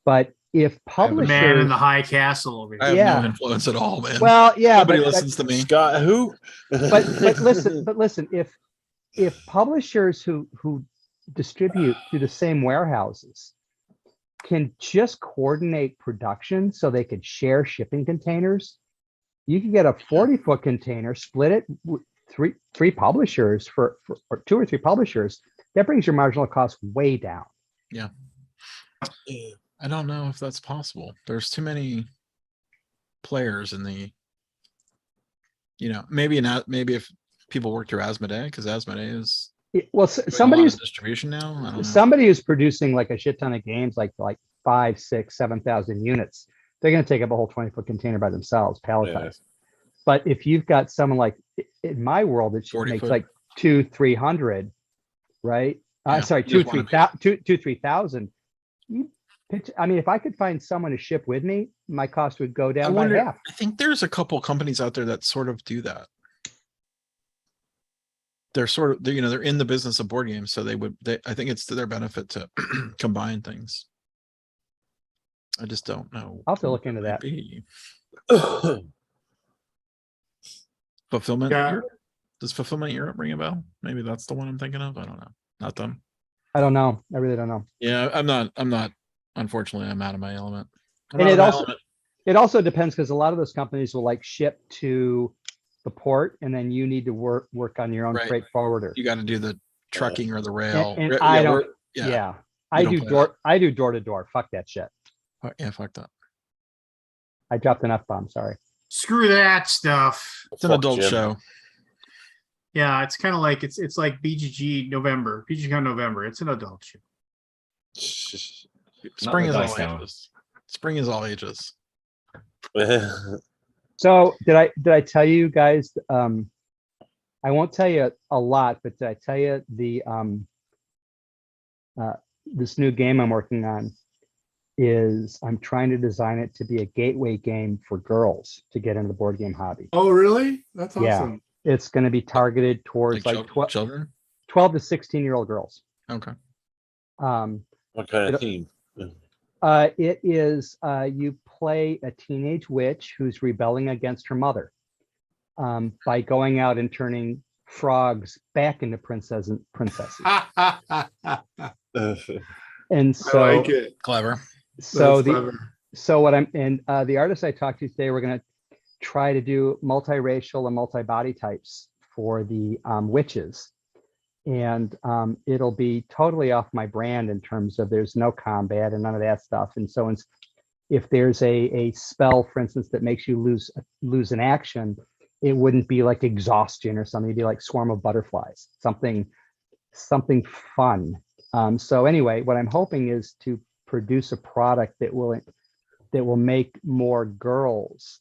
But if have a The publishers, man in the high castle over I here. have Yeah. no influence at all, man. well, yeah, Nobody but listens to me. Scott, who? but listen, if publishers who distribute through the same warehouses can just coordinate production so they could share shipping containers, you can get a 40-foot container, split it with three publishers or 2 or 3 publishers. That brings your marginal cost way down. I don't know if that's possible. There's too many players in the, maybe if people work through Asmodee, because Asmodee is Well, doing a somebody lot who's of distribution now. I don't know. somebody who's producing like a shit ton of games, like 5, 6, 7,000 units, they're going to take up a whole 20-foot container by themselves, palletized. But if you've got someone like in my world that 40 makes foot. like 200-300, right? Yeah, Sorry, you just wanna 2,000-3,000. I mean, if I could find someone to ship with me, my cost would go I down by wonder. half. I think there's a couple companies out there that sort of do that. They're in the business of board games, so I think it's to their benefit to combine things. I just don't know. I'll have to who look into might that. be. Fulfillment. Yeah. Europe? Does Fulfillment Europe ring a bell? Maybe that's the one I'm thinking of. I don't know. Not them. I don't know. I really don't know. Yeah, I'm not. Unfortunately, I'm out of my element. I'm And out it of my also- element. It also depends because a lot of those companies will like ship to the port, and then you need to work on your own Right. freight forwarder. You got to do the trucking or the rail. And Ra- I yeah, don't. we're- Yeah, we I don't do play door. I do door to door. Fuck that shit. Yeah, fuck that. I dropped an F-bomb. Sorry. Screw that stuff. It's an Fuck adult Jim. show. Yeah, it's kind of like it's like BGG November, BGG Con November. It's an adult show. Spring the is all dice tower. ages. Spring is all ages. So did I tell you guys? I won't tell you a lot, but did I tell you the this new game I'm working on is I'm trying to design it to be a gateway game for girls to get into the board game hobby. Oh, really? That's Yeah. awesome. It's going to be targeted towards Like like children. 12 to 16-year-old girls. Okay. What kind of team? It is you play a teenage witch who's rebelling against her mother by going out and turning frogs back into princesses. I And so, like it. Clever. so That's clever. the artist I talked to today, we're going to try to do multiracial and multi-body types for the witches. And it'll be totally off my brand in terms of there's no combat and none of that stuff. And so if there's a spell, for instance, that makes you lose an action, it wouldn't be like exhaustion or something. It'd be like swarm of butterflies, something fun. So anyway, what I'm hoping is to produce a product that will make more girls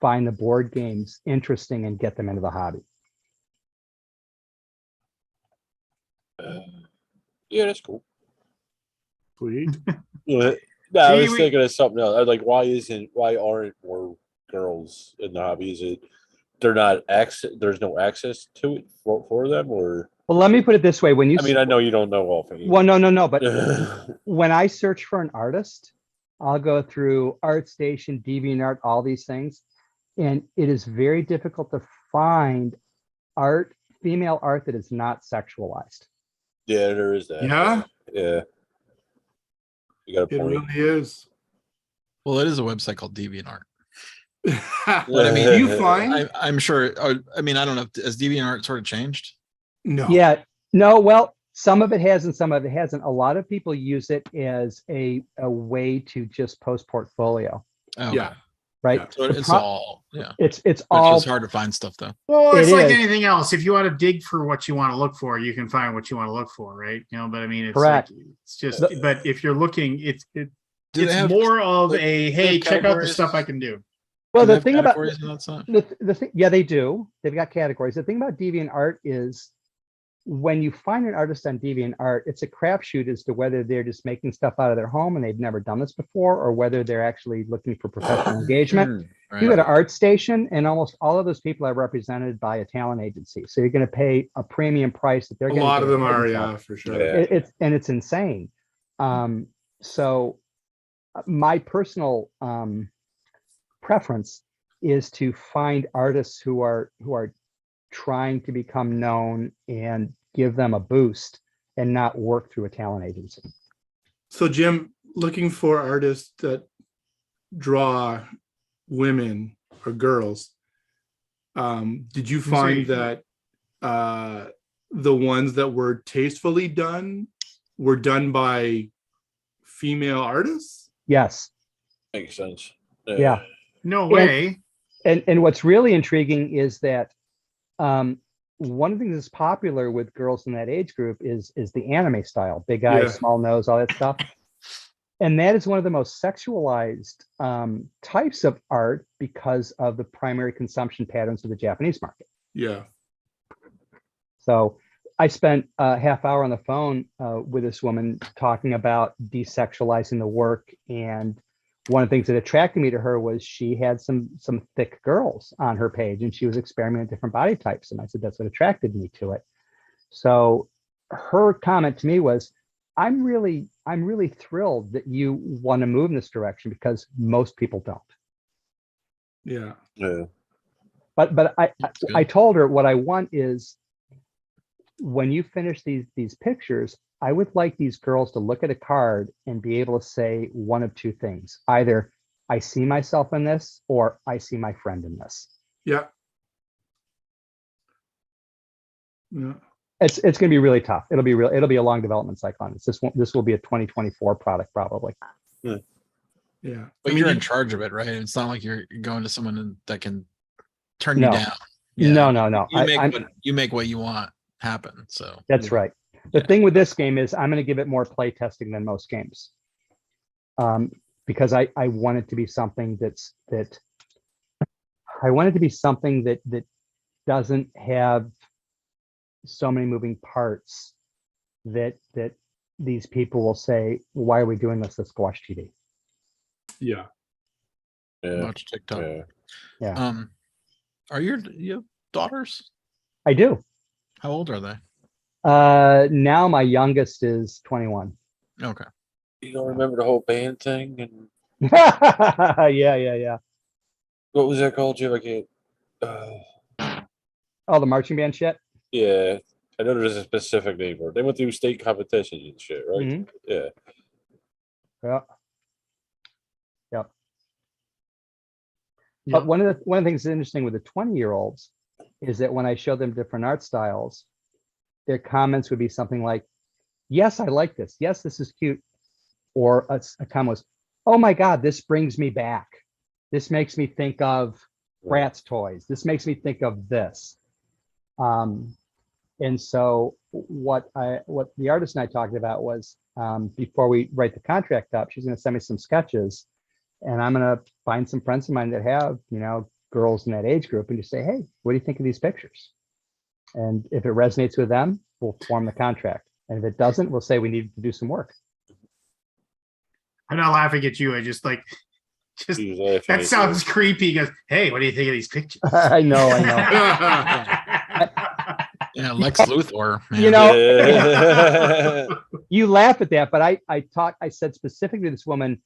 find the board games interesting and get them into the hobby. Yeah, that's cool. Sweet. Yeah. No, I See, was thinking of something else. I was like, why aren't more girls in the hobby? Is it there's no access to it for them, or Well, let me put it this way: when you, I mean, I know you don't know all things. well, no, but when I search for an artist, I'll go through ArtStation, DeviantArt, all these things, and it is very difficult to find female art that is not sexualized. Yeah, there is that. Yeah, Yeah. You got a it point. really is. Well, it is a website called DeviantArt. But I mean, do you find? I'm sure. I mean, I don't know. Has DeviantArt sort of changed? No. Yeah, no, well, some of it has and some of it hasn't. A lot of people use it as a way to just post portfolio, Oh, Yeah. okay. right? Yeah. So The it's pro- all, yeah. It's It's all just hard to find stuff though. Well, it's It like is. anything else. If you want to dig for what you want to look for, you can find what you want to look for, right? You know, but I mean, it's Correct. like, it's just. But if you're looking, Do they it's have, more of like, a they hey, have check out the categories? stuff I can do. well. do they The have thing about categories in that site? the thing, yeah, they do. They've got categories. The thing about DeviantArt is when you find an artist on DeviantArt, it's a crapshoot as to whether they're just making stuff out of their home and they've never done this before, or whether they're actually looking for professional engagement. You go Right. to ArtStation, and almost all of those people are represented by a talent agency. So you're going to pay a premium price that they're A going to lot of them get are, themselves. yeah, for sure. Yeah. It's insane. So my personal preference is to find artists who are trying to become known and give them a boost and not work through a talent agency. So, Jim, looking for artists that draw women or girls, did you find that the ones that were tastefully done were done by female artists? Yes. Makes sense. Yeah. No way. And what's really intriguing is that one of the things that's popular with girls in that age group is the anime style, big eyes, Yeah. small nose, all that stuff. And that is one of the most sexualized types of art because of the primary consumption patterns of the Japanese market. Yeah. So I spent a half hour on the phone with this woman talking about desexualizing the work. And one of the things that attracted me to her was she had some thick girls on her page, and she was experimenting with different body types. And I said, that's what attracted me to it. So her comment to me was, I'm really thrilled that you want to move in this direction because most people don't. Yeah. Yeah. But I good. told her what I want is when you finish these pictures, I would like these girls to look at a card and be able to say one of two things. Either I see myself in this, or I see my friend in this. Yeah. Yeah. It's going to be really tough. It'll be a long development cycle on this. This will be a 2024 product probably. Yeah. But you're in charge of it, right? It's not like you're going to someone that can turn you No. down. No. You make what you want happen. So That's right. The thing with this game is I'm going to give it more play testing than most games, because I want it to be something that doesn't have so many moving parts that these people will say, why are we doing this? Let's go watch TV. Yeah. Yeah. watch TikTok. Yeah. Yeah. Are you have daughters? I do. How old are they? Now my youngest is 21. Okay. You don't remember the whole band thing? And Yeah. what was that called, Jim? I can't. Oh, the marching band shit. Yeah. I know there's a specific name for it. They went through state competitions and shit, right? Mhm. Yeah. Yeah. Yep. But one of the things that's interesting with the 20-year-olds is that when I show them different art styles, their comments would be something like, yes, I like this. Yes, this is cute. Or a comment was, oh my God, this brings me back. This makes me think of Bratz toys. This makes me think of this. And so what the artist and I talked about was before we write the contract up, she's going to send me some sketches, and I'm going to find some friends of mine that have, girls in that age group, and just say, hey, what do you think of these pictures? And if it resonates with them, we'll form the contract. And if it doesn't, we'll say we need to do some work. I'm not laughing at you. I just that sounds creepy. He goes, hey, what do you think of these pictures? I know. Yeah, Lex Luthor. Man. You laugh at that, but I said specifically to this woman,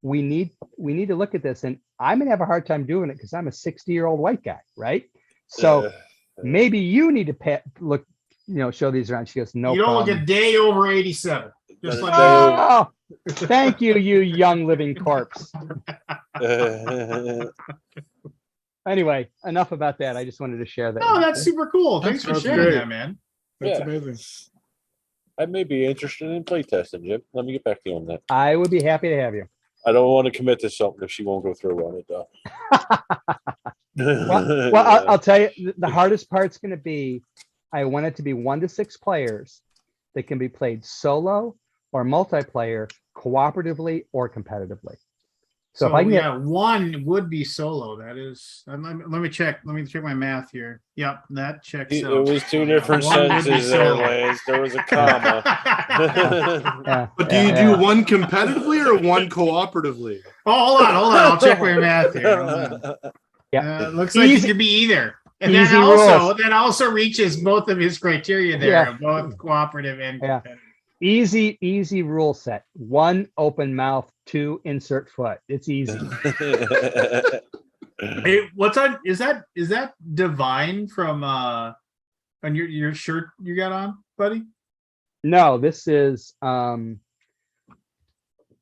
we need to look at this, and I'm gonna have a hard time doing it because I'm a 60-year-old white guy, right? So maybe you need to look, show these around. She goes, no, you don't look a day over 87. Just like oh, thank you, you young living corpse. Anyway, enough about that. I just wanted to share that. Oh, that's super cool. Thanks for That's sharing great. that, man. That's Yeah. amazing. I may be interested in playtesting, Jim. Let me get back to you on that. I would be happy to have you. I don't want to commit to something if she won't go through on it, though. Well, I'll tell you, the hardest part's going to be, I want it to be 1 to 6 players that can be played solo or multiplayer, cooperatively or competitively. So if I can get one would be solo. That is, let me check. Let me check my math here. Yep, that checks It out. was two different One would be sentences there, solo. Lance. There was a comma. yeah, But do you do one competitively or one cooperatively? Oh, hold on. I'll check my math here. Hold on. yeah. Looks like it Easy- could be either. And easy that also reaches both of his criteria there, Yeah. both cooperative and Yeah. competitive. Easy rule set. 1, open mouth. 2, insert foot. It's easy. Hey, what's on? Is that Divine from on your shirt you got on, buddy? No, this is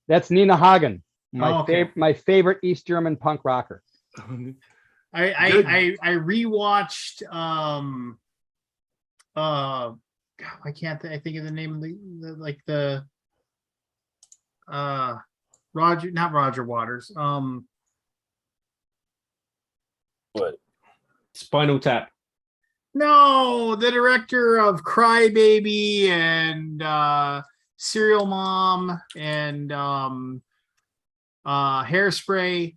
that's Nina Hagen, my favorite East German punk rocker. I rewatched I can't I think of the name of the not Roger Waters. What? Spinal Tap. No, the director of Crybaby and Serial Mom and Hairspray.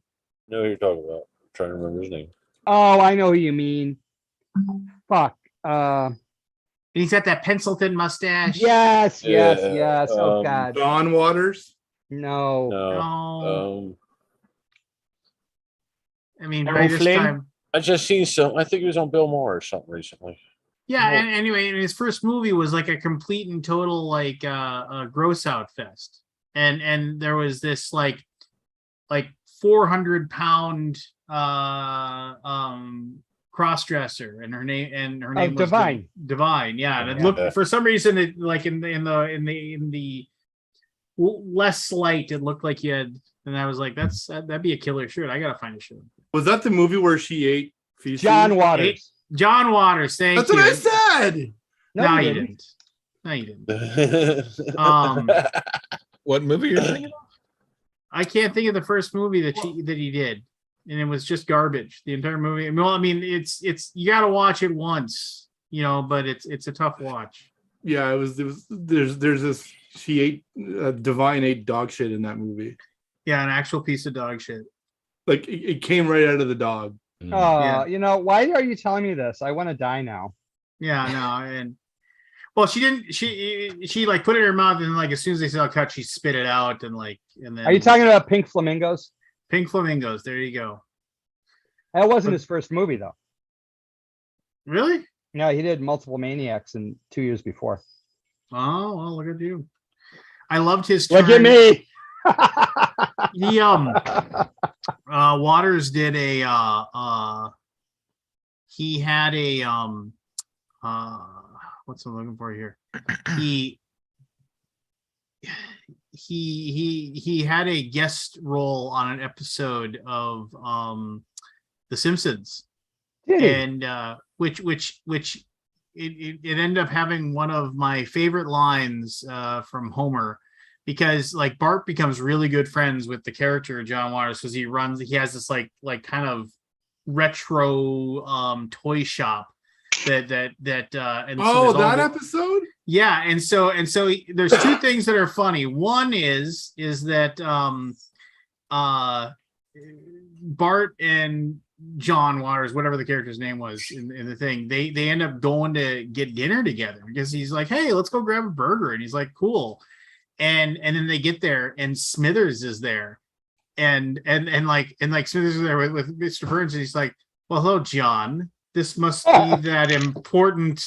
know who you're talking about. I'm trying to remember his name. Oh, I know who you mean. Fuck. And he's got that pencil thin mustache. Yes. Yeah, Oh God. Don Waters. No. No. I mean, Errol by this Flynn? time. I just seen some. I think he was on Bill Maher or something recently. Yeah, and anyway, his first movie was like a complete and total like a gross out fest. And there was this like 400-pound cross-dresser, and her name was Divine. Divine, yeah. And it Yeah. looked, for some reason, it like in the less light, it looked like you had, and I was like, that'd be a killer shirt. I gotta find a shirt. Was that the movie where she ate feces? John Waters. John Waters, thank That's you. what I said. No, you you didn't. didn't. No, you didn't. What movie you're thinking of? I can't think of the first movie that he did, and it was just garbage. The entire movie. Well, I mean, it's you got to watch it once, but it's a tough watch. Yeah, it was. There's this. She ate Divine ate dog shit in that movie. Yeah, an actual piece of dog shit. Like it came right out of the dog. Oh, Yeah. why are you telling me this? I want to die now. Yeah, no, and well, she didn't. She like put it in her mouth, and like as soon as they saw a cut, she spit it out, and then. Are you talking about Pink Flamingos? Pink Flamingos? There you go. That wasn't his first movie though. Really? No, he did Multiple Maniacs in 2 years before. Oh, well, look at you. I loved his. Look at turn. me. He Waters did he had a what's I'm looking for here? He had a guest role on an episode of The Simpsons. Did he? And which it ended up having one of my favorite lines from Homer, because like Bart becomes really good friends with the character John Waters because he has this like kind of retro toy shop And so Oh, there's all that the- episode? yeah, and so there's two things that are funny. One is that Bart and John Waters, whatever the character's name was in the thing, they end up going to get dinner together because he's like, hey, let's go grab a burger, and he's like, cool. And then they get there and Smithers is there, and like Smithers is there with Mr. Burns, and he's like, well, hello, John. This must be that important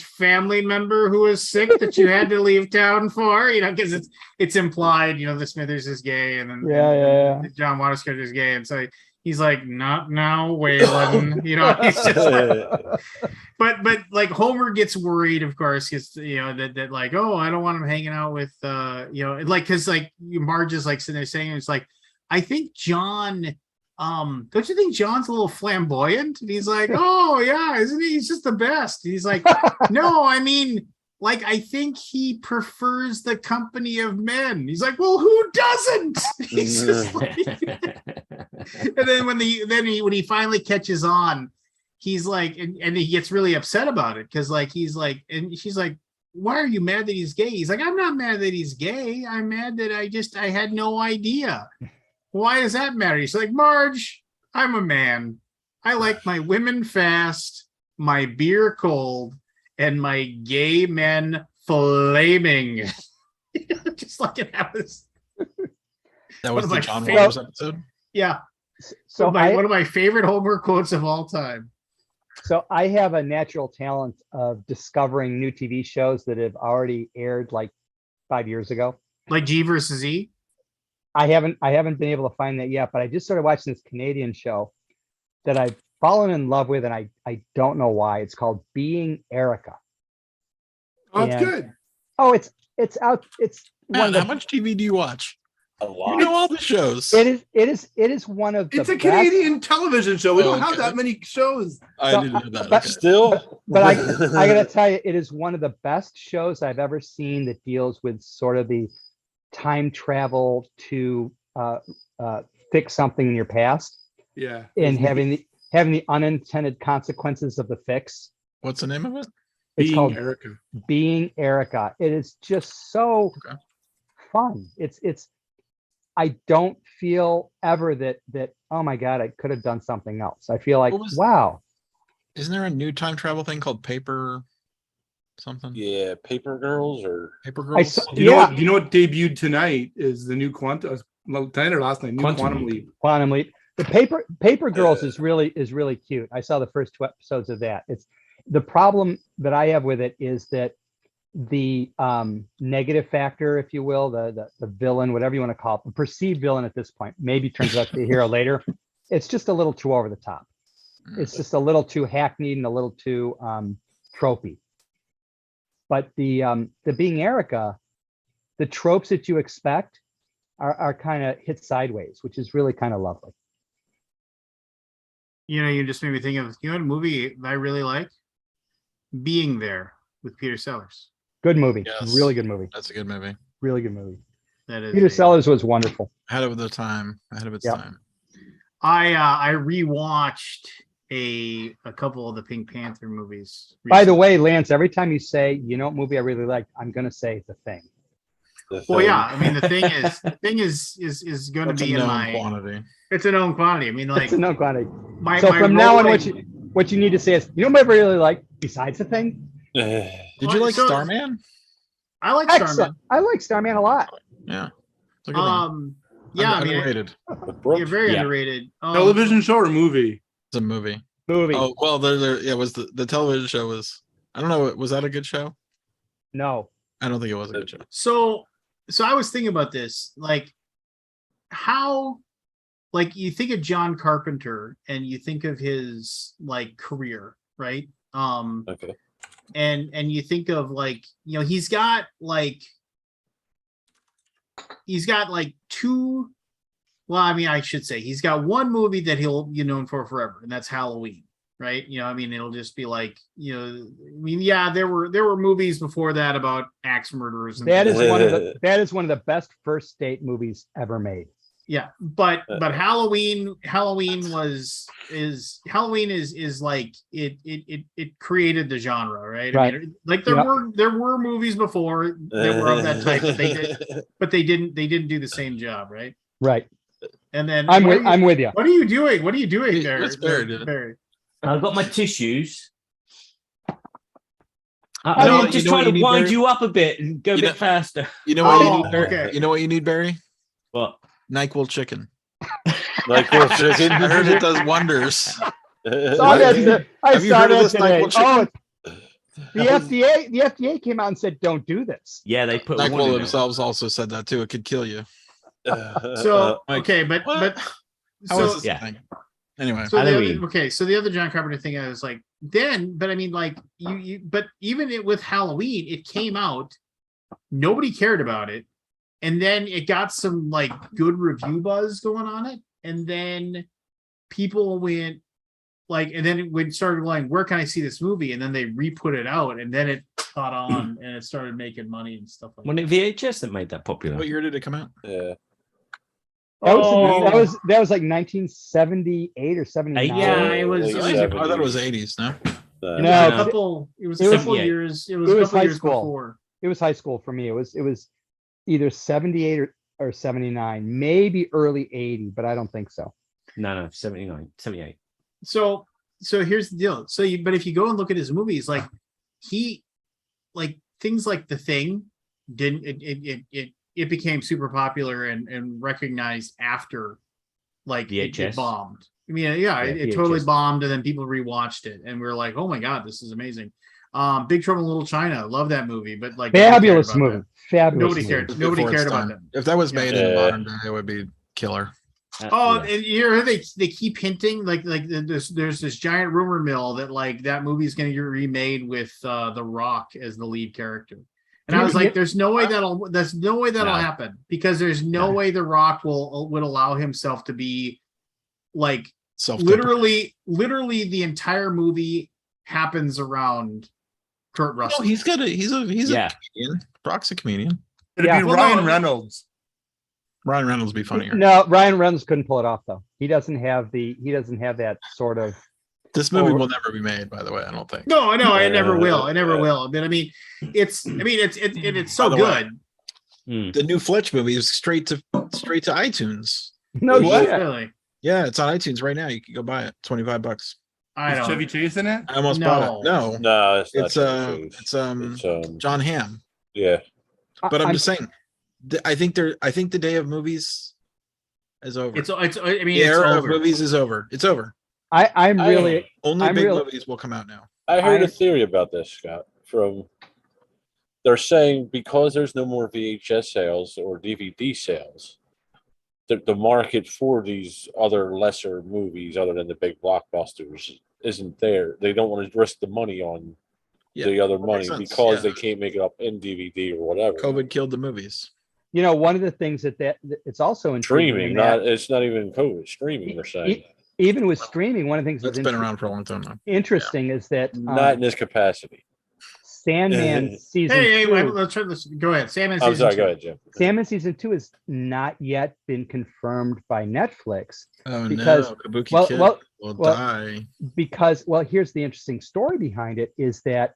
family member who is sick that you had to leave town for, because it's implied, the Smithers is gay, and then and John Waters' character is gay, and so he's like, not now, Waylon. He's just like, but like Homer gets worried, of course, because that like, oh, I don't want him hanging out with like, because like Marge is like sitting there saying, it's like, I think John. Don't you think John's a little flamboyant? And he's like, oh yeah, isn't he? He's just the best. And he's like, no, I mean, like, I think he prefers the company of men. He's like, well, who doesn't? He's just like, and then when he finally catches on, he's like, and he gets really upset about it because like he's like, and she's like, why are you mad that he's gay? He's like, I'm not mad that he's gay. I'm mad that I had no idea. Why does that matter? He's like, Marge, I'm a man. I like my women fast, my beer cold, and my gay men flaming. Just like that was the John favorite Waters episode. Yeah. So one of my favorite Homer quotes of all time. So I have a natural talent of discovering new TV shows that have already aired like 5 years ago. Like G versus E? I haven't been able to find that yet, but I just started watching this Canadian show that I've fallen in love with, and I don't know why. It's called Being Erica. Oh, it's good. Oh, it's out. It's Man, how much TV do you watch? A lot. You know all the shows. It is one of the It's a best- Canadian television show. We don't have Okay. that many shows. I So, didn't know that. but- Okay. Still, But I gotta tell you, it is one of the best shows I've ever seen that deals with sort of the time travel to fix something in your past Yeah. and having the unintended consequences of the fix. What's the name of it? It's Being called Erica. Being Erica. It is just so Okay. fun. It's I don't feel ever that oh my God, I could have done something else. I feel like, What was- wow. Isn't there a new time travel thing called Paper something? yeah, Paper Girls or Paper I Girls? saw- You know Yeah. what? You know what debuted tonight is the new tonight or last night, new Quantum Quantum Leap. Leap. Quantum Leap. The Paper Girls is really cute. I saw the first 2 episodes of that. It's the problem that I have with it is that the negative factor, if you will, the villain, whatever you want to call it, the perceived villain at this point, maybe turns out to be a hero later. It's just a little too over the top. It's just a little too hackneyed and a little too tropey. But the Being Erica, the tropes that you expect are kind of hit sideways, which is really kind of lovely. You just made me think of, what movie I really like? Being There with Peter Sellers. Good movie. Yes. Really good movie. That's a good movie. Really good movie. That is Peter a- Sellers was wonderful. Ahead of its Yep. time. I rewatched a couple of the Pink Panther movies. By the recently. way, Lance, every time you say, what movie I really liked, I'm going to say The Thing. the Well, thing. yeah, I mean the thing is going to That's a be in known my. quantity. It's a known quantity. I mean, like It's a no quantity. my. So my from now on, rolling- what you need to say is, what I really like besides The Thing? Did you like So- Starman? I like Excellent. Starman. I like Starman a lot. Yeah. It's a good one. Yeah, I mean, Underrated. With Brooks? you're very Yeah. underrated. Television show or movie? It's a movie. Movie. Oh well, there was the television show was. I don't know. Was that a good show? No. I don't think it was a good show. So I was thinking about this, like how, like you think of John Carpenter and you think of his like career, right? Okay. And you think of like, he's got like 2. Well, I mean, I should say he's got one movie that he'll be known for forever, and that's Halloween, right? I mean, it'll just be like, there were movies before that about axe murderers. And That is one of the best first date movies ever made. Yeah, but Halloween is like it created the genre, right? I Right. mean, like Yeah. there were movies before that were of that type, but they didn't do the same job, right? Right. And then I'm with you. What are you doing? What are you doing there? Let's Barry did it. Barry? I've got my tissues. I I'm mean, just you know what trying you to need, wind Barry? you up a bit and go a You bit know- faster. You know what you Oh, need, Barry? okay. You know what you need, Barry? What? NyQuil chicken. Like real chicken. I heard it does wonders. Saw that, I Have you saw heard of that this today. NyQuil chicken? The FDA came out and said, don't do this. Yeah, they put one NyQuil in there. themselves also said that too. It could kill you. So Like, okay, but what? How so is this a yeah. thing? Anyway, So the Halloween. other, okay, so the other John Carpenter thing I was like, but I mean, like but even with Halloween, it came out, nobody cared about it, and then it got some like good review buzz going on it, and then people went like, and then it started going, where can I see this movie? And then they re-put it out, and then it caught on, and it started making money and stuff like Wasn't that. it VHS that made that popular? what year did it come out? Yeah. That Oh. was like 1978 or 79. Yeah, it was. Late It was, I '70s. thought it was 80s. No, No. No, a but couple. It was it a was- couple years. It was it a was couple high years school. before. It was high school for me. It was either 78 or 79, maybe early 80, but I don't think so. No, 79, 78. So here's the deal. But if you go and look at his movies, like things like The Thing didn't it became super popular and recognized after like it VHS. bombed. I mean, yeah, it VHS. totally bombed, and then people rewatched it, and we were like, oh my god, this is amazing. Big Trouble in Little China, love that movie, but like nobody cared Fabulous about movie. that. Fabulous Nobody movie. cared. Nobody Before its cared about time. that. If that was Yeah. made in the Yeah. modern day, it would be killer. Oh, Yeah. and you hear they keep hinting like there's this giant rumor mill that like that movie's going to get remade with The Rock as the lead character. And I was like, there's no way that'll No. happen, because there's no way The Rock would allow himself to be like literally the entire movie happens around Kurt No, Russell. he's a Yeah. comedian. Brock's a comedian. It'd Yeah. be Well, Ryan no. Reynolds. Ryan Reynolds would be funnier. No, Ryan Reynolds couldn't pull it off though. He doesn't have that sort of. This movie Or- will never be made, by the way. I don't think. No, I know, it never will. It never Yeah. will. But I mean, it's so By the way, good. The new Fletch movie is straight to iTunes. No What? shit. Really. Yeah, it's on iTunes right now. You can go buy it. $25. I Is Chevy don't. Chase in it? I almost bought it. No, No, it's not. it's Chevy Chase. it's John Hamm. Yeah. But I'm I'm- just saying, I think the day of movies is over. It's. I mean, the it's era of over. movies is over. It's over. I'm really. Only I'm big real- movies will come out now. I heard I- a theory about this, Scott. They're saying because there's no more VHS sales or DVD sales, the market for these other lesser movies, other than the big blockbusters, isn't there. They don't want to risk the money on Yeah, the other that money makes sense, because yeah. they can't make it up in DVD or whatever. COVID killed the movies. One of the things that it's also intriguing Streaming, in that it's not even COVID. Streaming, they're saying. even with streaming, one of the things That's that's been around for a long time now. interesting is that Not in this capacity. Sandman season Hey, 2. let's try this. Go ahead, Sam. I'm sorry, go ahead, Jim. Sandman season 2 has not yet been confirmed by Netflix Oh Because- no, Kabuki well- Kid well- will well- die. because here's the interesting story behind it is that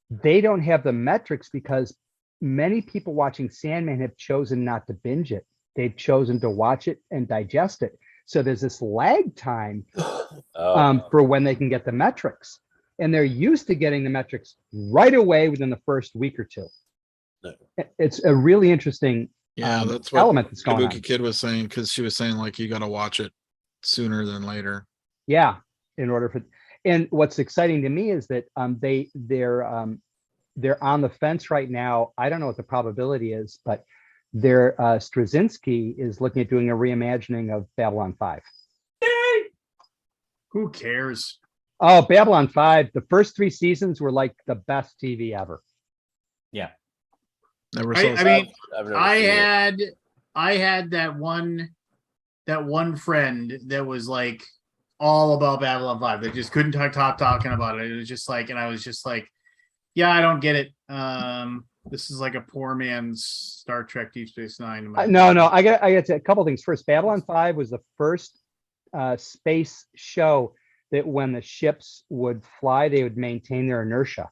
they don't have the metrics because many people watching Sandman have chosen not to binge it. They've chosen to watch it and digest it. So there's this lag time for when they can get the metrics. And they're used to getting the metrics right away within the first week or two. No. It's a really interesting Yeah, that's what element that's going Kabuki on. Kid was saying, because she was saying like you got to watch it sooner than later. Yeah, in order for, and what's exciting to me is that they're on the fence right now. I don't know what the probability is, but Straczynski is looking at doing a reimagining of Babylon 5. Who cares? Oh, Babylon 5, the first 3 seasons were like the best TV ever. Never I saw mean, I've never I seen it. had that one friend that was like all about Babylon 5. They just couldn't stop talking about it. It was just like, and I was just like, yeah, I don't get it. This is like a poor man's Star Trek Deep Space Nine. No, I got to say a couple things. First, Babylon 5 was the first space show that when the ships would fly, they would maintain their inertia.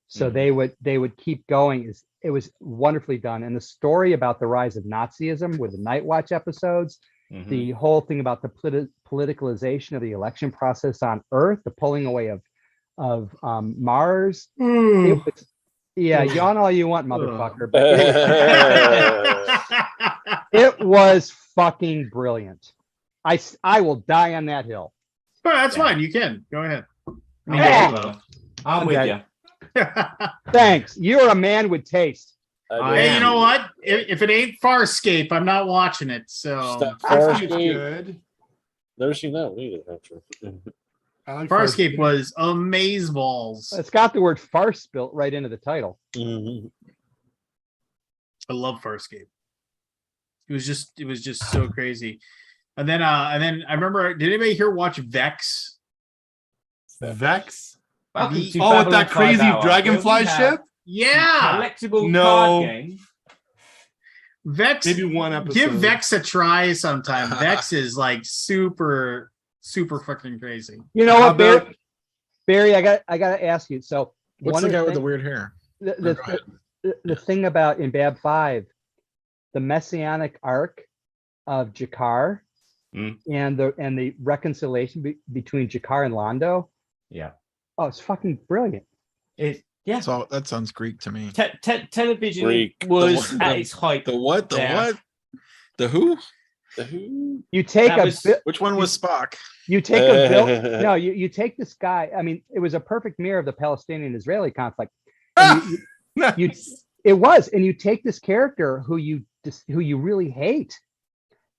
So they would keep going. It was wonderfully done. And the story about the rise of Nazism with the Night Watch episodes, the whole thing about the politicalization of the election process on Earth, the pulling away of Mars. Yawn all you want, motherfucker. But it was fucking brilliant. I will die on that hill. Oh, that's fine. You can go ahead. I'm with you. Thanks. You're a man with taste. Hey, you know what? If it ain't Farscape, I'm not watching it. So Farscape's good. Never seen that one either. Actually. I like Farscape was amazeballs. It's got the word farce built right into the title. Mhm. I love Farscape. It was just so crazy. And then I remember, did anybody here watch Vex? Vex. Welcome to Oh, with Babylon that 5 crazy Hour, dragonfly where we have ship? Yeah. Collectible No. card game. Vex. Maybe one episode. Give Vex a try sometime. Vex is like super fucking crazy. You know How what, Barry? about- Barry, I got to ask you. So What's one the of guy with thing- the weird hair? the thing about in Bab 5, the messianic arc of Jakar and the reconciliation between Jakar and Londo. Yeah. Oh, it's fucking brilliant. Yeah. So that sounds Greek to me. Television Greek. was The- at its height. The what? The Yeah. what? The who? You take That was- Which one was Spock? you take a bill. No, you take this guy. I mean, it was a perfect mirror of the Palestinian-Israeli conflict. And it was, and you take this character who you really hate,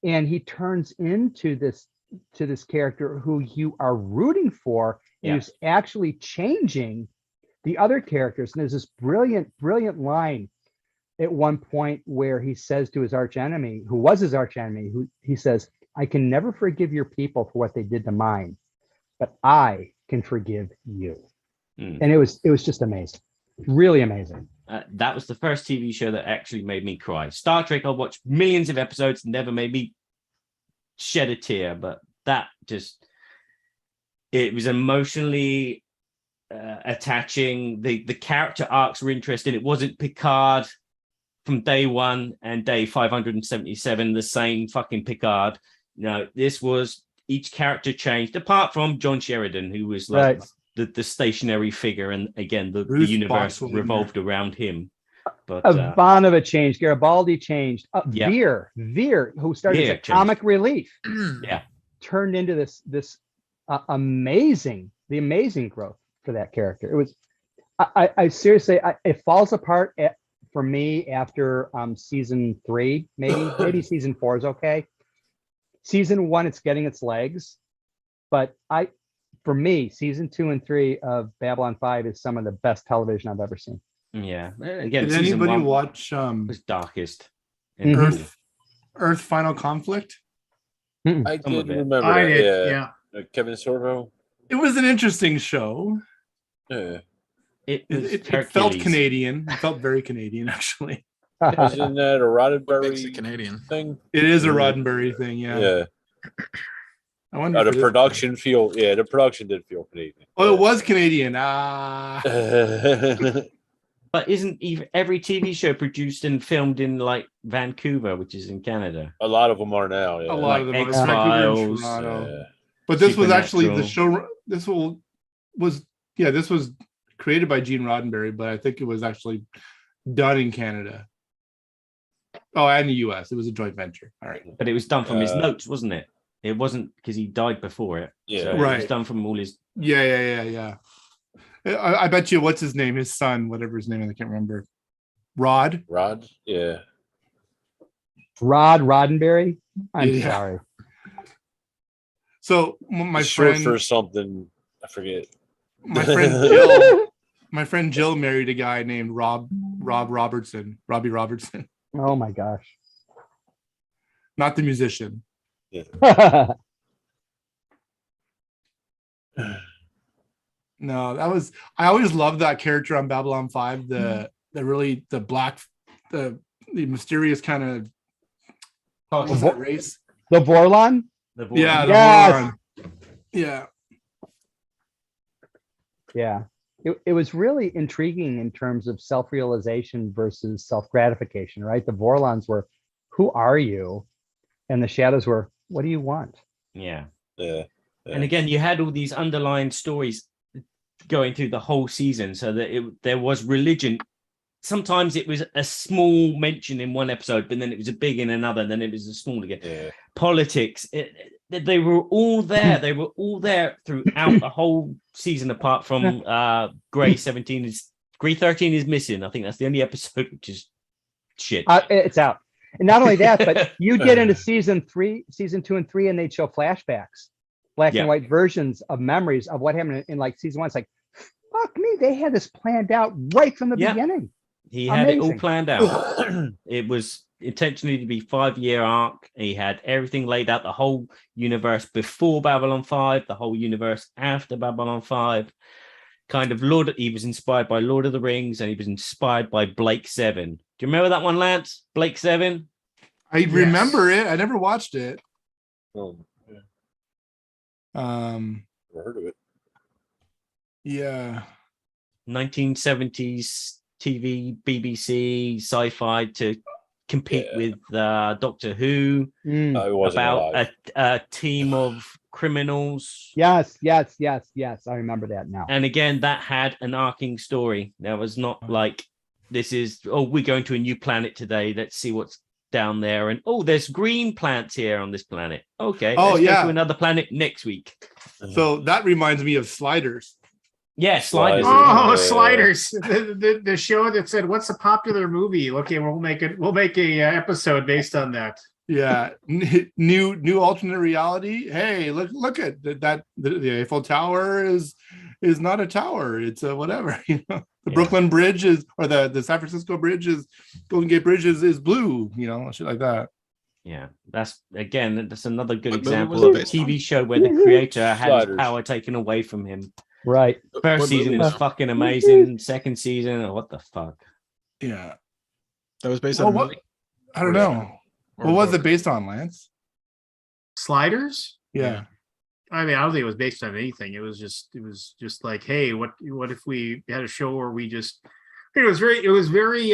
and he turns into this character who you are rooting for, and Yeah. he's actually changing the other characters. And there's this brilliant line at one point where he says to his archenemy, who was his archenemy, who he says, "I can never forgive your people for what they did to mine, but I can forgive you." And it was just amazing, really amazing. That was the first TV show that actually made me cry. Star Trek, I watched millions of episodes, never made me shed a tear, but that it was emotionally attaching. The character arcs were interesting. It wasn't Picard from day one and day 577, the same fucking Picard. No, this was each character changed, apart from John Sheridan, who was like the stationary figure, and again the universe revolved around him. But Ivanova changed, Garibaldi changed, Yeah. Veer, who started Veer as a comic relief, Yeah. turned into this amazing growth for that character. It was, I seriously, it falls apart for me after season 3, maybe season 4 is okay. Season 1, it's getting its legs, but for me, season 2 and 3 of Babylon 5 is some of the best television I've ever seen. Yeah. Again, Did season anybody 1 watch was darkest. Earth Final Conflict? I Some of did it. remember I that. did, yeah. Kevin Sorbo. It was an interesting show. Yeah. It felt Canadian. It felt very Canadian, actually. Isn't that a What makes it Roddenberry Canadian? thing? It is a Roddenberry thing, yeah. Yeah. I wonder The if it is- production the production did feel Canadian. Oh, it was Canadian. But isn't even every TV show produced and filmed in like Vancouver, which is in Canada? A lot of them are now. Yeah. A lot of them are X-Files, Vancouver and Toronto. Yeah. But this was actually the Supernatural. show. This was created by Gene Roddenberry, but I think it was actually done in Canada. Oh, and the US. It was a joint venture. All right. But it was done from his notes, wasn't it? It wasn't because he died before it. Yeah. So It was Right. done from all his. Yeah. I bet you what's his name? His son, whatever his name is, I can't remember. Rod. Yeah. Rod Roddenberry. I'm Yeah. sorry. So my It's short friend, for something. I forget. my friend Jill married a guy named Robbie Robertson. Oh my gosh. Not the musician. No, I always loved that character on Babylon 5, the the black, the mysterious kind of what's that race? The Vorlon? Yeah, the Yes. Vorlon. Yeah. Yeah. It was really intriguing in terms of self-realization versus self-gratification, right? The Vorlons were, who are you? And the Shadows were, what do you want? Yeah. Yeah. And again, you had all these underlying stories going through the whole season, so that there was religion. Sometimes it was a small mention in one episode, but then it was a big in another, and then it was a small again. Yeah. Politics, they were all there. They were all there throughout the whole season, apart from Grey 17 is Grey 13 is missing. I think that's the only episode which is shit. It's out. And not only that, but you get into season 2 and 3, and they'd show flashbacks, black and white versions of memories of what happened in like season 1. It's like, fuck me, they had this planned out right from the beginning. He had it all planned out. It was intentionally to be 5-year arc. He had everything laid out, the whole universe before Babylon 5, the whole universe after Babylon 5. Kind of he was inspired by Lord of the Rings, and he was inspired by Blake 7. Do you remember that one, Lance? Blake 7? I remember it. I never watched it. Oh, yeah. Never heard of it. Yeah. 1970s TV, BBC, sci-fi to compete with Doctor Who. I wasn't about alive. a team of criminals. Yes. I remember that now. And again, that had an arcing story. There was not like, this is, we're going to a new planet today. Let's see what's down there. And there's green plants here on this planet. Okay. Let's go to another planet next week. So that reminds me of Sliders. Yeah, Sliders. Oh, Sliders, the show that said, "What's a popular movie?" Okay, we'll make a episode based on that. Yeah, new alternate reality. Hey, look at that. The Eiffel Tower is not a tower. It's a whatever. You know, the Brooklyn Bridge is, or the San Francisco Bridge is, Golden Gate Bridge is blue. You know, shit like that. Yeah, that's another good What example movie of was a it based on? TV show where the creator had his Sliders. power taken away from him. Right. First What season movie was was fucking amazing. Second season, what the fuck? Yeah. That was based Well, on a what- movie? I don't know. Or What was book? it based on, Lance? Sliders. Yeah. I mean, I don't think it was based on anything. It was just like, hey, what if we had a show where we just, it was very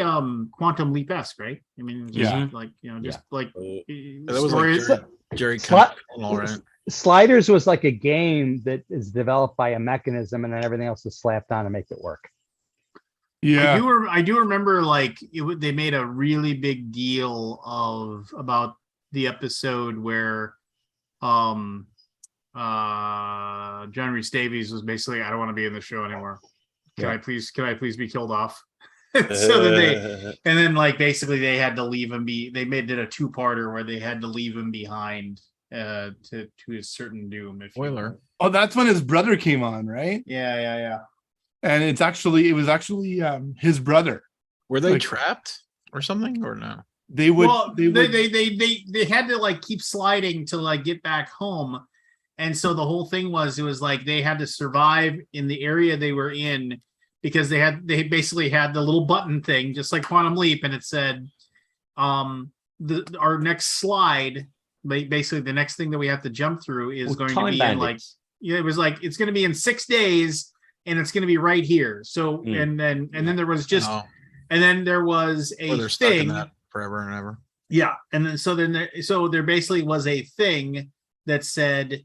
Quantum Leap-esque, right? I mean, just Yeah. like, That was stories. like Jerry Sli- all right. Sliders was like a game that is developed by a mechanism, and then everything else is slapped on to make it work. Yeah. I do remember like they made a really big deal about the episode where John Rhys Davies was basically, I don't want to be in the show anymore. Can I please be killed off? So that and then like basically they had to leave him they did a 2-parter where they had to leave him behind to his certain doom. If you Spoiler. will. Oh, that's when his brother came on, right? Yeah. And it was actually his brother. Were they Like- trapped or something, or no? They would. Well, they would. they had to like keep sliding to like get back home, and so the whole thing was like they had to survive in the area they were in because they basically had the little button thing just like Quantum Leap, and it said our next slide, basically the next thing that we have to jump through is going to be in like, it was like it's going to be in 6 days and it's going to be right here. So and then there was just Oh, and then there was or a they're stuck in thing. that forever and ever. Yeah, and then there basically was a thing that said,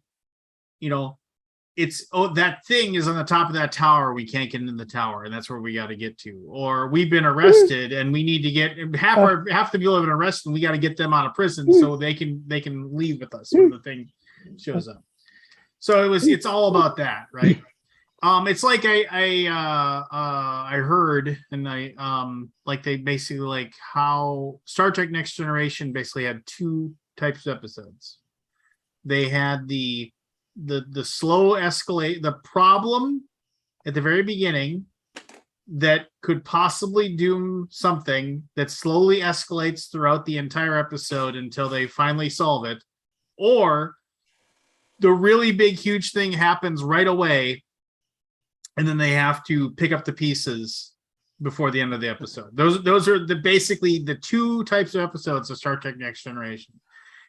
that thing is on the top of that tower. We can't get into the tower, and that's where we got to get to. Or we've been arrested, and we need to get half the people have been arrested, and we got to get them out of prison so they can leave with us when the thing shows up. So it's all about that, right? It's like I heard, and like they basically like how Star Trek Next Generation basically had 2 types of episodes. They had the slow escalate, the problem at the very beginning that could possibly doom something that slowly escalates throughout the entire episode until they finally solve it, or the really big huge thing happens right away and then they have to pick up the pieces before the end of the episode. Those are basically the two types of episodes of Star Trek Next Generation.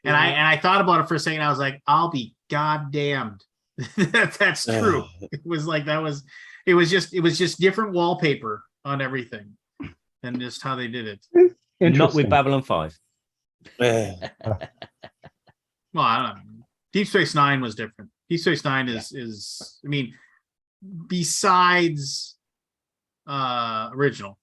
And I thought about it for a second. I was like, I'll be goddamned. That's true. It was just different wallpaper on everything and just how they did it. Not Interesting. with Babylon 5. Eh, Well, I don't know. Deep Space Nine was different. Deep Space Nine is I mean, besides original,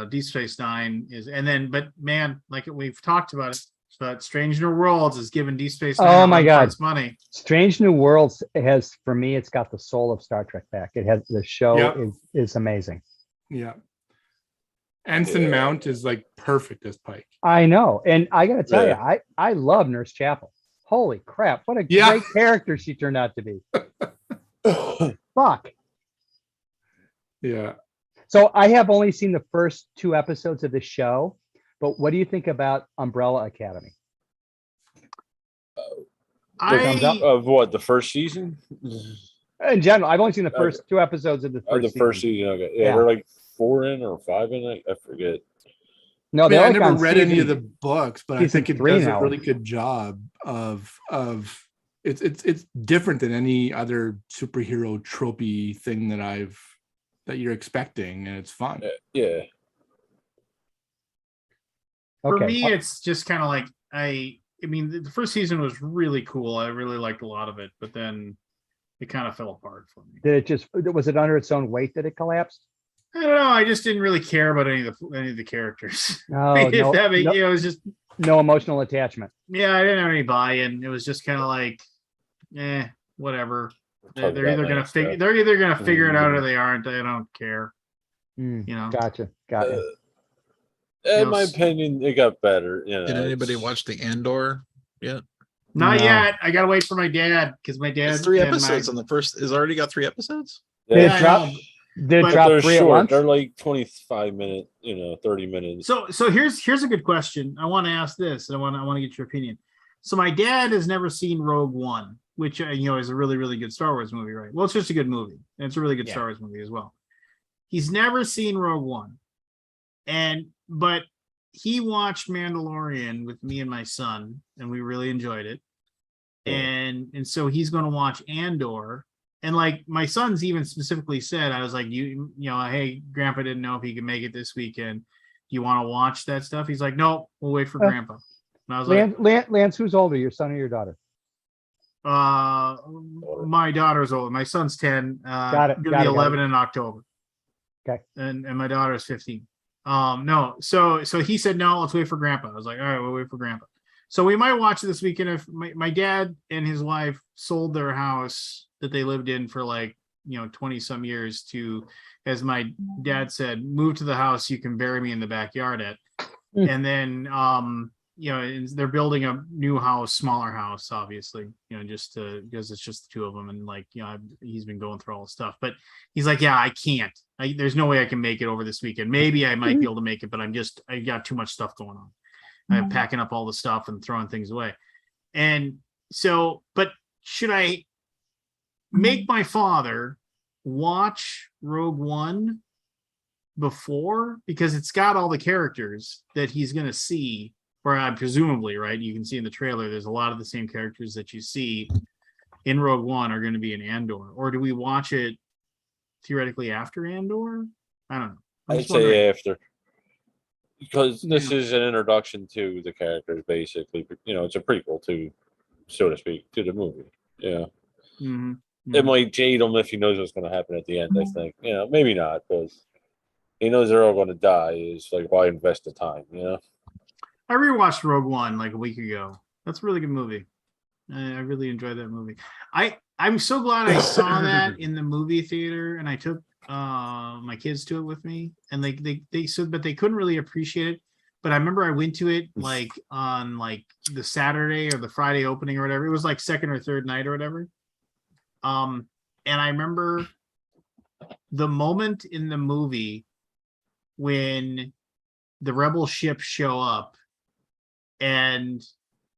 Deep Space Nine is, and then, but man, like we've talked about it, but Strange New Worlds is giving Deep Space Nine Oh my God. its money. Strange New Worlds has, for me, it's got the soul of Star Trek back. It has, the show Yep. is amazing. Yeah. Anson Mount is like perfect as Pike. I know. And I got to tell Yeah. you, I love Nurse Chapel. Holy crap. What a Yeah. great character she turned out to be. Fuck. Yeah. So I have only seen the first 2 episodes of the show, but what do you think about Umbrella Academy? Thumbs up? of what, the first season? In general, I've only seen the first 2 episodes of the Oh, first the first season. season. Okay. Yeah, Yeah. they're like 4 in or 5 in. I forget. No, I mean, they're I like never on read any season- of the books, but I season think it 3 does a now. really good job of it's different than any other superhero tropey thing that you're expecting, and it's fun. Yeah. For Okay. me, it's just kind of like I mean, the first season was really cool. I really liked a lot of it, but then it kind of fell apart for me. Did it just, was it under its own weight that it collapsed? I don't know. I just didn't really care about any of the characters. No, If no, that made- no, you know, it was just, no emotional attachment. yeah, I didn't have any buy-in. It was just kind of like, whatever. They're Talk either about gonna that figure stuff. they're either gonna figure it out or they aren't. I don't care. Mm, You know. Gotcha. Got it. In my Yes. opinion, it got better. You know, Did anybody it's- watch the Andor yet? Not No. yet. I gotta wait for my dad because my dad It's 3 and episodes on the first. Is already got 3 episodes. Did Yeah, it I drop? know. Did it but drop They're 3 at short. once? They're like 25 minute, 30 minutes. So here's a good question. I want to ask this, and I want to get your opinion. So my dad has never seen Rogue One, which is a really, really good Star Wars movie, right? Well, it's just a good movie, and it's a really good Yeah. Star Wars movie as well. He's never seen Rogue One, but he watched Mandalorian with me and my son, and we really enjoyed it. Yeah. And so he's going to watch Andor. And like my son's even specifically said, I was like, hey, Grandpa didn't know if he could make it this weekend. Do you want to watch that stuff? He's like, no, we'll wait for Grandpa. And I was like, Lance, who's older, your son or your daughter? my daughter's old. My son's 10. Got it, Gonna got be it, got 11 in October. Okay. And my daughter's 15. No. So he said, no, let's wait for Grandpa. I was like, all right, we'll wait for Grandpa. So we might watch it this weekend. If my dad and his wife sold their house that they lived in for 20 some years to, as my dad said, move to the house you can bury me in the backyard at. Mm. And then, they're building a new house, smaller house, obviously, just because it's just the 2 of them. And he's been going through all the stuff, but he's like, yeah, I can't, there's no way I can make it over this weekend. Maybe I might be able to make it, but I got too much stuff going on. I'm packing up all the stuff and throwing things away. And so, but should I make my father watch Rogue One before? Because it's got all the characters that he's going to see, or presumably, right? You can see in the trailer, there's a lot of the same characters that you see in Rogue One are going to be in Andor. Or do we watch it theoretically after Andor? I don't know. I'm I'd just wondering. say after. Because this is an introduction to the characters, basically. It's a prequel to, so to speak, to the movie. Yeah. Mhm. It might jade him if he knows what's going to happen at the end, I think. Maybe not, because he knows they're all going to die. Is like, why invest the time, I rewatched Rogue One like a week ago. That's a really good movie. I really enjoyed that movie. I'm so glad I saw that in the movie theater, and I took my kids to it with me, and they said, but they couldn't really appreciate it. But I remember I went to it on the Saturday or the Friday opening or whatever. It was like second or third night or whatever. And I remember the moment in the movie when the rebel ships show up and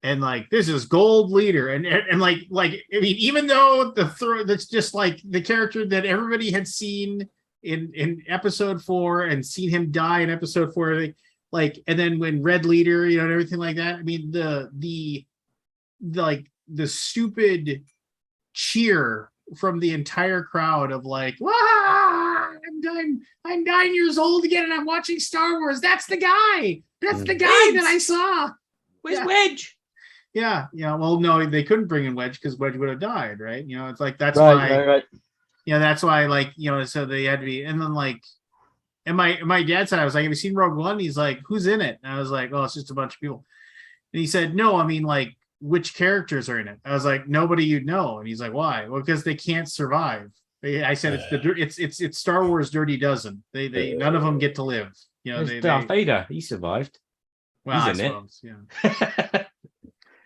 this is Gold Leader and I mean, even though that's just like the character that everybody had seen in episode 4 and seen him die in episode 4, like, and then when Red Leader, you know, and everything like that. I mean, the like the stupid cheer from the entire crowd of like, wow, I'm 9 years old again and I'm watching Star Wars. That's the guy. That's the guy that I saw. Where's Wedge? Yeah. Well, no, they couldn't bring in Wedge because Wedge would have died, right? You know, it's like that's Right. why. Yeah, that's why, like, you know, so they had to be, and then like, and my dad said, I was like, have you seen Rogue One? He's like, who's in it? And I was like, oh, it's just a bunch of people. And he said, no, I mean, like, which characters are in it? I was like, nobody you'd know. And he's like, why? Well, because they can't survive. I said it's Star Wars Dirty Dozen. They none of them get to live. You know, There's Darth Vader. He survived. Well, He's in it. suppose, yeah.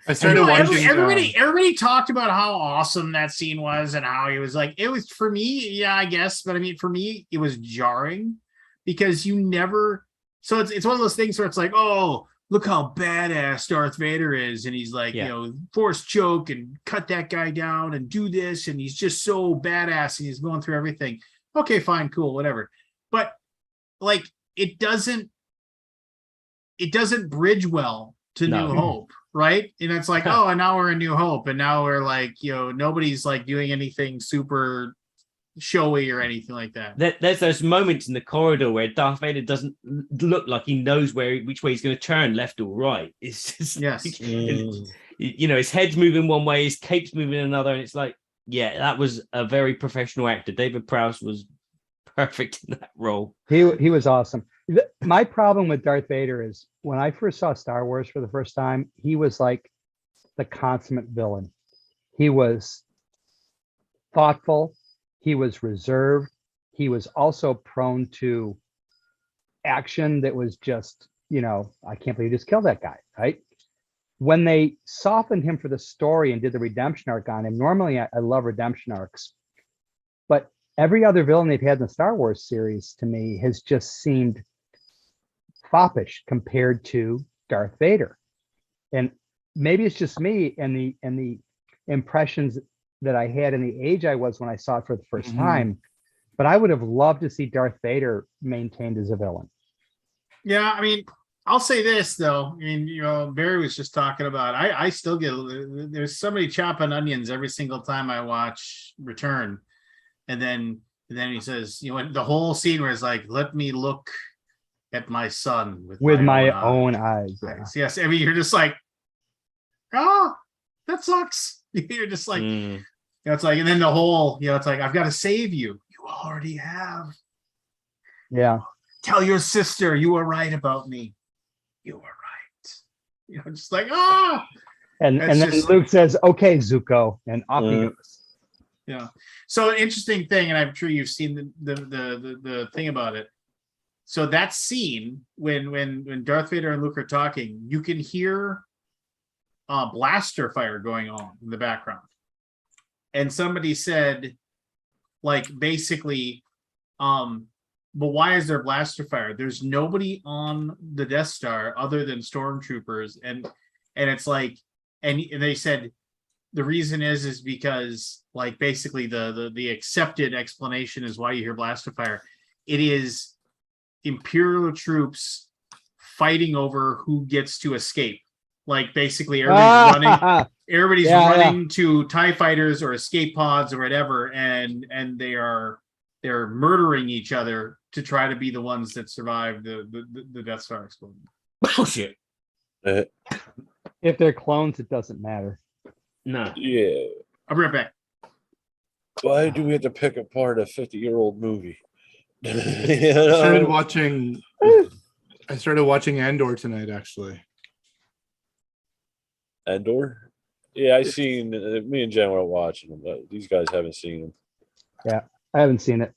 I started watching. Everybody talked about how awesome that scene was and how he was like, it was for me, yeah, I guess, but I mean, for me, it was jarring because you never. So it's one of those things where it's like, oh, look how badass Darth Vader is, and he's like, you know, force choke and cut that guy down and do this, and he's just so badass, and he's going through everything. Okay, fine, cool, whatever. But like, it doesn't bridge well to New Hope. Right. And it's like, oh, and now we're in New Hope. And now we're like, you know, nobody's like doing anything super showy or anything like that. There's those moments in the corridor where Darth Vader doesn't look like he knows which way he's going to turn, left or right. It's just, yes. You know, his head's moving one way, his cape's moving another. And it's like, yeah, that was a very professional actor. David Prowse was perfect in that role. He was awesome. My problem with Darth Vader is when I first saw Star Wars for the first time, he was like the consummate villain. He was thoughtful. He was reserved. He was also prone to action that was just, you know, I can't believe you just killed that guy, right? When they softened him for the story and did the redemption arc on him, normally I love redemption arcs, but every other villain they've had in the Star Wars series to me has just seemed foppish compared to Darth Vader. And maybe it's just me and the impressions that I had in the age I was when I saw it for the first time, but I would have loved to see Darth Vader maintained as a villain. Yeah, I mean, I'll say this though. I mean, you know, Barry was just talking about, I still get, there's somebody chopping onions every single time I watch Return. And then he says, you know, the whole scene where it's like, let me look at my son with my own eyes. Yeah. Yes. I mean, you're just like, oh, that sucks. You're just like, you know, it's like, and then the whole, you know, it's like, I've got to save you. You already have. Yeah. Tell your sister you were right about me. You were right. You know, just like, oh. And then Luke says, okay, Zuko, and off he goes. Yeah. So an interesting thing, and I'm sure you've seen the thing about it. So that scene when Darth Vader and Luke are talking, you can hear blaster fire going on in the background. And somebody said, like, basically, but why is there blaster fire? There's nobody on the Death Star other than stormtroopers, and it's like, and they said the reason is because, like, basically the accepted explanation is why you hear blaster fire. It is Imperial troops fighting over who gets to escape. Like, basically everybody's running to TIE fighters or escape pods or whatever, and they're murdering each other to try to be the ones that survive the Death Star explosion. Bullshit. If they're clones, it doesn't matter. No. Yeah. I'll be right back. Why do we have to pick apart a 50-year-old movie? I started watching Andor tonight, actually. Andor? Yeah, I seen, me and Jen were watching them, but these guys haven't seen them. Yeah, I haven't seen it.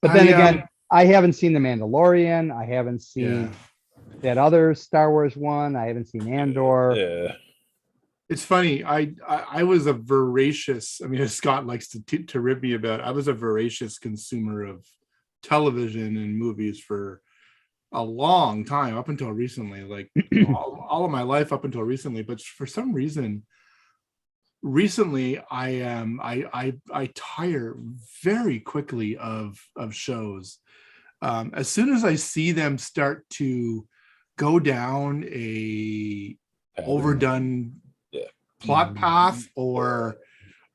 But then again, I haven't seen The Mandalorian. I haven't seen that other Star Wars one. I haven't seen Andor. Yeah. It's funny. I was a voracious, I mean, as Scott likes to rib me about, I was a voracious consumer of television and movies for a long time, up until recently, like all of my life up until recently. But for some reason, recently I tire very quickly of shows. As soon as I see them start to go down a overdone plot path, or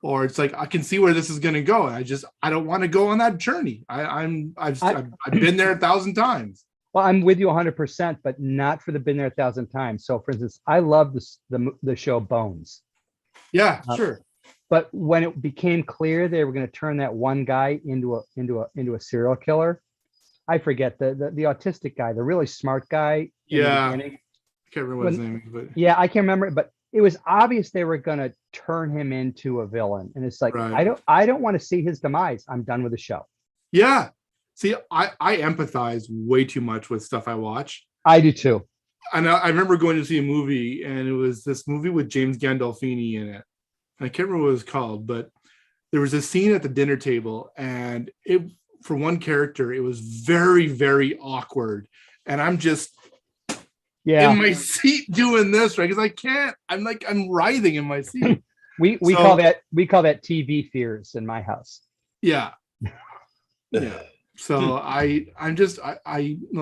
it's like I can see where this is going to go. I don't want to go on that journey. I've been there 1,000 times. Well, I'm with you 100%, but not for the been there 1,000 times. So, for instance, I love the show Bones. Yeah, sure. But when it became clear they were going to turn that one guy into a serial killer, I forget the autistic guy, the really smart guy. Yeah, I can't remember what his name is, but yeah, I can't remember. But it was obvious they were going to turn him into a villain, and it's like right. I don't want to see his demise. I'm done with the show. Yeah. See, I empathize way too much with stuff I watch. I do too. And I remember going to see a movie, and it was this movie with James Gandolfini in it. I can't remember what it was called, but there was a scene at the dinner table, and for one character, it was very, very awkward. And I'm just in my seat doing this, right? Because I can't. I'm writhing in my seat. we call that TV fears in my house. Yeah. Yeah. So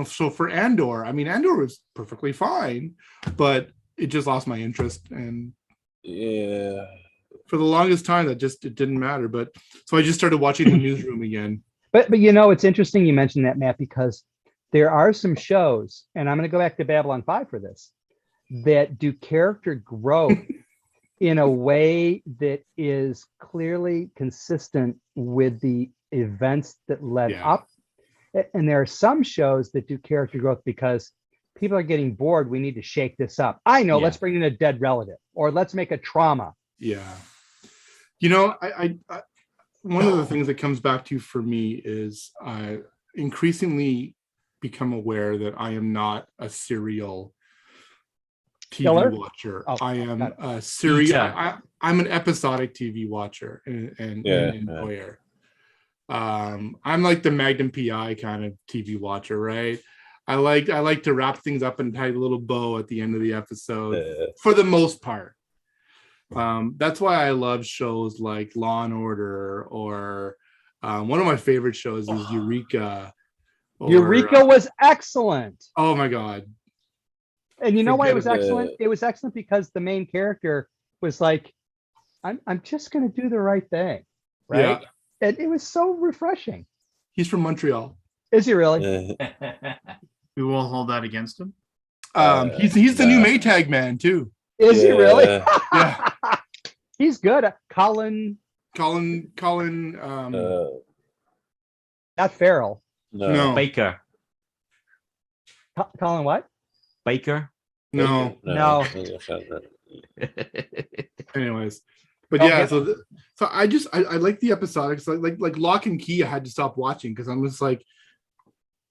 so for Andor, I mean, Andor was perfectly fine, but it just lost my interest. And yeah, for the longest time, it didn't matter. But so I just started watching The Newsroom again. But it's interesting you mentioned that, Matt, because there are some shows, and I'm going to go back to Babylon 5 for this, that do character growth in a way that is clearly consistent with the events that led up. And there are some shows that do character growth because people are getting bored. We need to shake this up. I know. Let's bring in a dead relative, or let's make a trauma. Yeah. I one of the things that comes back to for me is I increasingly become aware that I am not a serial TV watcher. I am a serial. I'm an episodic TV watcher and enjoyer. I'm like the Magnum PI kind of TV watcher, right? I like to wrap things up and tie a little bow at the end of the episode for the most part. That's why I love shows like Law and Order, or one of my favorite shows is Eureka. Eureka was excellent. Oh my God. And you know why it was excellent? It was excellent because the main character was like, I'm just going to do the right thing. Right. Yeah. And it was so refreshing. He's from Montreal. Is he really? We won't hold that against him. He's the new Maytag man too. Is he really? Yeah. He's good. Colin. Not Farrell. No. Baker. Colin what? Baker. No. Anyways, but yeah, so I like the episodic. So like Lock and Key, I had to stop watching because I'm just like,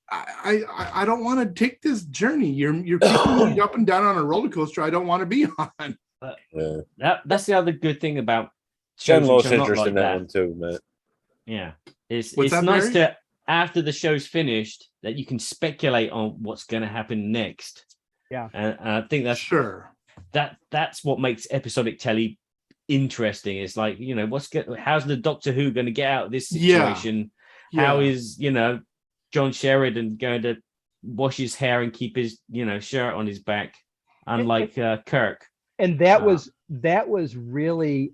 I don't want to take this journey. You're keeping me up and down on a roller coaster I don't want to be on. That's the other good thing about Jen lost interest in that one too, man. Yeah, it's nice to, after the show's finished, that you can speculate on what's going to happen next. Yeah, and I think that's that's what makes episodic telly interesting. It's like, how's the Doctor Who going to get out of this situation? How is John Sheridan going to wash his hair and keep his shirt on his back, unlike Kirk? And that was really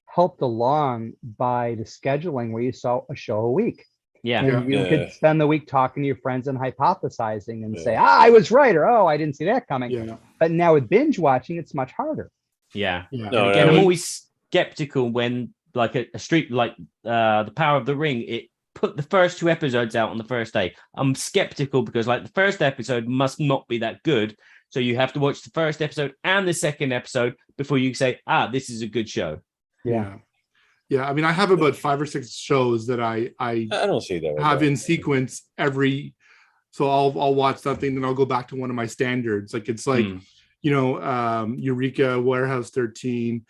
helped along by the scheduling, where you saw a show a week. And you could spend the week talking to your friends and hypothesizing and say, I was right, or I didn't see that coming. Yeah. But now with binge watching, it's much harder. Yeah. No, again, I'm always skeptical when like a street like The Power of the Ring, it put the first 2 episodes out on the first day. I'm skeptical because like the first episode must not be that good. So you have to watch the first episode and the second episode before you say, this is a good show. Yeah. Yeah. I mean, I have about 5 or 6 shows that I don't see that have in sequence so I'll watch something, then I'll go back to one of my standards. Like it's like, Eureka, Warehouse 13,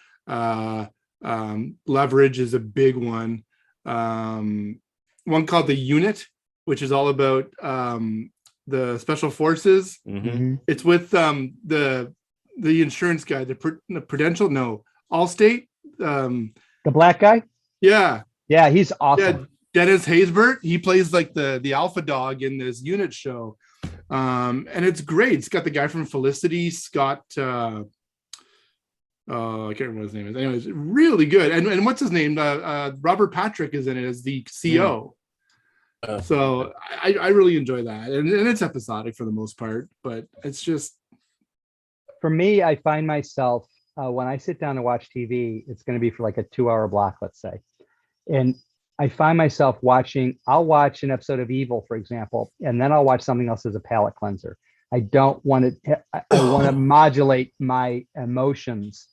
Leverage is a big one. One called The Unit, which is all about the special forces. Mm-hmm. It's with the insurance guy, the Prudential, Allstate, The black guy? Yeah. Yeah, he's awesome. Dennis Haysbert. He plays like the alpha dog in this unit show. And it's great. It's got the guy from Felicity, Scott. I can't remember what his name is. Anyways, really good. And what's his name? Robert Patrick is in it as the CO. So I really enjoy that. And it's episodic for the most part, but it's just. For me, I find myself, when I sit down to watch TV, it's going to be for like a 2-hour block, let's say. And I find myself I'll watch an episode of Evil, for example, and then I'll watch something else as a palate cleanser. I don't want to, I want to modulate my emotions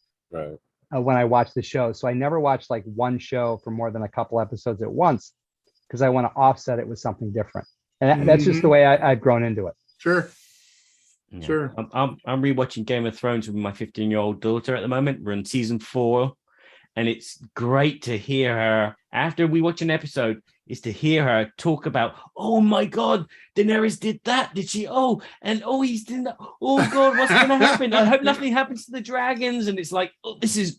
when I watch the show. So I never watch like one show for more than a couple episodes at once, because I want to offset it with something different. And that's just the way I've grown into it. Sure. Yeah. Sure. I'm rewatching Game of Thrones with my 15-year-old daughter at the moment. We're in season 4, and it's great to hear her after we watch an episode. Is to hear her talk about, oh my God, Daenerys did that, did she? Oh, and he's doing that. Oh God, what's going to happen? I hope nothing happens to the dragons. And it's like, oh, this is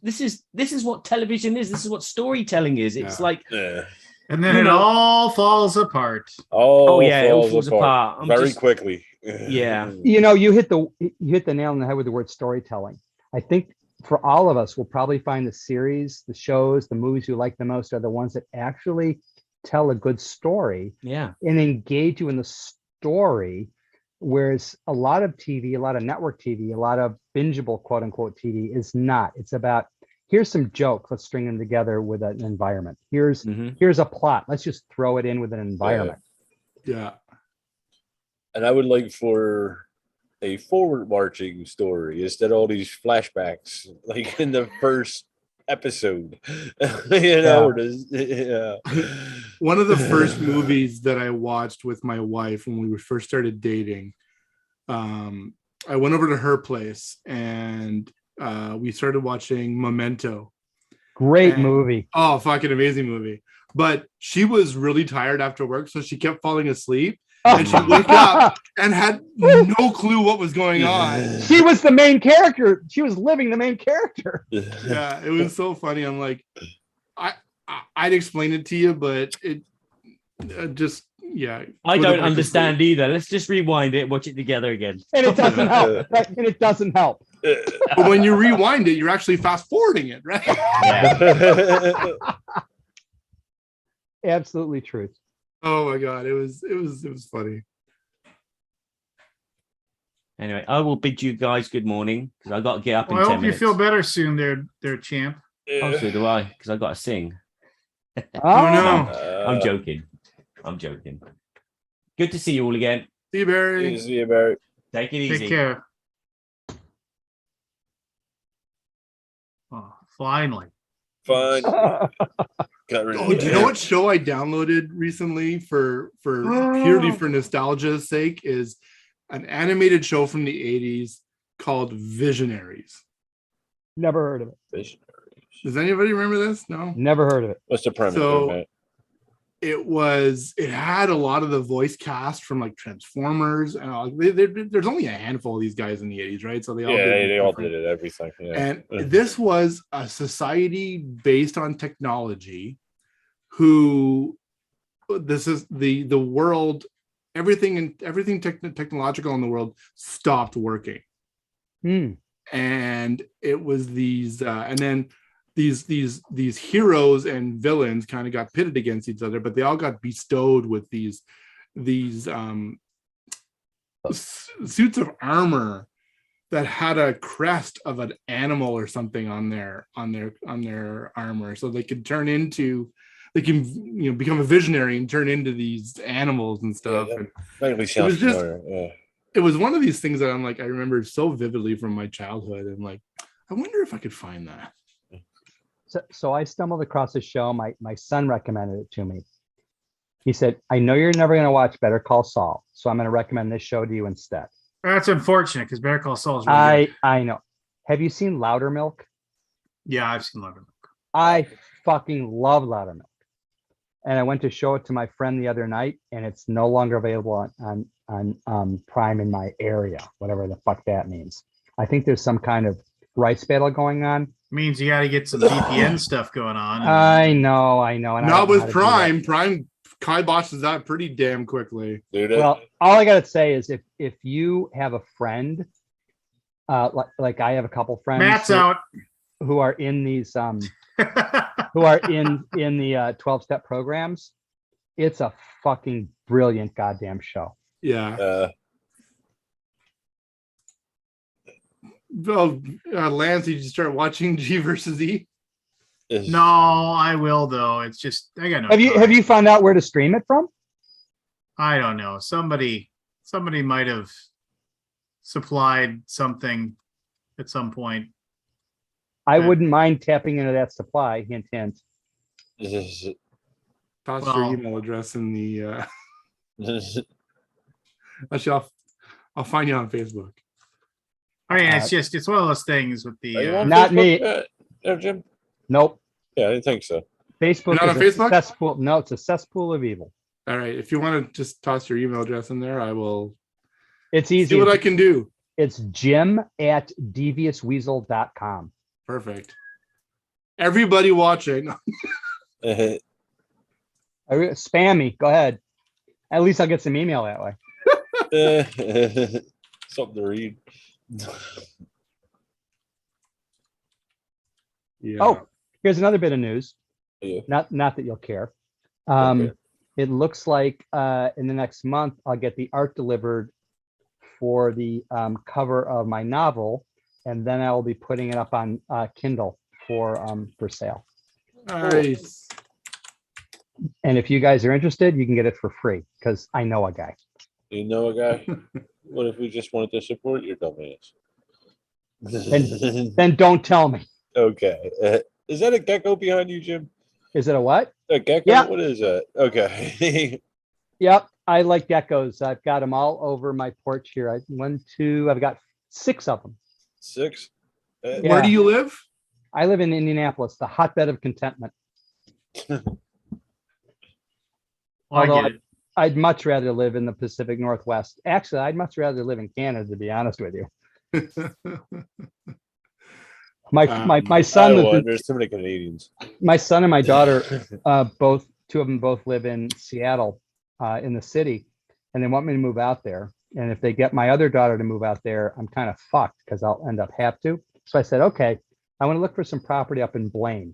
what television is. This is what storytelling is. It's like, and then it all falls apart. It all falls apart very quickly. Yeah. You hit the nail on the head with the word storytelling. I think for all of us, we'll probably find the series, the shows, the movies you like the most are the ones that actually tell a good story and engage you in the story. Whereas a lot of TV, a lot of network TV, a lot of bingeable quote unquote TV is not. It's about, here's some jokes, let's string them together with an environment. Here's a plot, let's just throw it in with an environment. Yeah. And I would like for a forward marching story instead of all these flashbacks, like in the first episode. One of the first movies that I watched with my wife when we first started dating, I went over to her place and we started watching Memento. Great movie. Oh, fucking amazing movie. But she was really tired after work, so she kept falling asleep. And she woke up and had no clue what was going on. She was the main character. She was living the main character. Yeah, it was so funny. I'm like, I'd explain it to you, but it just, I don't understand either. Let's just rewind it, watch it together again. And it doesn't help. And it doesn't help. But when you rewind it, you're actually fast forwarding it, right? Yeah. Absolutely truth. Oh my God, it was funny. Anyway, I will bid you guys good morning because I got to get up in 10 I hope minutes. you feel better soon, there, champ. Oh, so do I, because I got to sing. Oh no, I'm joking. Good to see you all again. See you, Barry. See you, Barry. Take it easy. Take care. Oh, finally. Fine. Oh, do you know what show I downloaded recently for purely for nostalgia's sake is an animated show from the 80s called Visionaries. Never heard of it. Visionaries. Does anybody remember this? No? Never heard of it. What's the premise? So it had a lot of the voice cast from like Transformers and all. There's only a handful of these guys in the 80s, right? So they all did it, everything. Yeah. And this was a society based on technology this is the world, everything technological in the world stopped working. And it was these and then these heroes and villains kind of got pitted against each other, but they all got bestowed with these suits of armor that had a crest of an animal or something on their armor, so they could become a visionary and turn into these animals and stuff. It was one of these things that I'm like, I remember so vividly from my childhood, and like, I wonder if I could find that. So I stumbled across a show. My son recommended it to me. He said, I know you're never going to watch Better Call Saul, so I'm going to recommend this show to you instead. That's unfortunate because Better Call Saul is really good. I know. Have you seen Louder Milk? Yeah, I've seen Louder Milk. I fucking love Louder Milk. And I went to show it to my friend the other night, and it's no longer available on Prime in my area, whatever the fuck that means. I think there's some kind of rights battle going on. Means you got to get some VPN stuff going on. I know. And I Not don't know how with to do that. Prime. Prime kiboshes that pretty damn quickly. Dude, Well, all I gotta say is if you have a friend, like I have a couple friends Matt's out. who are in these who are in the 12-step programs, it's a fucking brilliant goddamn show. Yeah. Well, Lance, did you start watching G versus E? No, I will though. It's just I got no. Have you found out where to stream it from? I don't know. Somebody might have supplied something at some point. I wouldn't mind tapping into that supply. Hint, hint. Toss Well- your email address in the. Actually, I'll find you on Facebook. I mean, it's one of those things with Are you the. on Not Facebook, me. Jim? Nope. Yeah, I didn't think so. Facebook You're not is on a Facebook? cesspool. No, it's a cesspool of evil. All right. If you want to just toss your email address in there, I will It's easy. see what I can do. It's jim@deviousweasel.com. Perfect. Everybody watching. Spam me. Go ahead. At least I'll get some email that way. Something to read. Yeah. Oh, here's another bit of news. Yeah. Not that you'll care. Okay. It looks like in the next month I'll get the art delivered for the cover of my novel, and then I will be putting it up on Kindle for sale. Nice. And if you guys are interested, you can get it for free because I know a guy. You know a guy? What if we just wanted to support your dumbass? Then don't tell me. Okay. Is that a gecko behind you, Jim? Is it a what? A gecko? Yeah. What is that? Okay. Yep, I like geckos. I've got them all over my porch here. I've got 6 of them. 6? Yeah. Where do you live? I live in Indianapolis, the hotbed of contentment. Well, Although I get it. I'd much rather live in the Pacific Northwest. Actually, I'd much rather live in Canada, to be honest with you. My son lives in, There's too many Canadians. my son and my daughter, two of them both live in Seattle, in the city, and they want me to move out there. And if they get my other daughter to move out there, I'm kind of fucked because I'll end up have to. So I said, okay, I want to look for some property up in Blaine.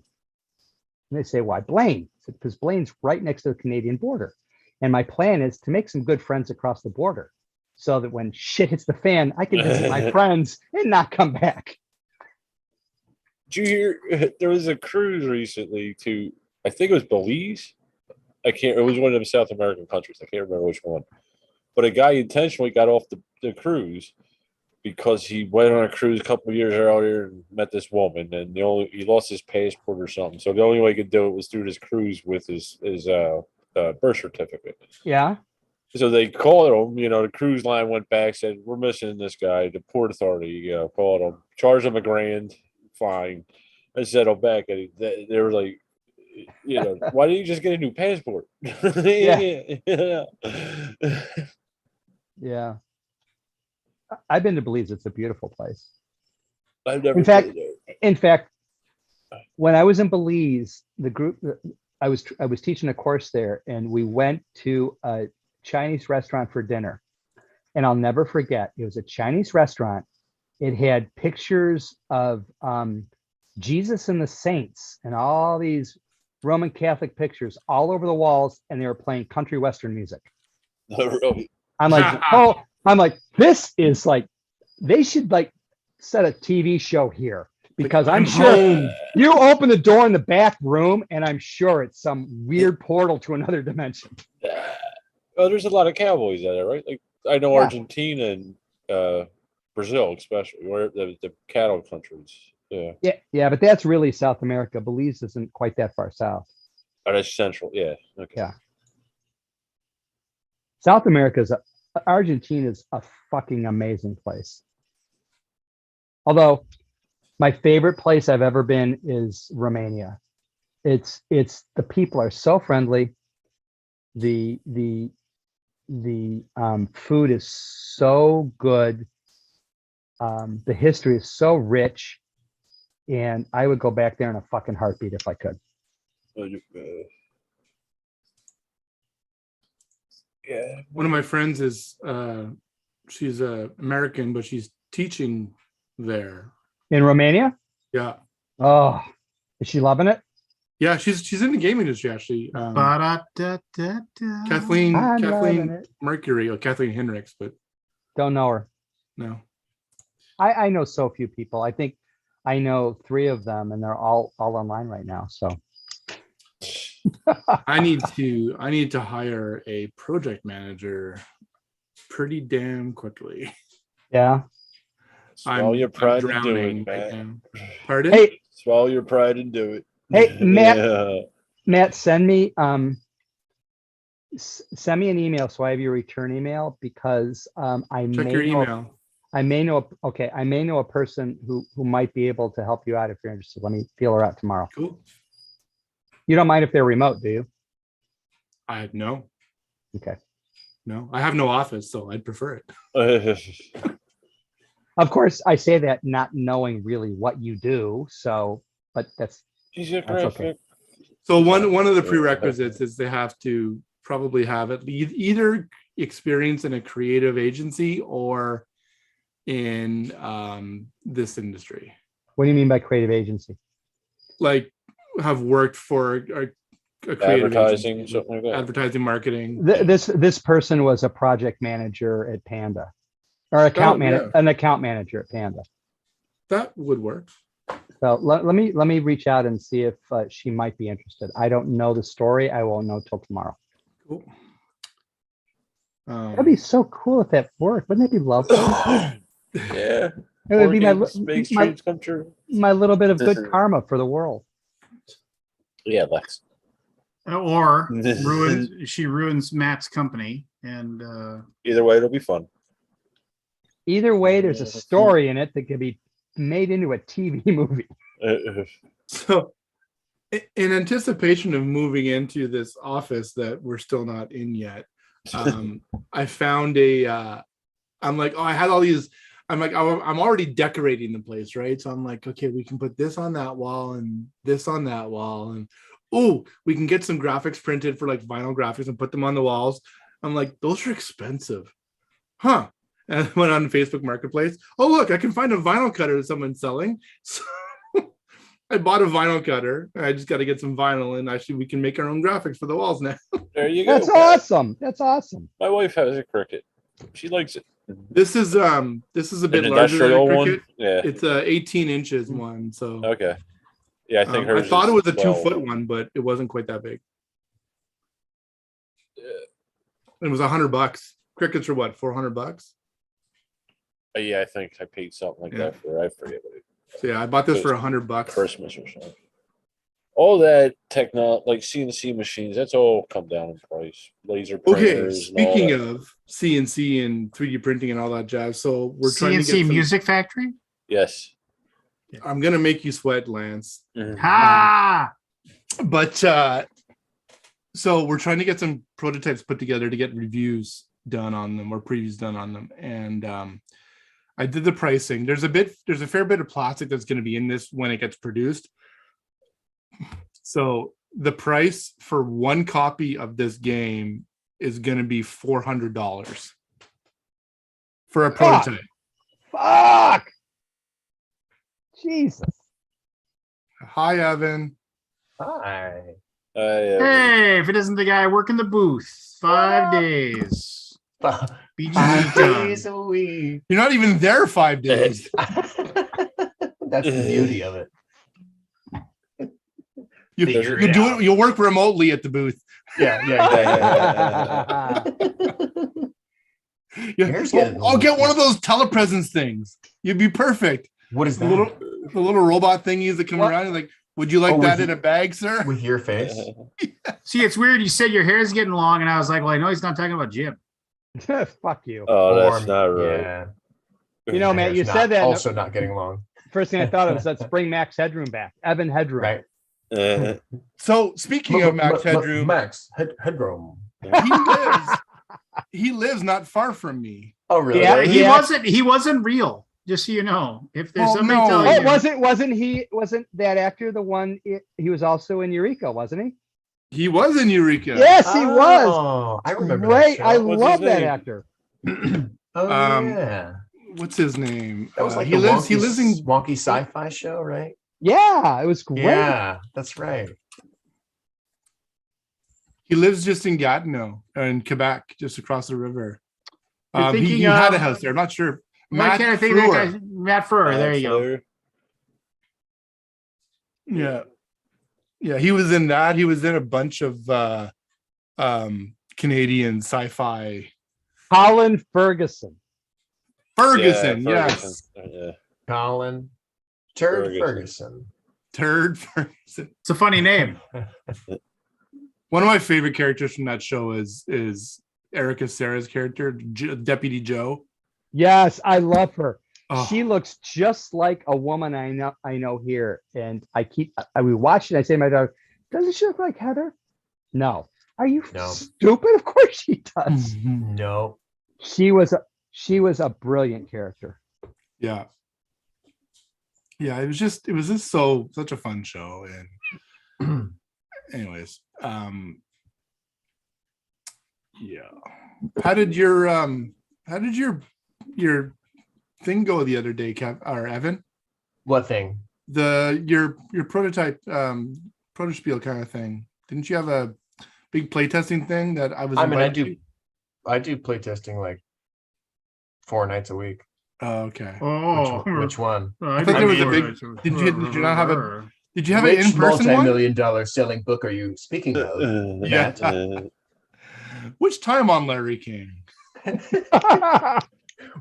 And they say, why Blaine? I said, because Blaine's right next to the Canadian border. And my plan is to make some good friends across the border so that when shit hits the fan, I can visit my friends and not come back. Did you hear there was a cruise recently to, I think it was Belize? It was one of them South American countries. I can't remember which one. But a guy intentionally got off the cruise because he went on a cruise a couple of years earlier and met this woman, and he lost his passport or something. So the only way he could do it was through this cruise with his birth certificate. Yeah. So they called him, the cruise line went back, said, we're missing this guy. The Port Authority, called him, charged him $1,000, fine. I settled back, and they were like, why didn't you just get a new passport? Yeah. I've been to Belize. It's a beautiful place. I've never In fact, been there. In fact, when I was in Belize, the group I was teaching a course there, and we went to a Chinese restaurant for dinner. And I'll never forget, it was a Chinese restaurant. It had pictures of Jesus and the saints and all these Roman Catholic pictures all over the walls, and they were playing country western music. Really? I'm like, this is like, they should like set a TV show here, because I'm sure you open the door in the back room and I'm sure it's some weird portal to another dimension. Oh, there's a lot of cowboys out there, right? Like I know Yeah. Argentina and Brazil, especially, where the cattle countries. Yeah. Yeah, but that's really South America. Belize isn't quite that far south. Oh, that's central. Yeah. Okay. Yeah. South America Argentina is a fucking amazing place. Although my favorite place I've ever been is Romania. It's the people are so friendly. The food is so good. The history is so rich. And I would go back there in a fucking heartbeat if I could. Yeah. One of my friends is she's American, but she's teaching there. In Romania? Yeah. Oh, is she loving it? Yeah, she's in the game industry actually. Ba-da-da-da-da. Kathleen I'm loving it. Mercury or Kathleen Hendricks, but Don't know her. no. I know so few people. I think I know 3 of them, and they're all online right now. So I need to hire a project manager pretty damn quickly. yeah. Swallow your pride and do drowning it, right man. now. Pardon? Hey, Swallow your pride and do it. Hey, Matt. Yeah. Matt, send me an email so I have your return email, because I Check may your know, email. I may know a person who might be able to help you out if you're interested. Let me feel her out tomorrow. Cool. You don't mind if they're remote, do you? I no. Okay. No, I have no office, so I'd prefer it. Of course, I say that not knowing really what you do. So, but that's okay. So one of the prerequisites is they have to probably have at least either experience in a creative agency or in this industry. What do you mean by creative agency? Like have worked for a creative Advertising, agency, something like that. advertising, marketing. This person was a project manager at Panda, or an account manager at Panda. That would work. So let me reach out and see if she might be interested. I don't know the story. I won't know till tomorrow. Cool. That'd be so cool if that worked. Wouldn't that be lovely? Yeah. It would be Makes dreams come true. my little bit of good karma for the world. Yeah, Lex. Or she ruins Matt's company, and Either way, it'll be fun. Either way, there's a story in it that could be made into a TV movie. So in anticipation of moving into this office that we're still not in yet, I found I'm like, oh, I had all these, I'm like, I'm already decorating the place, right? So I'm like, okay, we can put this on that wall and this on that wall. And oh, we can get some graphics printed for like vinyl graphics and put them on the walls. I'm like, those are expensive. Huh? And I went on Facebook Marketplace. Oh, look, I can find a vinyl cutter that someone's selling. So I bought a vinyl cutter. I just got to get some vinyl, and actually we can make our own graphics for the walls now. There you go. That's awesome. That's awesome. My wife has a Cricut. She likes it. This is a bit An larger than a industrial Cricut. one. Yeah. It's a 18 inches one. So Okay. Yeah, I think I hers. thought it was a 12. 2-foot one, but it wasn't quite that big. Yeah. It was $100. Crickets are what, $400? Yeah, I think I paid something like that for. I forget what it. So yeah, I bought this for It's $100. Christmas or something. All that technology, like CNC machines, that's all come down in price. Laser Okay, printers. and all speaking that. of CNC and 3D printing and all that jazz, so we're trying to CNC get some, Music Factory. Yes. I'm gonna make you sweat, Lance. Ha! But so we're trying to get some prototypes put together to get reviews done on them or previews done on them. And I did the pricing. There's a fair bit of plastic that's going to be in this when it gets produced. So the price for one copy of this game is going to be $400 for a prototype. Fuck! Jesus. Hi, Evan. Hi. Hey, if it isn't the guy working the booth, 5 days. BGG 5 Con. days a week. You're not even there 5 days. That's the beauty of it. You'll work remotely at the booth. Yeah. Here's getting I'll get one of those telepresence things. You'd be perfect. What is The that? little robot thingies that come around. Like, would you like Oh, that with in a bag, sir? With your face? See, it's weird. You said your hair's getting long, and I was like, well, I know he's not talking about Jim. Fuck you. Oh, that's not right. Yeah. You know, Matt, you Hair's said that. Also not getting long. First thing I thought of was let's bring Max Headroom back. Evan Headroom. Right. So speaking of Max Headroom, Max Headroom. he lives not far from me. Oh, really? Yeah, He wasn't real. Just so you know, if there's Oh, somebody no. telling you, Wasn't that actor the one? He was also in Eureka, wasn't he? He was in Eureka. Yes, he was. Oh, I remember Great. that I show. What's love his that name? actor. Oh yeah, What's his name? that was like he the lives. He wonky, lives in. wonky sci-fi show, right? Yeah, it was great. Yeah, that's right. He lives just in Gatineau in Quebec, just across the river. You're He thinking had a of- house there. I'm not sure. why can't I think of that guy? Matt Furr. There you go. Fleur. Yeah. Yeah, he was in that. He was in a bunch of Canadian sci-fi. Colin Ferguson. Ferguson, Yeah, yes. Yeah. Colin Turd Ferguson. Ferguson. Turd Ferguson. It's a funny name. One of my favorite characters from that show is Erica Sarah's character, Deputy Joe. Yes, I love her. Oh, She looks just like a woman I know here, and we watch it. I say to my daughter, "Doesn't she look like Heather?" No. Are you No. stupid? Of course she does. No. She was a brilliant character. yeah. Yeah, it was just such a fun show. And anyways, yeah. How did your thing go the other day, Evan? What thing? Your prototype protospiel kind of thing. Didn't you have a big playtesting thing that I was I mean, I invited do. to? I do playtesting like 4 nights a week. Oh, okay. Oh, Which one? I thought there was a big- did you not have a- Did you have an Which in-person one? multi-million-dollar selling book are you speaking of? Yeah. Which time on Larry King?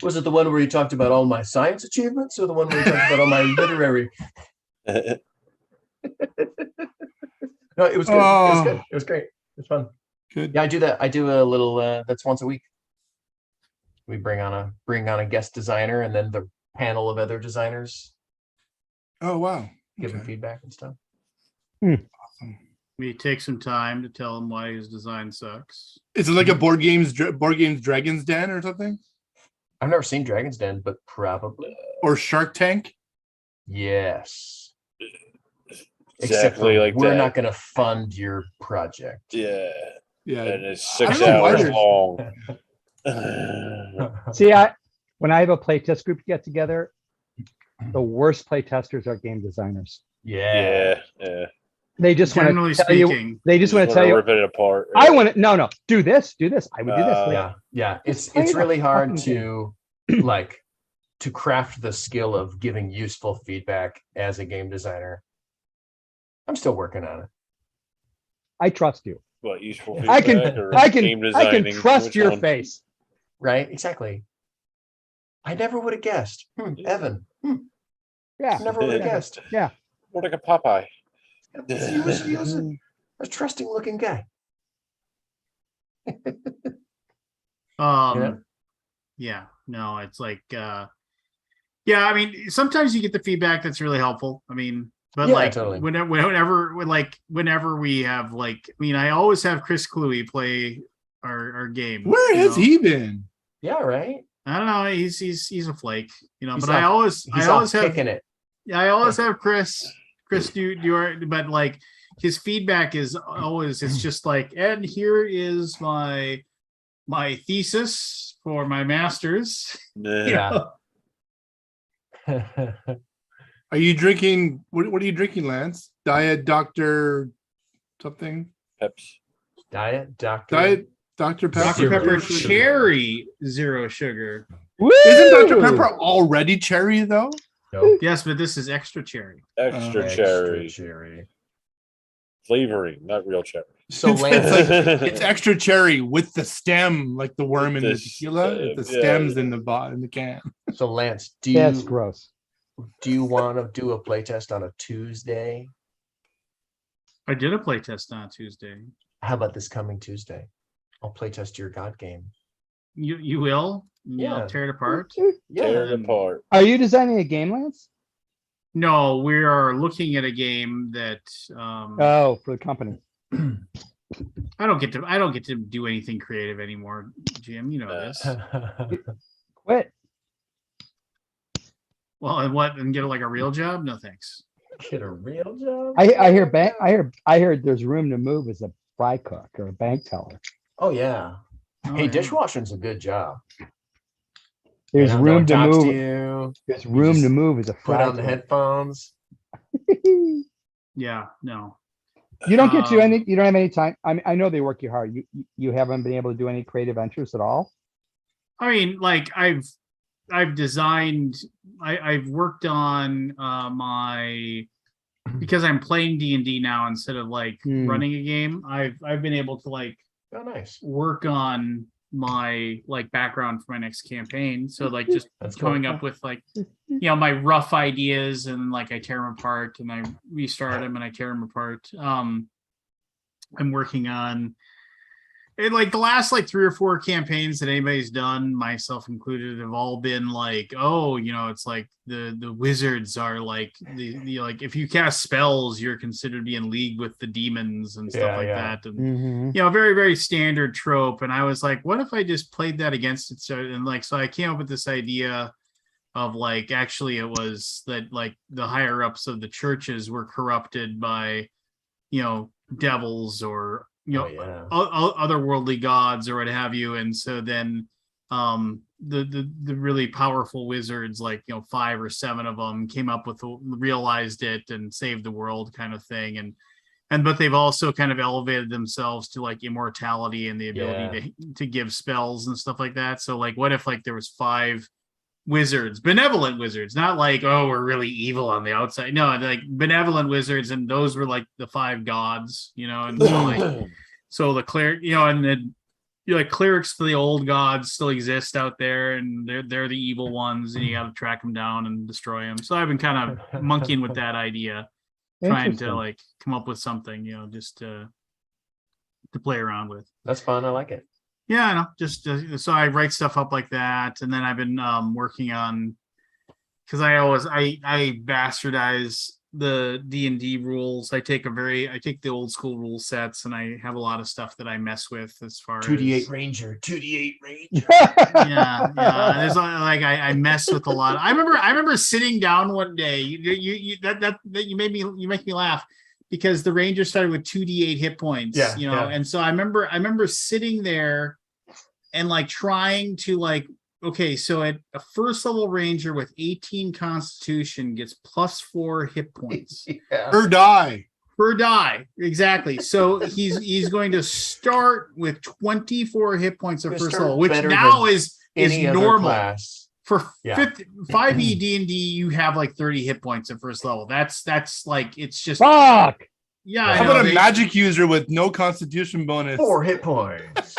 Was it the one where you talked about all my science achievements, or the one where you talked about all my literary? No, it was good. It was good. It was great. It was fun. Good. Yeah, I do that. I do a little. That's once a week. We bring on a guest designer, and then the panel of other designers Oh wow. give them Okay. feedback and stuff. We take some time to tell him why his design sucks. Is it like a board games Dragon's Den or something? I've never seen Dragon's Den, but probably Or Shark Tank? yes. Except Exactly for like we're that. not going to fund your project. Yeah. Yeah. And it's I 6 don't know why hours there's- long. See, when I have a playtest group get together, the worst playtesters are game designers. Yeah. Yeah. They just want Generally to tell you. speaking, They just want to tell you. Rip it apart. I want to. No. Do this. Do this. I would do this. Yeah. Just It's play the really hard fucking to like to craft the skill of giving useful feedback as a game designer. I'm still working on it. I trust you. What, useful I can. feedback or I game can. I can designing? trust Which your one? face. Right? Exactly. I never would have guessed. Evan. Yeah. Never would have guessed. More like a Popeye. He was a trusting looking guy. yeah, no, it's like, yeah, I mean, sometimes you get the feedback that's really helpful. I mean, but Yeah, like totally. whenever we have like, I mean, I always have Chris Cluey play our game. Where you has know? he been? Yeah, right. I don't know. He's a flake, you know. He's but I always off have kicking it. Yeah, I always have Chris but like his feedback is always, it's just like, and here is my thesis for my master's. Yeah. Are you drinking? What are you drinking, Lance? Diet Dr. something? Peps. Diet Dr. Diet Dr. Pepper. Dr. Pepper Sugar. Cherry, 0 sugar. Isn't Dr. Pepper already cherry though? No. Yes, but this is extra cherry. Extra Extra cherry. cherry. Flavoring, not real cherry. So It's Lance, It's extra cherry with the stem, like the worm in the This, tequila. The yeah. stems in the can. so Lance, That's gross. do you want to do a playtest on a Tuesday? I did a play test on Tuesday. How about this coming Tuesday? I'll playtest your God game. You will? Yeah. You'll tear it apart? Tear it apart. Are you designing a game, Lance? No, we are looking at a game that Oh, for the company. I don't get to do anything creative anymore, Jim. You know this. Quit. Well, and get like a real job? No thanks. Get a real job. I heard there's room to move as a fry cook or a bank teller. Oh yeah. Oh, Hey, yeah. dishwashing's a good job. There's You know, no room one to talks move. you. There's room to just move as a Put fry on the cook. headphones. Yeah, no. You don't get to Um, any. You don't have any time. I know they work you hard. You haven't been able to do any creative ventures at all. I mean, like I've designed. I've worked on because I'm playing D&D now instead of like running a game. I've been able to like Oh, nice. work on my like background for my next campaign. So like just That's cool. coming up with like my rough ideas, and like I tear them apart and I restart them and I tear them apart. I'm working on it, like the last like 3 or 4 campaigns that anybody's done, myself included, have all been like, oh, it's like the wizards are like the like if you cast spells, you're considered to be in league with the demons and stuff like that. And very, very standard trope. And I was like, what if I just played that against it? So I came up with this idea of like, actually it was that like the higher ups of the churches were corrupted by, devils or otherworldly gods or what have you. And so then the really powerful wizards, like 5 or 7 of them, came up with realized it and saved the world kind of thing. But they've also kind of elevated themselves to like immortality and the ability to give spells and stuff like that. So like, what if like there was 5 wizards, benevolent wizards, not like, oh, we're really evil on the outside. No, like benevolent wizards, and those were like the 5 gods, and so like, so the cleric, and then like clerics for the old gods still exist out there, and they're the evil ones, and you got to track them down and destroy them. So I've been kind of monkeying with that idea, trying to like come up with something, just to play around with. That's fun. I like it. Yeah, I know. Just so I write stuff up like that, and then I've been working on, because I bastardize the D&D rules. I take the old school rule sets, and I have a lot of stuff that I mess with as far 2d8 as ranger, 2d8 ranger. yeah. There's like I mess with a lot. I remember sitting down one day. You make me laugh, because the ranger started with 2d8 hit points. And so I remember sitting there and like trying to like, okay, so at a first level ranger with 18 constitution gets +4 hit points Per die. per die. Exactly. So he's going to start with 24 hit points at first level, which now is normal. For 5e D&D, you have like 30 hit points at first level. That's like, it's just fuck. Yeah. How about a magic user with no constitution bonus? 4 hit points.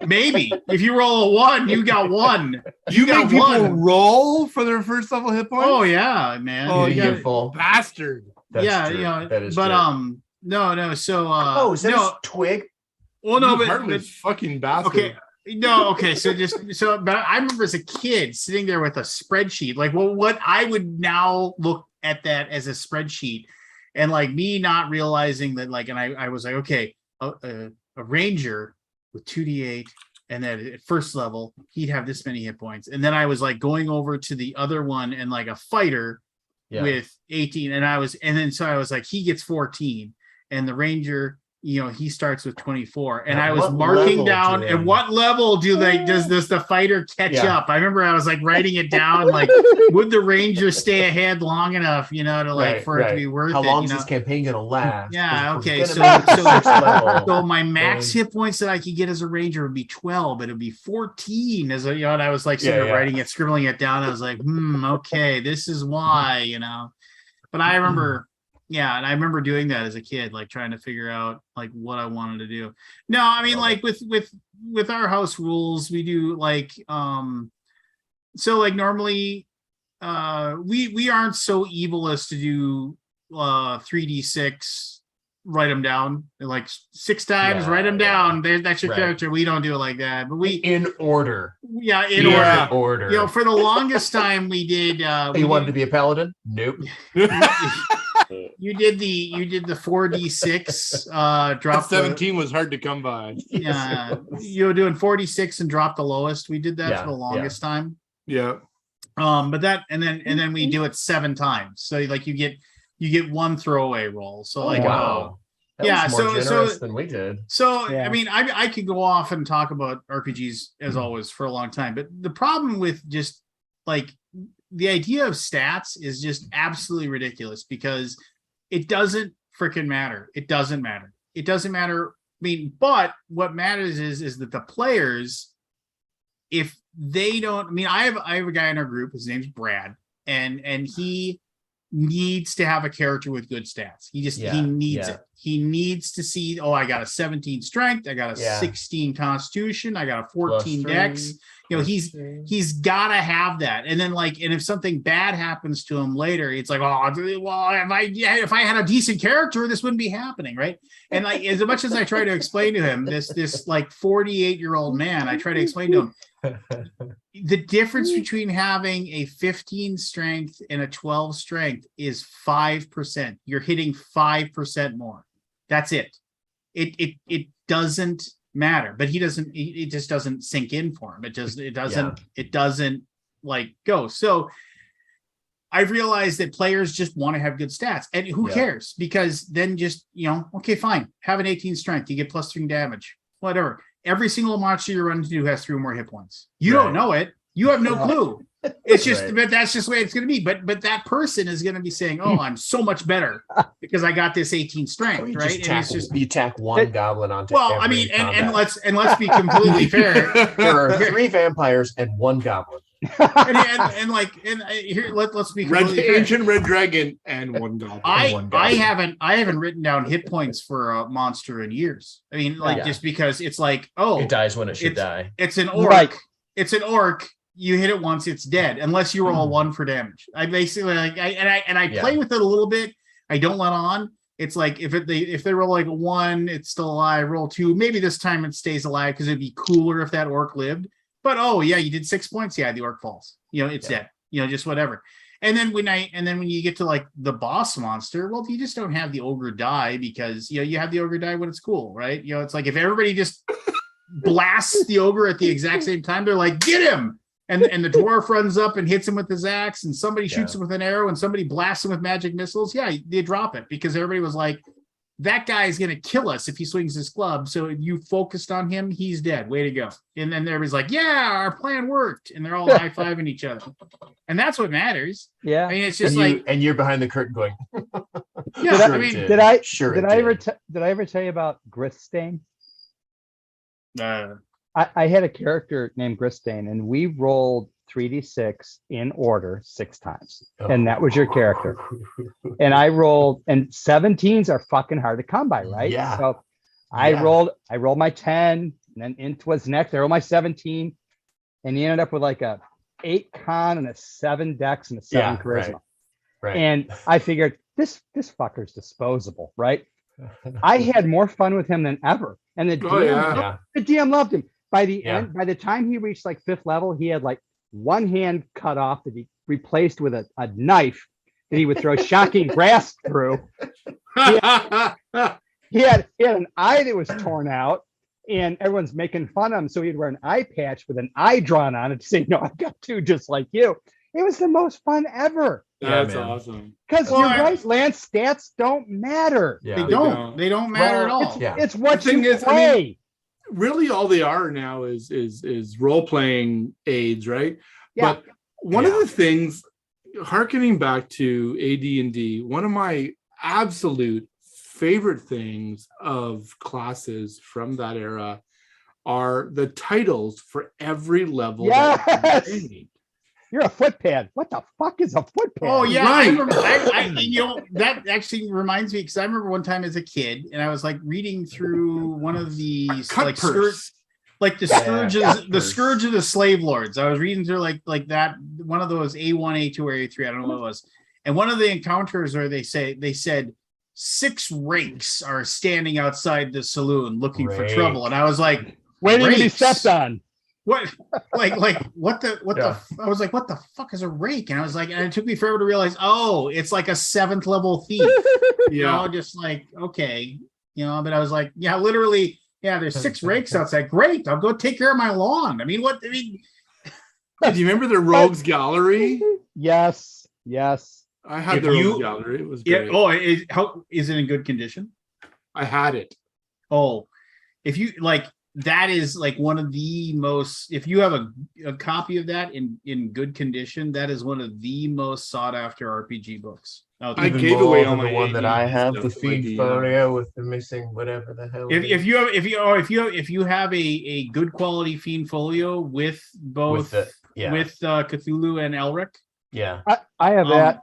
Maybe if you roll a 1, you got 1. You make people roll for their first level hit points? Oh yeah, man. Oh, you you bastard. That's true. That is but true. No. So is that a twig? Well, no, You but heartless fucking bastard. okay. No, okay. But I remember as a kid sitting there with a spreadsheet, like, well, what I would now look at that as a spreadsheet, and like me not realizing that, like, and I was like, okay, a ranger with 2d8, and then at first level he'd have this many hit points, and then I was like going over to the other one and like a fighter with 18, so I was like, he gets 14, and the ranger, he starts with 24, and I was marking down at what level does the fighter catch up. I remember I was like writing it down, like, would the ranger stay ahead long enough, to like for it to be worth it? How long is this campaign gonna last? Yeah, okay. So my max hit points that I could get as a ranger would be 12, but it'd be 14 as a, and I was like sitting there writing it, scribbling it down. I was like, okay, this is why, But I remember. Yeah, and I remember doing that as a kid, like trying to figure out like what I wanted to do. No, I mean, like with our house rules, we do like so like normally we aren't so evil as to do 3d6, write them down like 6 times, write them down. That's your character. We don't do it like that, but we in order. Yeah, in order. For the longest time we did. You wanted to be a paladin? Nope. You did the 4d6 drop. 17 was hard to come by. Yeah, you were doing 46 and drop the lowest. We did that for the longest time. Yeah. But that and then we do it 7 times. So like you get one throwaway roll. So like wow. That yeah, was more so generous than we did. So Yeah. I mean, I could go off and talk about RPGs as always for a long time, but the problem with just like the idea of stats is just absolutely ridiculous because it doesn't freaking matter. It doesn't matter. It doesn't matter. I mean, but what matters is that the players, if they don't, I mean, I have a guy in our group. His name's Brad, and he needs to have a character with good stats. He needs it. He needs to see, oh, I got a 17 strength, I got a 16 constitution, I got a 14 dex. You know, he's gotta have that. And then like, and if something bad happens to him later, it's like, oh, well, if I had a decent character, this wouldn't be happening, right? And like, as much as I try to explain to him, this like 48-year-old man, I try to explain to him the difference between having a 15 strength and a 12 strength is 5%. You're hitting 5% more. That's it. It doesn't matter, but it just doesn't sink in for him. It doesn't like go. So I've realized that players just want to have good stats, and who cares? Because then just, you know, okay, fine, have an 18 strength, you get +3 damage, whatever. Every single monster you run into has 3 more hit points. You don't know it. You have no clue. It's just, but that's just the way it's going to be. But that person is going to be saying, "Oh, I'm so much better because I got this 18 strength, right?" And it's just you tack one goblin onto. Well, I mean, and let's be completely fair. There are 3 vampires and 1 goblin. Let's be completely fair. Ancient red dragon and 1 goblin. I haven't written down hit points for a monster in years. I mean, just because it's like, oh, it dies when it should die. It's an orc. Right. It's an orc. You hit it once, it's dead, unless you roll 1 for damage. I basically I play with it a little bit. I don't let on. It's like if they roll like a 1, it's still alive. Roll 2, maybe this time it stays alive because it'd be cooler if that orc lived. But oh yeah, you did 6 points. Yeah, the orc falls. You know, it's dead. You know, just whatever. And then when you get to like the boss monster, well, you just don't have the ogre die because you have the ogre die when it's cool, right? You know, it's like if everybody just blasts the ogre at the exact same time, they're like, get him. And the dwarf runs up and hits him with his axe, and somebody shoots him with an arrow, and somebody blasts him with magic missiles. Yeah, they drop it because everybody was like, that guy is going to kill us if he swings his club. So you focused on him, he's dead. Way to go. And then everybody's like, yeah, our plan worked. And they're all high-fiving each other. And that's what matters. Yeah. I mean, it's just and you're behind the curtain going, yeah, did I ever tell you about Gristain? Uh, I had a character named Gristain, and we rolled 3d6 in order 6 times, and that was your character. And I rolled, and 17s are fucking hard to come by, right? Yeah. So I rolled my 10, and then int was next. I rolled my 17, and he ended up with like a 8 con and a 7 dex and a 7 charisma. Right. And I figured this fucker's disposable, right? I had more fun with him than ever, and the DM loved him. By the end, by the time he reached like 5th level, he had like 1 hand cut off that he replaced with a knife that he would throw shocking grass through. He had an eye that was torn out, and everyone's making fun of him. So he'd wear an eye patch with an eye drawn on it to say, "No, I've got 2 just like you." It was the most fun ever. That's awesome. Because you're right, Lance, stats don't matter. Yeah. They don't matter at all. It's what you play. I mean, really all they are now is role-playing aids, right? Yeah. But one of the things, hearkening back to AD&D, one of my absolute favorite things of classes from that era are the titles for every level. Yes. You're a footpad. What the fuck is a footpad? Oh yeah, right. I remember. That actually reminds me because I remember one time as a kid, and I was like reading through one of these the Scourge of the Slave Lords. I was reading through like that one of those A1, A2, or A3. I don't know what it was. And one of the encounters where they said 6 rakes are standing outside the saloon looking for trouble, and I was like, waiting to be stepped on. What what the I was like, what the fuck is a rake? And I was like, and it took me forever to realize, oh, it's like a 7th level thief. You know, just like, okay, but I was like, yeah, literally, there's 6 rakes outside. Great, I'll go take care of my lawn. I mean, Do you remember the Rogues Gallery? Yes, yes. I had If the you- Rogues Gallery. It was Yeah. great. Oh, how is it in good condition? I had it. Oh, if you like, that is like one of the most. If you have a copy of that in good condition, that is one of the most sought after RPG books out there. I gave away all than my the one that I AD&D have, the stuff to my feed DM. folio with the missing whatever the hell. it If is. you have a good quality fiend folio with both With the- with Cthulhu and Elric, yeah, I have that.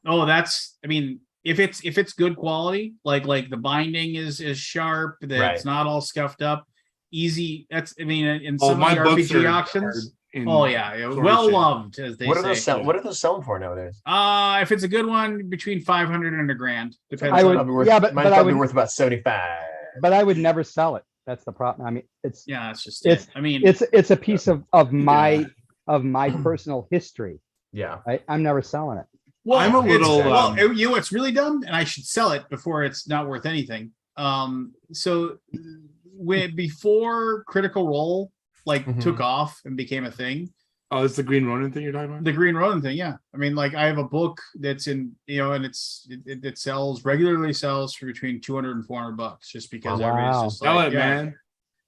oh, that's, I mean, if it's good quality, like the binding is sharp, that Right. it's not all scuffed up, easy. That's, I mean, in Oh, some my of the books RPG are auctions. in Oh yeah, Source well Shape. loved, as they what are say. those selling? What are those selling for nowadays? If it's a good one, between 500 and $1,000, depends. I would- on, Might be worth, yeah, but might I probably would- worth about 75. But I would never sell it. That's the problem. I mean, it's yeah, it's just It's- it. I mean, it's a piece of my Yeah. of my personal history. Yeah, I'm never selling it. well, I'm a little, you know what's really dumb, and I should sell it before it's not worth anything. So before Critical Role took off and became a thing, Oh, it's the Green Ronin thing you're talking about? the Green Ronin thing, yeah. I mean, like, I have a book that's in, and it regularly sells for between $200 and $400, just because Wow. everybody's just Sell like, it, yeah. man.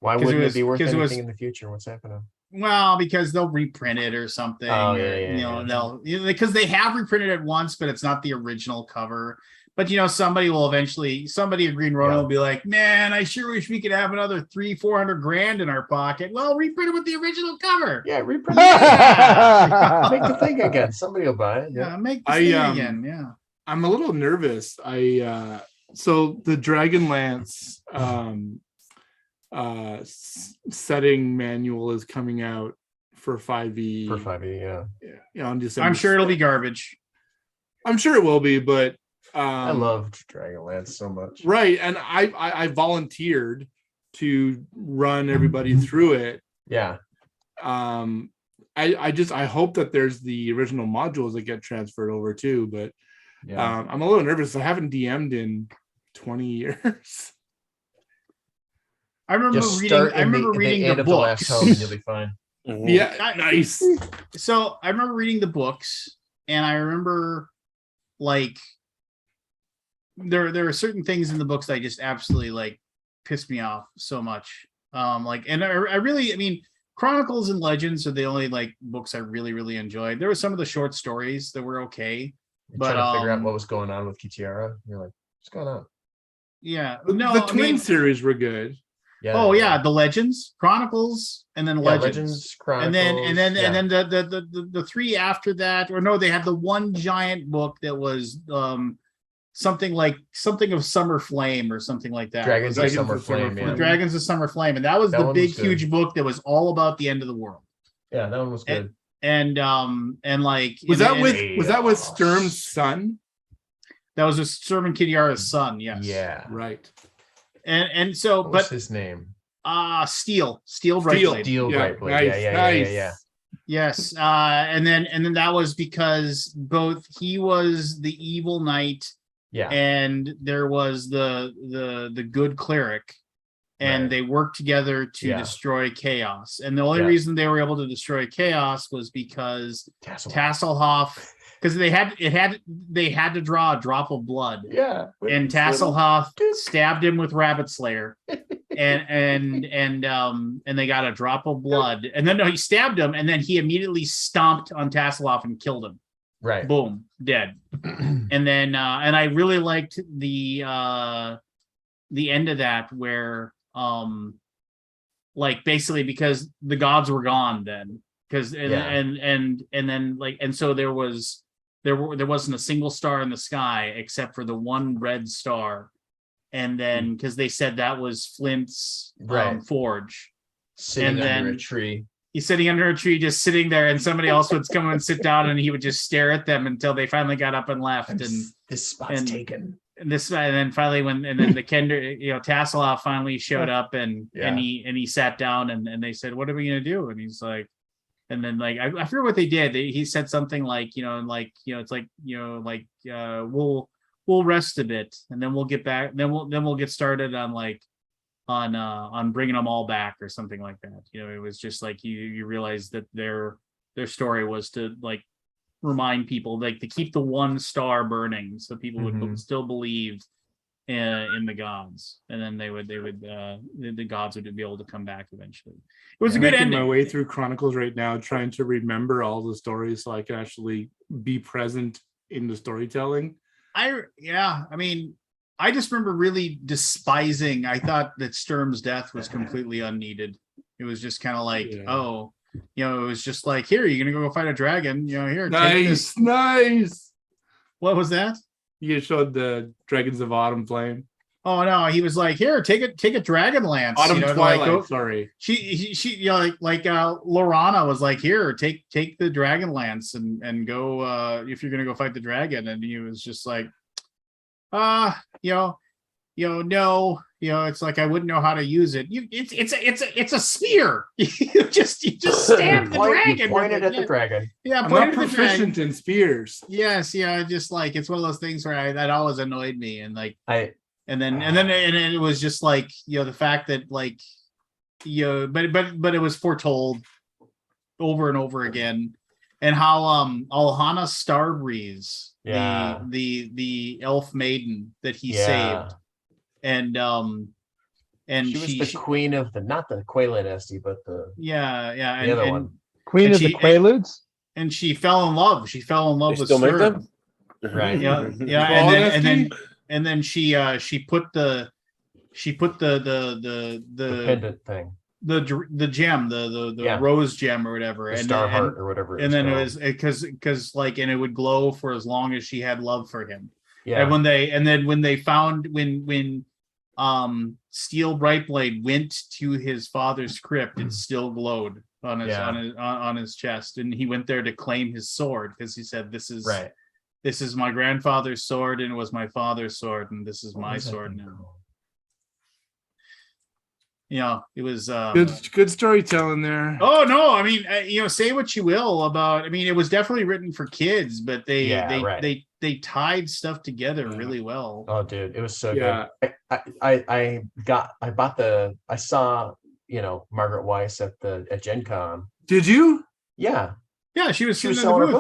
why 'Cause it wouldn't was- it be worth 'cause it was- anything in the future? What's happening? Well, because they'll reprint it or something. Oh, yeah, or, yeah, they'll, because they have reprinted it once, but it's not the original cover. But somebody a Green Ronin Yeah. will be like, man, I sure wish we could have another $300-400 grand in our pocket. Well, reprint it with the original cover. Yeah, reprint it. Make the thing again. Somebody will buy it. Yeah, make I, this thing um, again. Yeah. I'm a little nervous. So the Dragonlance setting manual is coming out for 5e. For 5e, yeah. On December I'm sure it'll be 6th. garbage. I'm sure it will be, but I loved Dragonlance so much. right. And I volunteered to run everybody through it. Yeah. I hope that there's the original modules that get transferred over too, but Yeah. I'm a little nervous. I haven't DM'd in 20 years. I remember Just reading. start I remember the reading end the of the last books. home and you'll be fine. Mhm. Yeah, nice. So I remember reading the books, and I remember like there are certain things in the books that just absolutely pissed me off so much. And I really, I mean, Chronicles and Legends are the only books I really enjoyed. There were some of the short stories that were okay. You're But, trying to figure out um, what was going on with Kitiara. You're like, what's going on? Yeah, The no, I twin mean, series were good. Yeah. oh yeah, the Legends, Chronicles, and then Yeah, Legends. Chronicles. And then yeah. the three after that, or no, they had the one giant book that was something of Summer Flame or something like that. Dragons It was of Summer of Summer Flame. Flame. Yeah. the Dragons of Summer Flame, and that was That the one big was good. huge book that was all about the end of the world. Yeah, that one was good. And Was that with Chaos. Sturm's son? that was with Sturm and Kitiara's son, yes. Yeah. Right. And so, What was but his name? Steel Brightblade. Steel Yeah, Brightblade. nice, Yeah. nice. Yes, and then that was because both he was the evil knight, Yeah. and there was the good cleric, and Right. they worked together to Yeah. destroy chaos. And the only Yeah. reason they were able to destroy chaos was because Tassel. Tasselhoff, because they had to draw a drop of blood. Yeah. And Tasselhoff stabbed him with Rabbit Slayer, and they got a drop of blood. And then no, he stabbed him, and then he immediately stomped on Tasselhoff and killed him. Right. Boom, dead. And then and I really liked the end of that where basically because the gods were gone then, because and then and so there wasn't a single star in the sky except for the one red star. And then because they said that was Flint's Right. forge. Sitting and under then- a tree. He's sitting under a tree, just sitting there, and somebody else would come and sit down, and he would just stare at them until they finally got up and left. This spot's and- taken. And then finally then the Kender, Tasselhoff finally showed up, and Yeah. he sat down, and they said, "What are we gonna do?" And he's like, and then I forget what they did. He said something we'll rest a bit, and then we'll get back. Then we'll get started on bringing them all back or something like that. It was just like you realize that they're story was to like remind people, like to keep the one star burning, so people would still believe in the gods, and then the gods would be able to come back eventually. It was a good making ending. my way through Chronicles right now, trying to remember all the stories so I can actually be present in the storytelling. I mean, I just remember really despising. I thought that Sturm's death was completely unneeded. It was just kind of like, oh, it was just like, here, you're gonna go fight a dragon. Here, take this. Nice. What was that? You showed the Dragons of Autumn Flame. Oh no, he was like, here, take a Dragonlance. Autumn Twilight. Like, sorry. She Lorana was like, here, take the Dragonlance and go if you're gonna go fight the dragon. And he was just like, no, it's like, I wouldn't know how to use it. It's a spear. you just stab the dragon. You pointed at the dragon. Yeah, I'm not proficient in spears. Yes, just like, it's one of those things where that always annoyed me, and like and then it was just like, the fact that like, but it was foretold over and over again, and how Alhana Starbreeze, the elf maiden that he saved, and she was the queen of not the Quayland Esty, but the other one, Queen of the Quaaludes. And she fell in love. She fell in love with still make Sturm. them? Right. And then she put the pendant thing, the gem, the rose gem or whatever, the star heart or whatever. And then it was because like, and it would glow for as long as she had love for him. Yeah. And when they found when Steel Brightblade went to his father's crypt, it still glowed on his chest, and he went there to claim his sword because he said, "This is my grandfather's sword, and it was my father's sword, and this is my sword now." It was good storytelling there. Oh no, I mean, say what you will about. I mean, it was definitely wrten for kids, but they tied stuff together really well. Oh, dude, it was so good. I saw Margaret Weiss at Gen Con. Did you? Yeah, she was sitting in the booth.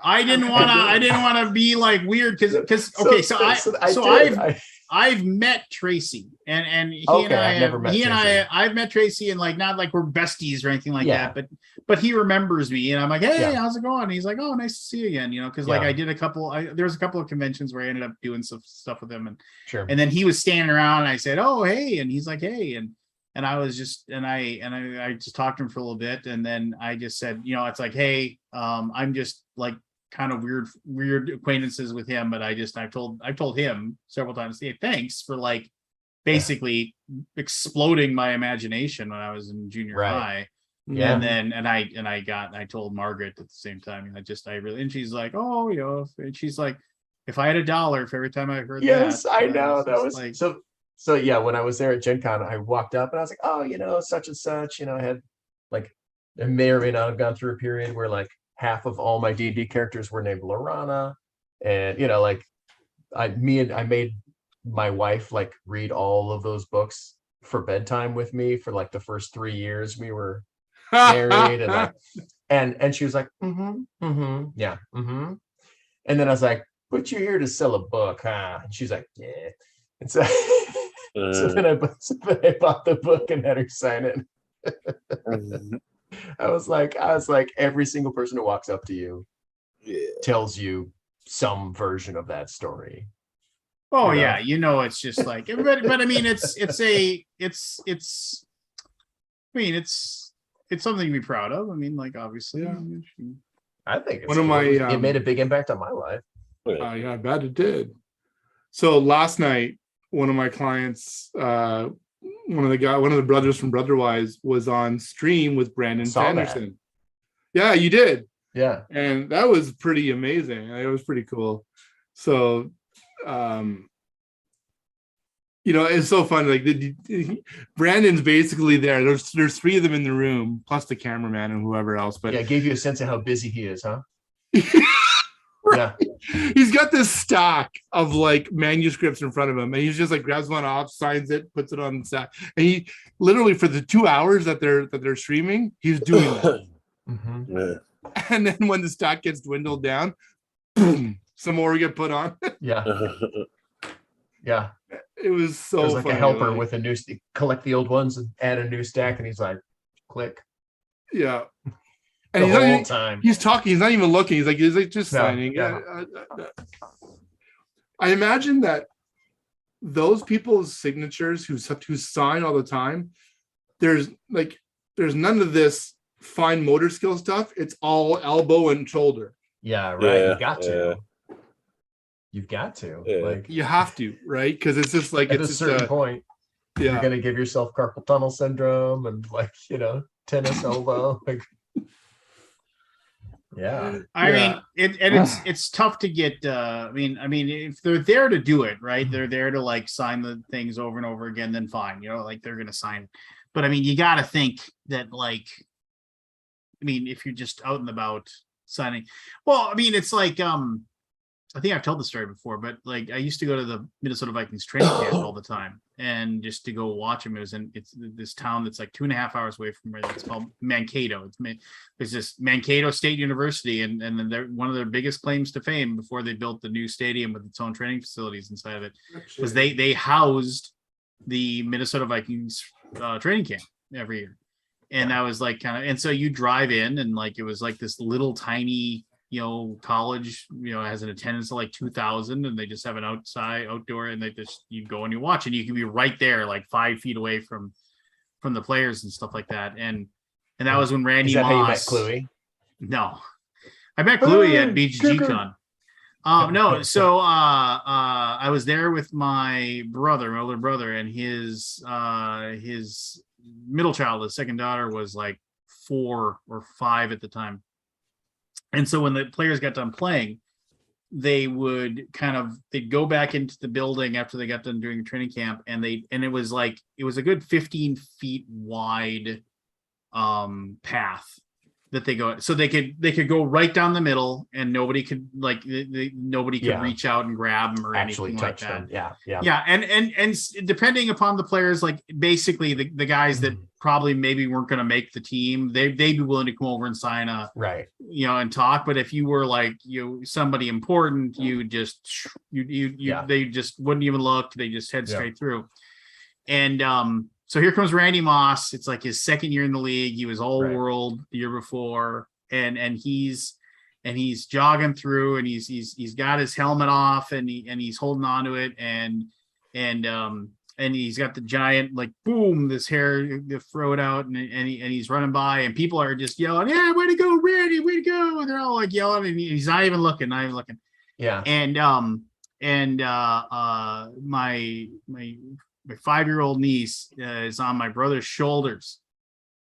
I didn't want to be like weird because I've met Tracy and I've met Tracy, and like, not like we're besties or anything like that, but he remembers me, and I'm like, hey, how's it going? And he's like, oh, nice to see you again, because like I did there was a couple of conventions where I ended up doing some stuff with him, and then he was standing around, and I said, oh, hey, and he's like, hey, and I was just I just talked to him for a little bit, and then I just said, it's like, hey, I'm just like kind of weird acquaintances with him, but I've told him several times, hey, thanks for like basically exploding my imagination when I was in junior high. And then I told Margaret at the same time, and she's like, oh, and she's like, if I had $1 for every time I heard that. I know, that was like, so yeah, when I was there at Gen Con, I walked up and I was like, oh, such and such, I had like, I may or may not have gone through a period where like half of all my D&D characters were named Lorana, and like I made my wife like read all of those books for bedtime with me for like the first 3 years we were married, and like and she was like, and then I was like, but you're here to sell a book, huh? And she's like, yeah. And so so then I bought the book and had her sign it. I was like, every single person who walks up to you tells you some version of that story. Oh yeah, it's just like, but I mean, it's something to be proud of. I mean, like, obviously, I think it's one of my it made a big impact on my life. Yeah, I bet it did. So last night, one of my clients, one of the brothers from Brotherwise was on stream with Brandon Sanderson. Yeah, you did. Yeah. And that was pretty amazing. It was pretty cool. So, it's so fun. Like Brandon's basically there. There's 3 of them in the room, plus the cameraman and whoever else. But it gave you a sense of how busy he is, huh? Yeah. He's got this stack of like manuscripts in front of him, and he's just like grabs one off, signs it, puts it on the stack. And he literally, for the 2 hours that they're streaming, he's doing that. Yeah. And then when the stock gets dwindled down, boom, some more get put on. Yeah. Yeah. It was so There's like funny, a helper like, with a new collect the old ones and add a new stack, and he's like, click. yeah. The And he's, whole not even, time. he's talking. He's not even looking. He's like just No, signing. yeah. I imagine that those people's signatures who sign all the time, there's none of this fine motor skill stuff. It's all elbow and shoulder. Yeah, right. Yeah, You got to. You've got to. Yeah. Like You have to, right? Because it's just like at it's a just certain point, you're yeah. gonna give yourself carpal tunnel syndrome and like, tennis elbow. Like, yeah. I Yeah. mean, it's tough to get. I mean, if they're there to do it, right? They're there to like sign the things over and over again. Then fine, like they're gonna sign it. But I mean, you got to think that like, I mean, if you're just out and about signing, well, I mean, it's like I think I've told the story before, but like I used to go to the Minnesota Vikings training camp all the time, and just to go watch them. It's this town that's like 2.5 hours away from where it's called Mankato. It's this Mankato State University, and then they're one of their biggest claims to fame before they built the new stadium with its own training facilities inside of it was they housed the Minnesota Vikings training camp every year, and that was like kind of, and so you drive in and like it was like this little tiny college, has an attendance of like 2,000, and they just have an outdoor, and you go and you watch, and you can be right there, like 5 feet away from the players and stuff like that. And that was when Randy Is that Moss. how you met Cluey? No, I met Cluey at BGG Con. No, so I was there with my older brother, and his middle child, his second daughter, was like 4 or 5 at the time. And so when the players got done playing, they'd go back into the building after they got done doing the training camp, and it was a good 15 feet wide path that they go, so they could go right down the middle, and nobody could reach out and grab them or Actually anything touch like that. them. Yeah. Yeah, and depending upon the players, like basically the guys that probably maybe weren't going to make the team, they'd be willing to come over and sign a Right. And talk. But if you were like somebody important, they just wouldn't even look. They just head straight through. And so here comes Randy Moss. It's like his second year in the league. He was all world the year before, and he's jogging through, and he's got his helmet off, and he's holding on to it, and he's got the giant, like, boom, this hair, throw it out, and he's running by, and people are just yelling, "Yeah, way to go, Randy, way to go!" And they're all like yelling, and he's not even looking. Yeah. And my 5-year-old niece is on my brother's shoulders,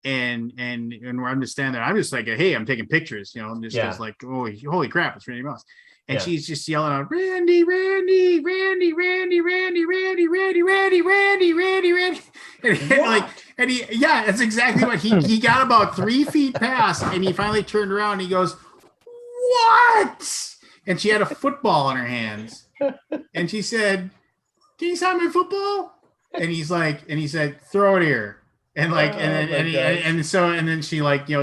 and I'm just standing there. I'm just like, hey, I'm taking pictures, just like, oh, holy crap, it's Randy Moss. And she's just yelling out, Randy, Randy, Randy, Randy, Randy, Randy, Randy, Randy, Randy, Randy, Randy. And that's exactly what he got about 3 feet past, and he finally turned around and he goes, "What?" And she had a football in her hands. And she said, "Can you sign my football?" And he said, "Throw it here." And then she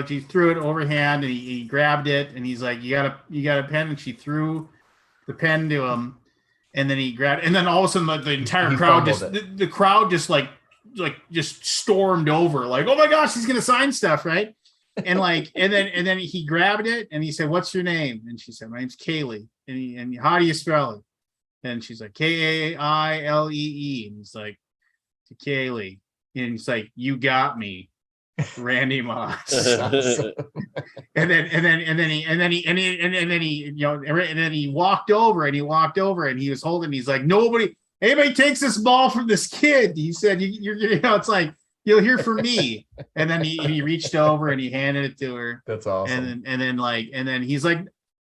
she threw it overhand, and he grabbed it, and he's like, you got a pen?" And she threw the pen to him, and then he grabbed, and then all of a sudden the entire crowd the crowd just stormed over, like, "Oh my gosh, he's gonna sign stuff," right? And and then he grabbed it, and he said, "What's your name?" And she said, "My name's Kaylee." And how do you spell it? And she's like, Kailee. And he's like, "Kaylee." And he's like, "You got me, Randy Moss." and then he walked over, and he was holding. He's like, "Anybody takes this ball from this kid," he said, "it's like, you'll hear from me." And then he reached over and he handed it to her. That's awesome. And then he's like,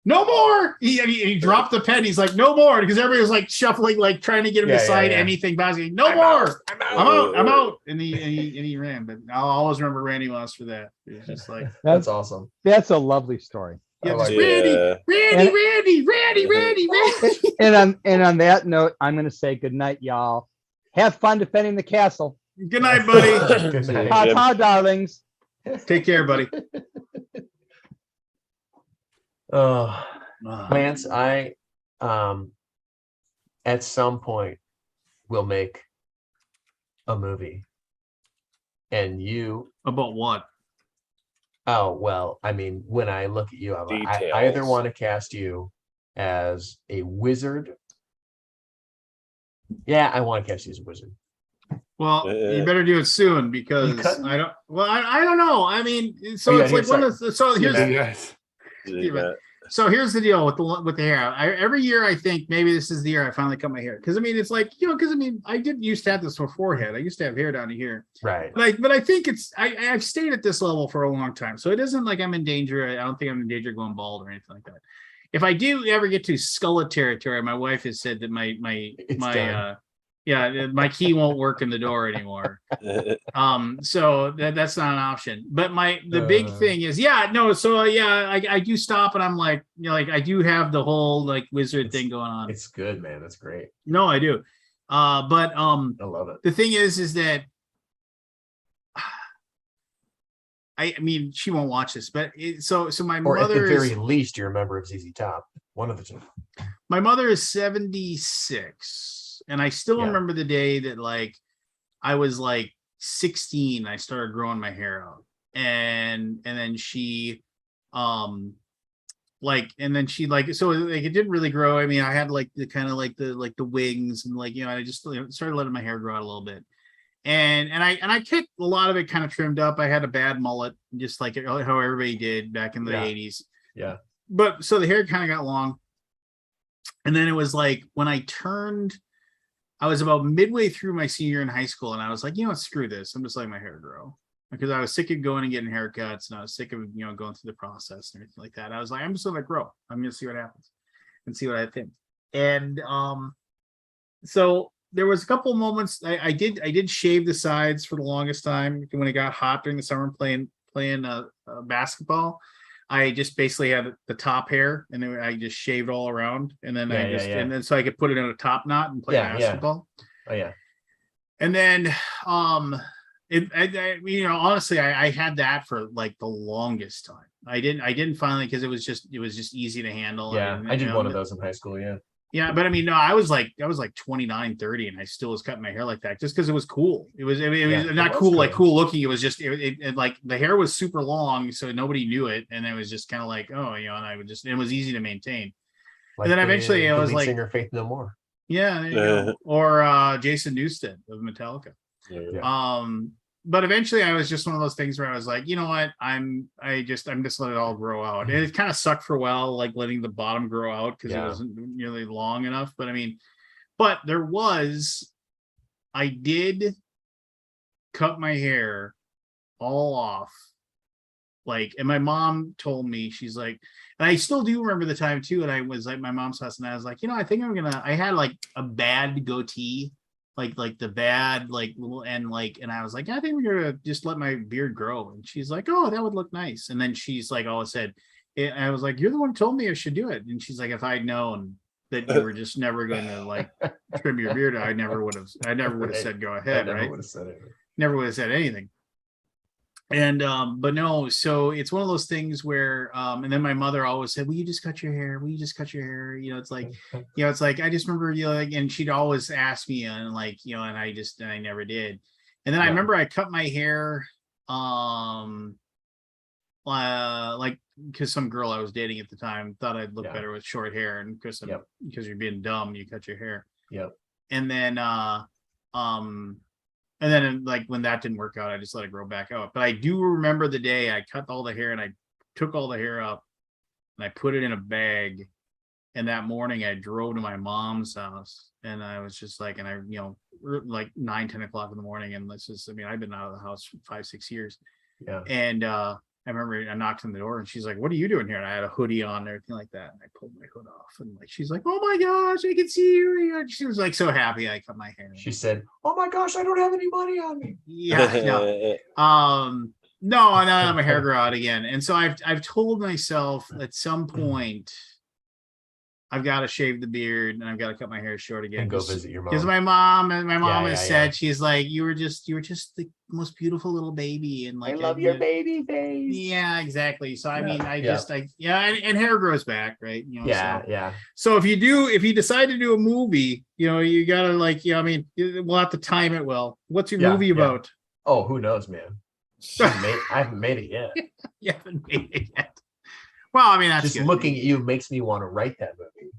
"No more." He dropped the pen. He's like, "No more," because everybody was like shuffling, like trying to get him to sign anything. "No more. I'm out. And he ran. But I'll always remember Randy Moss for that. It's just like, that's awesome. That's a lovely story. Yeah, just Randy. And on that note, I'm going to say good night, y'all. Have fun defending the castle. Good night, buddy. Good night. Ta-ta, darlings. Take care, buddy. Oh, Lance, I at some point will make a movie, and you. About what? Oh well, I mean, when I look at you, I either Details. want to cast you as a wizard. Yeah, I want to cast you as a wizard. Well, you better do it soon because cutting? I don't. Well, I don't know. I mean, so Oh, yeah, it's like here's one of the, so here's Yes. so here's the deal with the hair. Every year I think maybe this is the year I finally cut my hair because I mean it's like because I mean I didn't used to have this forehead. I used to have hair down to here. Right. But I think it's I've stayed at this level for a long time, so it isn't like I'm in danger. I don't think I'm in danger of going bald or anything like that. If I do ever get to skullet territory, my wife has said that my key won't work in the door anymore. So that's not an option. But the big thing is, I do stop and I'm like, like I do have the whole like wizard thing going on. It's good, man. That's great. No, I do. But I love it. the thing is that I mean she won't watch this, but so my Or mother at the very is least, you're a member of ZZ Top. One of the two. my mother is 76, and I still Yeah. remember the day that like I was like 16. I started growing my hair out, and then she, so like it didn't really grow. I mean, I had like the kind of like the wings and like I just started letting my hair grow out a little bit, and I kept a lot of it kind of trimmed up. I had a bad mullet, just like how everybody did back in the 80s. Yeah. But so the hair kind of got long. And then it was like when I was about midway through my senior year in high school, and I was like, screw this. I'm just letting my hair grow. Because I was sick of going and getting haircuts, and I was sick of going through the process and everything like that. I was like, I'm just gonna let it grow. I'm gonna see what happens and see what I think. And so there was a couple of moments I did shave the sides for the longest time when it got hot during the summer playing basketball. I just basically had the top hair, and then I just shaved all around, and then and then so I could put it in a top knot and play basketball. Oh yeah. And then honestly, I had that for like the longest time. I didn't finally because it was just easy to handle. Yeah, I did one of those in high school. Yeah. Yeah, but I mean, no, I was like 29, 30, and I still was cutting my hair like that just because it was cool. It was not cool, like cool looking. It was just it like the hair was super long, so nobody knew it, and it was just kind of like and I would just it was easy to maintain. Like and then eventually I was like singer Faith No More. Yeah, there you go. Or Jason Newsted of Metallica. Yeah. But eventually I was just one of those things where I was like, you know what, I'm just let it all grow out. And it kind of sucked for a while, like letting the bottom grow out because it wasn't nearly long enough. But I mean, I did cut my hair all off. Like, and my mom told me, she's like, and I still do remember the time too. And I was at my mom's house and I was like, I think I had like a bad goatee. Like the bad little and I was like, I think we're gonna just let my beard grow. And she's like, oh, that would look nice. And then she's like, all said, I was like, you're the one who told me I should do it. And she's like, if I'd known that you were just never going to like trim your beard, I never would have said go ahead, right? Never would have said anything. And but no, so it's one of those things where and then my mother always said, will you just cut your hair? It's like it's like I just remember and she'd always ask me and and I never did. And then I remember I cut my hair because some girl I was dating at the time thought I'd look better with short hair, and because you're being dumb, you cut your hair. And then and then like when that didn't work out, I just let it grow back out. But I do remember the day I cut all the hair and I took all the hair up and I put it in a bag. And that morning I drove to my mom's house and I was just like, and I, like 9, 10 o'clock in the morning. And I've been out of the house for 5, 6 years. Yeah. And I remember I knocked on the door and she's like, what are you doing here? And I had a hoodie on and everything like that. And I pulled my hood off and she's like, oh my gosh, I can see you. And she was like so happy I cut my hair. She said, oh my gosh, I don't have any money on me. Yeah. No, I let my hair grow out again. And so I've told myself at some point I've got to shave the beard and I've got to cut my hair short again. And go visit your Because mom. my mom has yeah, said, she's like, you were just the most beautiful little baby. And like, I love your baby face. Yeah, exactly. So I Yeah, mean, yeah. and hair grows back, right? You know, Yeah, so. yeah. So if you decide to do a movie, you know, you gotta like, I mean, we'll have to time it well. What's your Yeah, movie yeah. about? Oh, who knows, man? I haven't made it yet. You haven't made it yet. Well, I mean, that's Just good. looking at you makes me want to write that movie.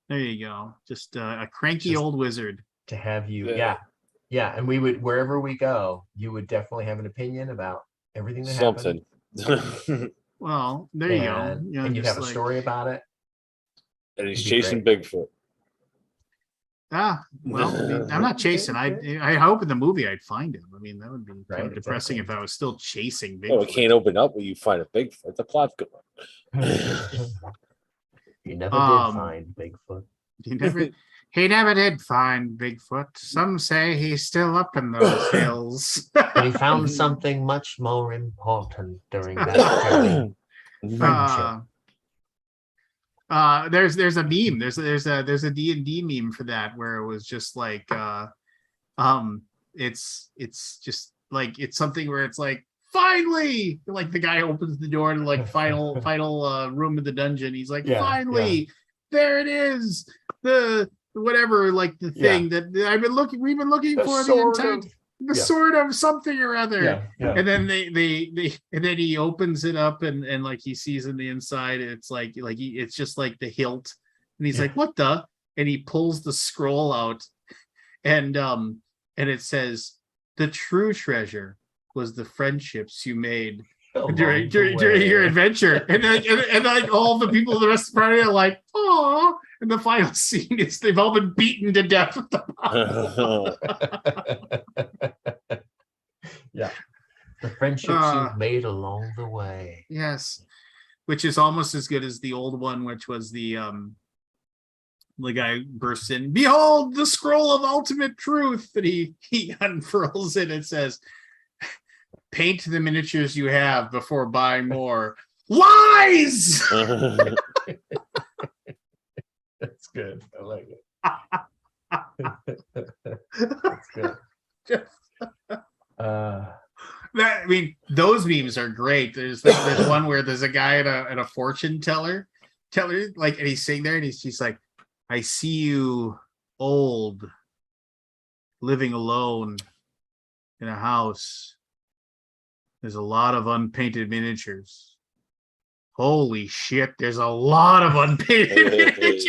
There you go. Just a cranky Just- old wizard. To have you, Yeah. yeah. And we would, wherever we go, you would definitely have an opinion about everything that happened. Something. Well, there you go. And, You know, and you'd just have a like, story about it. And he's It'd be chasing great. Bigfoot. Well, I mean, I'm not chasing. I hope in the movie I'd find him. I mean, that would be kind Right, of depressing exactly. if I was still chasing Oh, it Bigfoot. can't open up when you find a Bigfoot. The plot's good. You never Um, did find Bigfoot. He never did find Bigfoot. Some say he's still up in those hills. But he found something much more important during that journey. Friendship. There's a meme. There's a D&D meme for that where it was just like it's just like it's something where it's like finally like the guy opens the door to like final room of the dungeon. He's like, Yeah, finally, there it is. The whatever, like the thing that we've been looking for the entire yeah. sort of something or other. Yeah. And then and then he opens it up and like he sees in the inside, it's like it's just like the hilt, and he's like, what the? And he pulls the scroll out, and it says, the true treasure was the friendships you made during your adventure. And like all the people, the rest of the party are like, oh. And the final scene is they've all been beaten to death with the bottle. Yeah. The friendships you've made along the way. Yes. Which is almost as good as the old one, which was the guy bursts in, behold the scroll of ultimate truth, that he unfurls it and says, paint the miniatures you have before buying more. Lies! That's good. I like it. That's good. I mean, those memes are great. There's one where there's a guy at a fortune teller, like, and he's sitting there and he's like, I see you old, living alone in a house. There's a lot of unpainted miniatures. Holy shit, there's a lot of unpainted miniatures.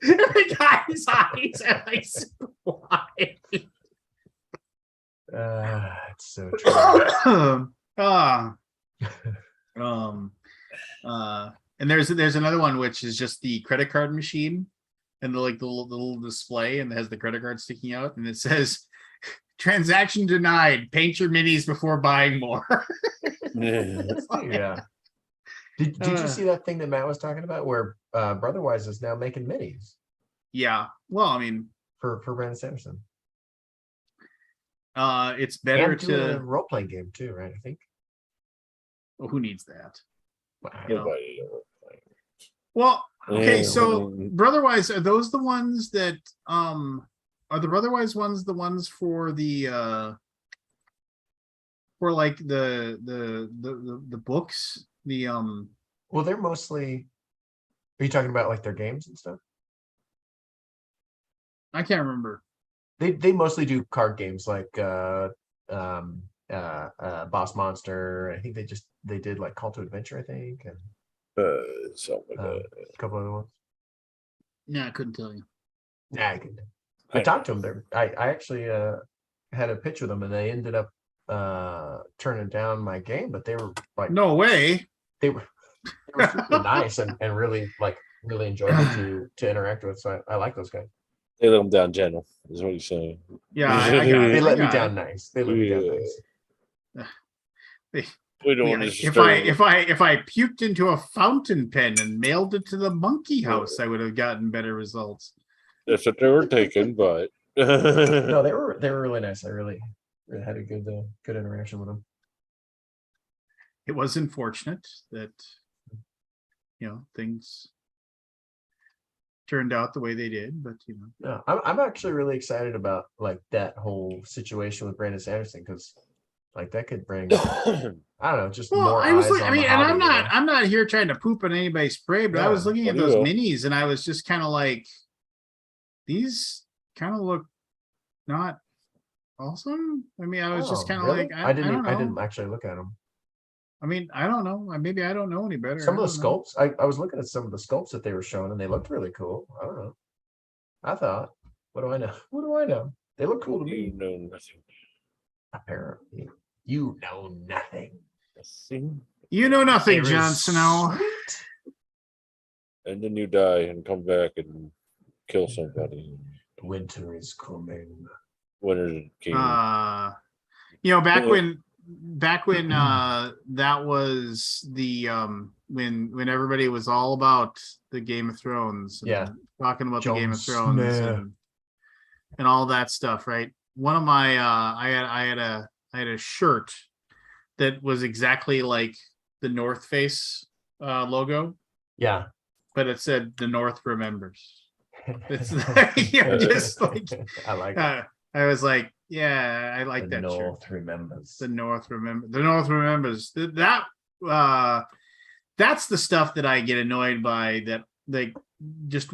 The guy's eyes are like super wide. It's so true. And there's another one which is just the credit card machine, and the little display, and it has the credit card sticking out, and it says, transaction denied, paint your minis before buying more. Yeah. Did you see that thing that Matt was talking about where Brotherwise is now making minis? Yeah. Well, I mean, for Brandon Sanderson. It's better and doing a to role-playing game too, right? I think. well, who needs that? Nobody. Well, okay, Yeah. so Brotherwise, are those the ones that are the Brotherwise ones the ones for the for like the books? The Well, they're mostly. Are you talking about like their games and stuff? I can't remember. They mostly do card games like Boss Monster. I think they did like Call to Adventure, I think, and Something like that. a couple other ones. Yeah, I couldn't tell you. Nah, I talked to them there. I actually had a pitch with them, and they ended up turning down my game, but they were like, No way. they were super nice and really enjoyable to interact with. So I like those guys. They let them down gentle, is what he's saying. Yeah, I got it. They let I me got down it. nice. They let me down nice. We don't Yeah, want to if I puked into a fountain pen and mailed it to the monkey house, I would have gotten better results. That's what they were taking, but No, they were really nice. I really had a good interaction with them. It was unfortunate that things turned out the way they did, but No, I'm actually really excited about like that whole situation with Brandon Sanderson, because like that could bring I don't know, just well, more I was eyes like, on I mean, the and hobby, you know? I'm not here trying to poop on anybody's parade, but I was No, looking at well, those you will. minis and I was just kind of like, these kind of look not awesome. I mean, I was just Oh, kind of really? like, I didn't don't know. I didn't actually look at them. I mean, I don't know. Maybe I don't know any better. Some I of the don't know. sculpts, I was looking at some of the sculpts that they were showing, and they looked really cool. I don't know. I thought, what do I know? What do I know? They look cool to You me. know nothing. Apparently, you know nothing. See? You know nothing, There Jon is Snow. sweet. And then you die and come back and kill somebody. Winter is coming. Winter came. Back Yeah. when that was the when everybody was all about the Game of Thrones, and Yeah. talking about the Game of Jon Thrones Snow. and all that stuff, right? One of my I had a shirt that was exactly like the North Face logo, Yeah. but it said "The North Remembers." It's like, just like I like I was like, yeah, I like the that shirt. North remembers. The North remembers that. That's the stuff that I get annoyed by. That like just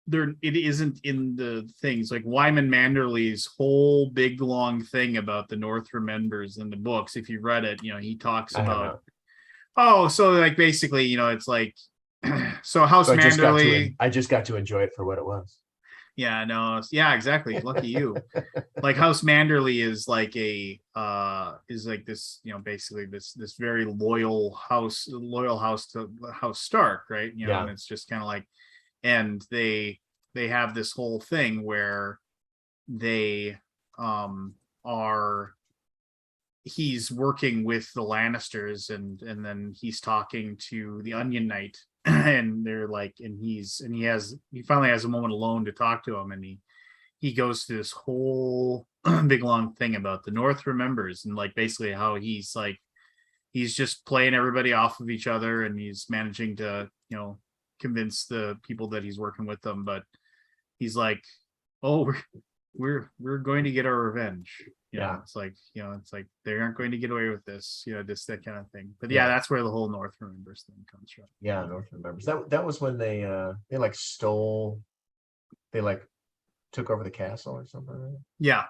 there. It isn't in the things like Wyman Manderley's whole big long thing about the North remembers in the books. If you read it, he talks I have about. not. Oh, so like basically, it's like so House So Manderley. I just got to enjoy it for what it was. Yeah, no, yeah, exactly. Lucky you. Like House Manderley is like is like this, basically this very loyal house to House Stark, right? Yeah. And it's just kind of like, and they have this whole thing where they he's working with the Lannisters, and then he's talking to the Onion Knight, and they're like, and he finally has a moment alone to talk to him, and he goes through this whole big long thing about the North remembers, and like basically how he's just playing everybody off of each other, and he's managing to convince the people that he's working with them, but he's like, oh, we're going to get our revenge. Yeah. It's like they aren't going to get away with this, that kind of thing. But yeah, that's where the whole North remembers thing comes from. Yeah, North remembers. That was when they like stole, they like took over the castle or something. Right? Yeah.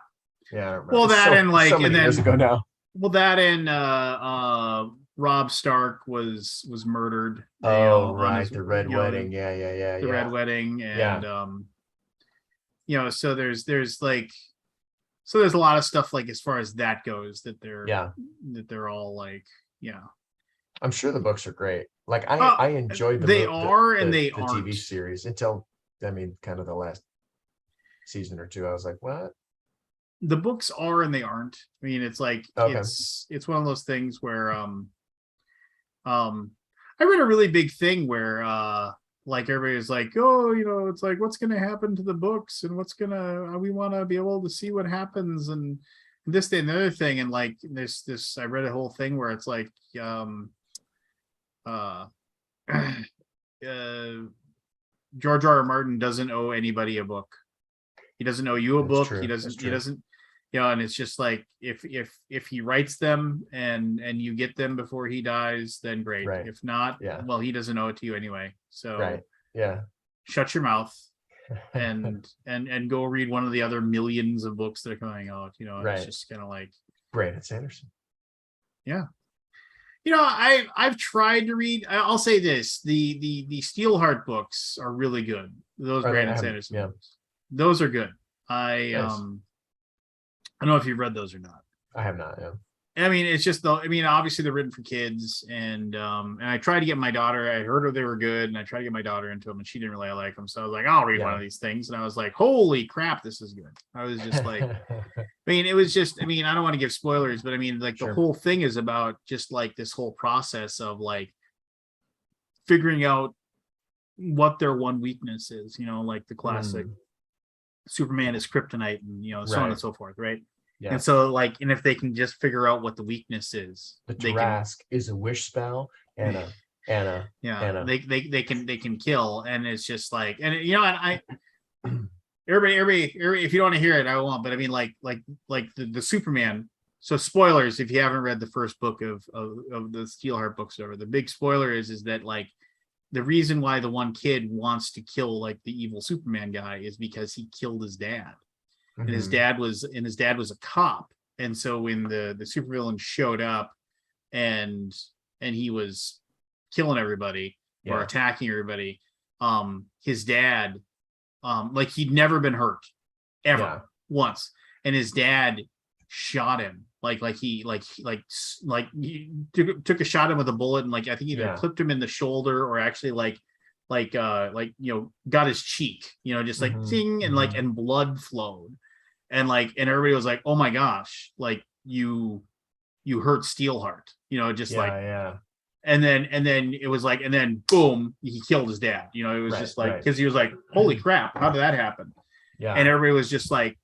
Yeah. I remember. Well, that and like, so many and then years ago now. Well, that and Robb Stark was murdered. Oh, on right, his- the Red Wedding. Yeah. The Red Wedding, and so there's like, so there's a lot of stuff like as far as that goes that they're all like, I'm sure the books are great. Like I enjoyed them. They are, and they the aren't. TV series until kind of the last season or two. I was like, what? The books are and they aren't. I mean, it's like Okay. it's one of those things where I read a really big thing where like everybody was like, oh, it's like, what's gonna happen to the books, and we want to be able to see what happens, and this, day, and the other thing, and like this I read a whole thing where it's like George R. R. Martin doesn't owe anybody a book. He doesn't owe you a That's book. true. He That's doesn't. true. He doesn't. And it's just like if he writes them and you get them before he dies, then great. Right. If not, Yeah. well, he doesn't owe it to you anyway. So Right. Yeah. shut your mouth and go read one of the other millions of books that are coming out. And Right. it's just kind of like, Brandon Sanderson. I've tried to read. I'll say this: the Steelheart books are really good. Those Are they? Brandon I haven't- Sanderson yeah. books. Those are good. Nice. I don't know if you've read those or not. I have not. Yeah. I mean, it's just though. I mean, obviously they're written for kids, and I tried to get my daughter. I heard they were good, and I tried to get my daughter into them, and she didn't really like them. So I was like, I'll read one Yeah. of these things, and I was like, holy crap, this is good. I was just like, I mean, it was just. I mean, I don't want to give spoilers, but I mean, like Sure. the whole thing is about just like this whole process of like figuring out what their one weakness is. Like the classic Superman is kryptonite, and so on Right. and so forth, right? Yeah. And so, like, and if they can just figure out what the weakness is, The they can. Trask is a wish spell and a Anna. Yeah, Anna. they can kill, and it's just like, and you know, and I everybody, if you don't want to hear it, I won't. But I mean, like the Superman. So spoilers if you haven't read the first book of the Steelheart books, over the big spoiler is that like the reason why the one kid wants to kill like the evil Superman guy is because he killed his dad, and his dad was a cop, and so when the supervillain showed up, and he was killing everybody or attacking everybody, his dad, like he'd never been hurt ever once, and his dad shot him he took a shot at him with a bullet, and like I think either clipped him in the shoulder or actually got his cheek, just like ting, and like and blood flowed, and everybody was like, oh my gosh, like you hurt Steelheart, and then it was like, and then boom, he killed his dad, it was just like, because he was like, holy crap, how did that happen? And everybody was just like,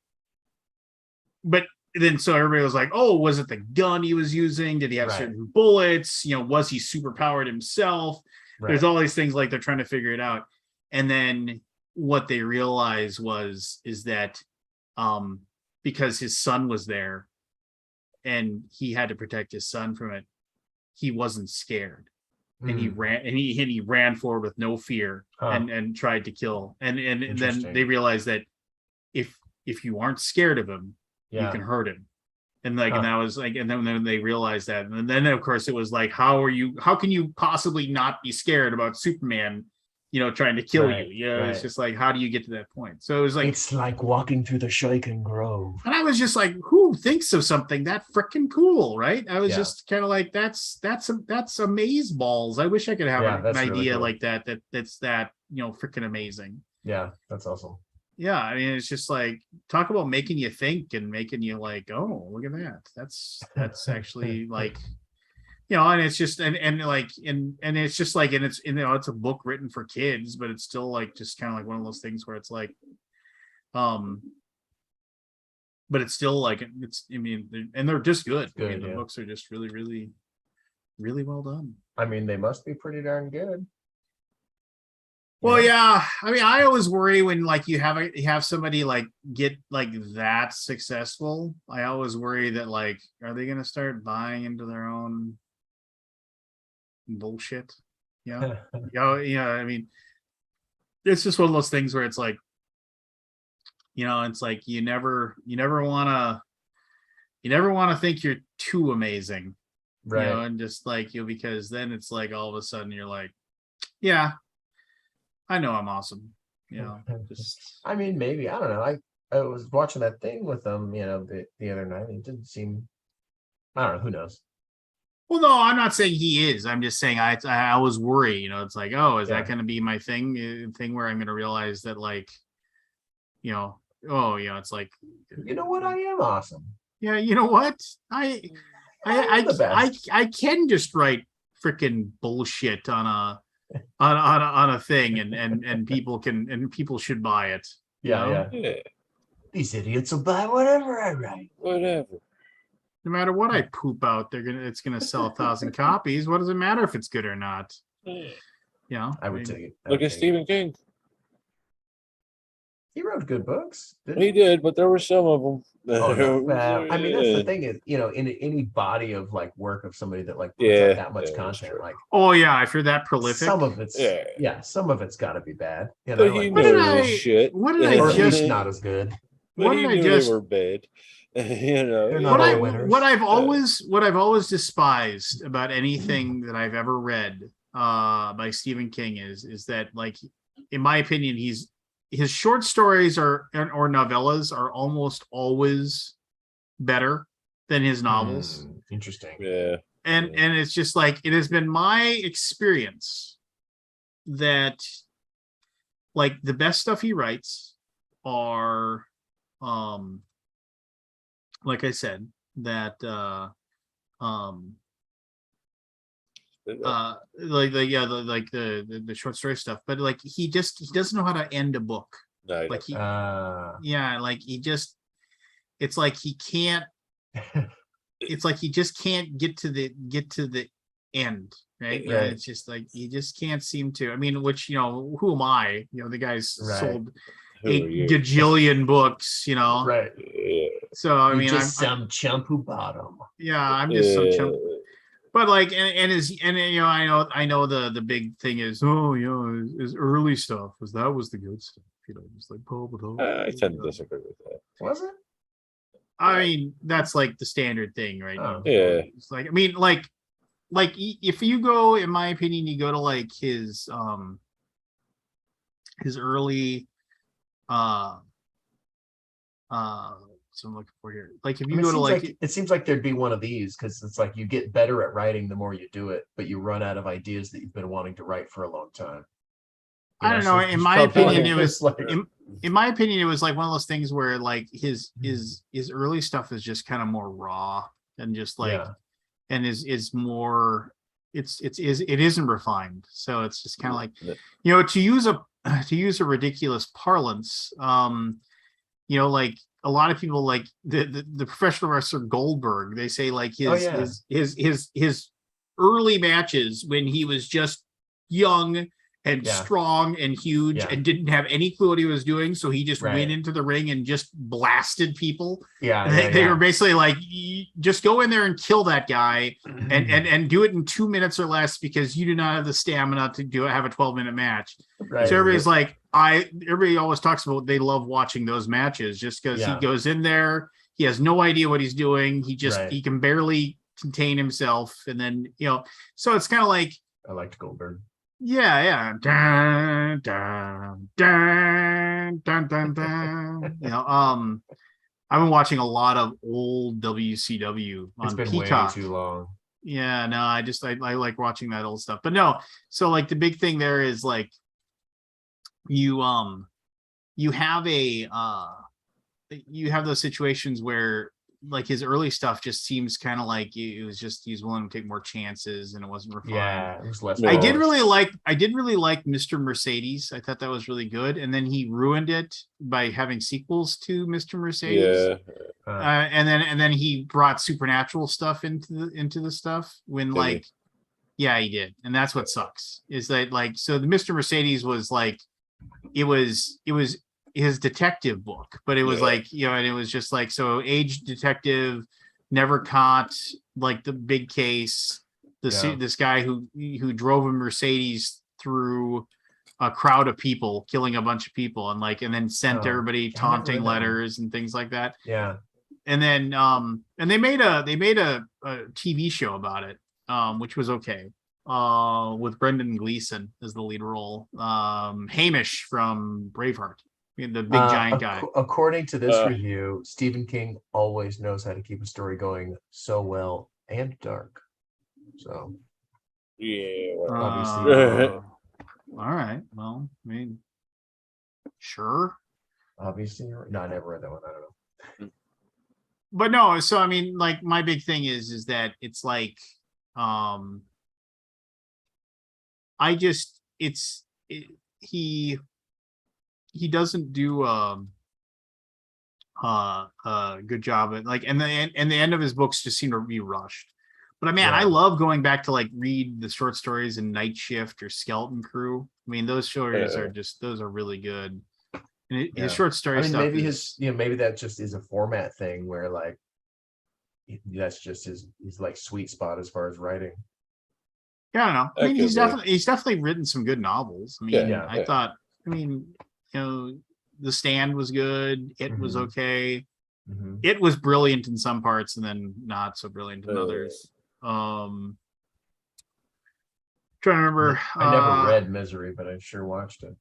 but then so everybody was like, oh, was it the gun he was using? Did he have certain bullets? Was he super powered himself? There's all these things like they're trying to figure it out. And then what they realized is that because his son was there and he had to protect his son from it, he wasn't scared. And he ran forward with no fear and tried to kill. And then they realized that if you aren't scared of him, you can hurt him. And like, and that was like, and then they realized that. And then of course it was like, how can you possibly not be scared about Superman, trying to kill you? It's just like, how do you get to that point? So it was like, it's like walking through the Shoiken Grove. And I was just like, who thinks of something that freaking cool, right? I was just kind of like, that's amaze balls. I wish I could have an idea really cool. like that's freaking amazing. Yeah, that's awesome. Yeah, I mean, it's just like, talk about making you think and making you like, oh, look at that. That's actually like, and it's just and it's just like, and it's it's a book written for kids, but it's still like just kind of like one of those things where it's like, but it's still like, it's, I mean, and they're just good. I mean, the books are just really, really, really well done. I mean, they must be pretty darn good. Well, yeah. I mean, I always worry when like you have somebody like get like that successful. I always worry that like, are they gonna start buying into their own bullshit? Yeah. I mean, it's just one of those things where it's like, it's like you never want to think you're too amazing, right? And just like because then it's like all of a sudden you're like, yeah, I know I'm awesome. Just I mean, maybe, I don't know. I was watching that thing with them, the other night. It didn't seem, I don't know, who knows? Well, no, I'm not saying he is. I'm just saying I always worry, it's like, oh, is that going to be my thing where I'm going to realize that like, it's like, you know what? I am awesome. Yeah. You know what? I can just write freaking bullshit on a thing and people should buy it. Yeah. These idiots will buy whatever I write. Whatever. No matter what I poop out, it's gonna sell 1,000 copies. What does it matter if it's good or not? I would take it. Look at Stephen King. He wrote good books. He did, but there were some of them. I mean, that's the thing is, in any body of like work of somebody that like puts out that much content, like, oh yeah, if you're that prolific, some of it's some of it's got to be bad. But he what did I or just at least not as good? What did I just? They were bad. What I've always despised about anything that I've ever read by Stephen King is that, like, in my opinion, his short stories or novellas are almost always better than his novels. Interesting. Yeah. And it's just like, it has been my experience that like the best stuff he writes are like I said, that the short story stuff, but like he doesn't know how to end a book. No, like it's like he can't it's like he just can't get to the end, right? Yeah, Right. it's just like you just can't seem to. I mean, which who am I? The guy's Right. sold Who a are you? gajillion books, Right. Yeah. So I You mean, just some chump who bought them. I'm just some chump. Yeah. But like, I know the big thing is, is early stuff, because that was the good stuff, just like I tend to disagree with that. Was it? I mean, that's like the standard thing, right? Oh. Yeah. It's like, I mean, like if you go, in my opinion, you go to like his early, so I'm looking for here. Like if you go to like, it seems like there'd be one of these, because it's like you get better at writing the more you do it, but you run out of ideas that you've been wanting to write for a long time. I don't know. so In my opinion, it was like in my opinion, it was like one of those things where like his early stuff is just kind of more raw and just like, yeah. and is more, it isn't refined. So it's just kind of like, to use a ridiculous parlance, like a lot of people like the professional wrestler Goldberg, they say like his early matches when he was just young and strong and huge and didn't have any clue what he was doing, so he just went into the ring and just blasted people. They were basically like, just go in there and kill that guy and do it in 2 minutes or less, because you do not have the stamina to have a 12-minute match. Right. So everybody's like, everybody always talks about they love watching those matches, just because he goes in there, he has no idea what he's doing, he can barely contain himself, and then so it's kind of like, I liked Goldberg. Yeah. Dun, dun, dun, dun, dun, dun. I've been watching a lot of old WCW on It's been Peacock. way too long. Yeah, no, I like watching that old stuff. But no, so like the big thing there is like you have those situations where like his early stuff just seems kind of like it was just he's willing to take more chances and it wasn't refined. Yeah, it was less. I did really like Mr. Mercedes. I thought that was really good, and then he ruined it by having sequels to Mr. Mercedes. Yeah. And then he brought supernatural stuff into the stuff when like, he did, and that's what sucks. Is that like, so the Mr. Mercedes was like, it was his detective book, but it was like, and it was just like, so aged detective, never caught like the big case, this guy who drove a Mercedes through a crowd of people, killing a bunch of people, and then sent everybody taunting letters and things like that. And then and they made a TV show about it, which was okay, with Brendan Gleeson as the lead role, Hamish from Braveheart, the big giant guy. According to this review, Stephen King always knows how to keep a story going so well and dark. So obviously, all right. Well, I mean, sure. Obviously, no, I never read that one. I don't know. But no, so I mean, like my big thing is that it's like, he doesn't do a good job at like, and the end of his books just seem to be rushed. But I love going back to like read the short stories in Night Shift or Skeleton Crew. I mean, those stories are those are really good. And his short story stuff. Maybe maybe that just is a format thing where like that's just his like sweet spot as far as writing. Yeah, I don't know. I mean, he's definitely written some good novels. I mean, I thought, The Stand was good. It was okay. It was brilliant in some parts and then not so brilliant in others. Trying to remember. I never read Misery, but I sure watched it.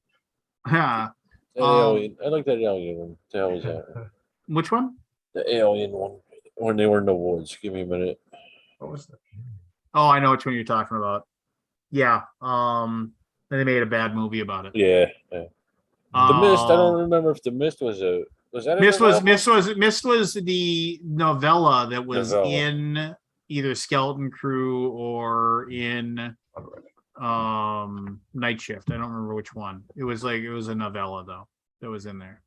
Yeah. I like that alien one. The hell was that? Which one? The alien one. When they were in the woods. Give me a minute. What was that? Oh, I know which one you're talking about. Yeah. They made a bad movie about it. Yeah. The Mist. I don't remember if The Mist was a. Was that? Mist was the novella that was in either Skeleton Crew or in Night Shift. I don't remember which one. It was a novella though that was in there.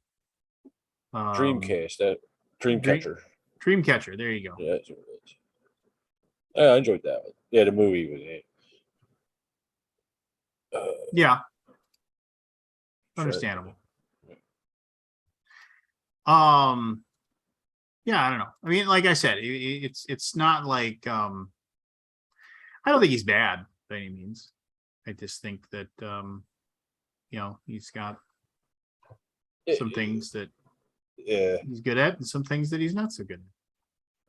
Dreamcast. Dreamcatcher. Dreamcatcher. There you go. Yeah, that's what it is. Yeah, I enjoyed that one. Yeah, the movie was it. Yeah, Shit. understandable. Yeah, I don't know. I mean, like I said, it's not like I don't think he's bad by any means. I just think that he's got some things that he's good at and some things that he's not so good at.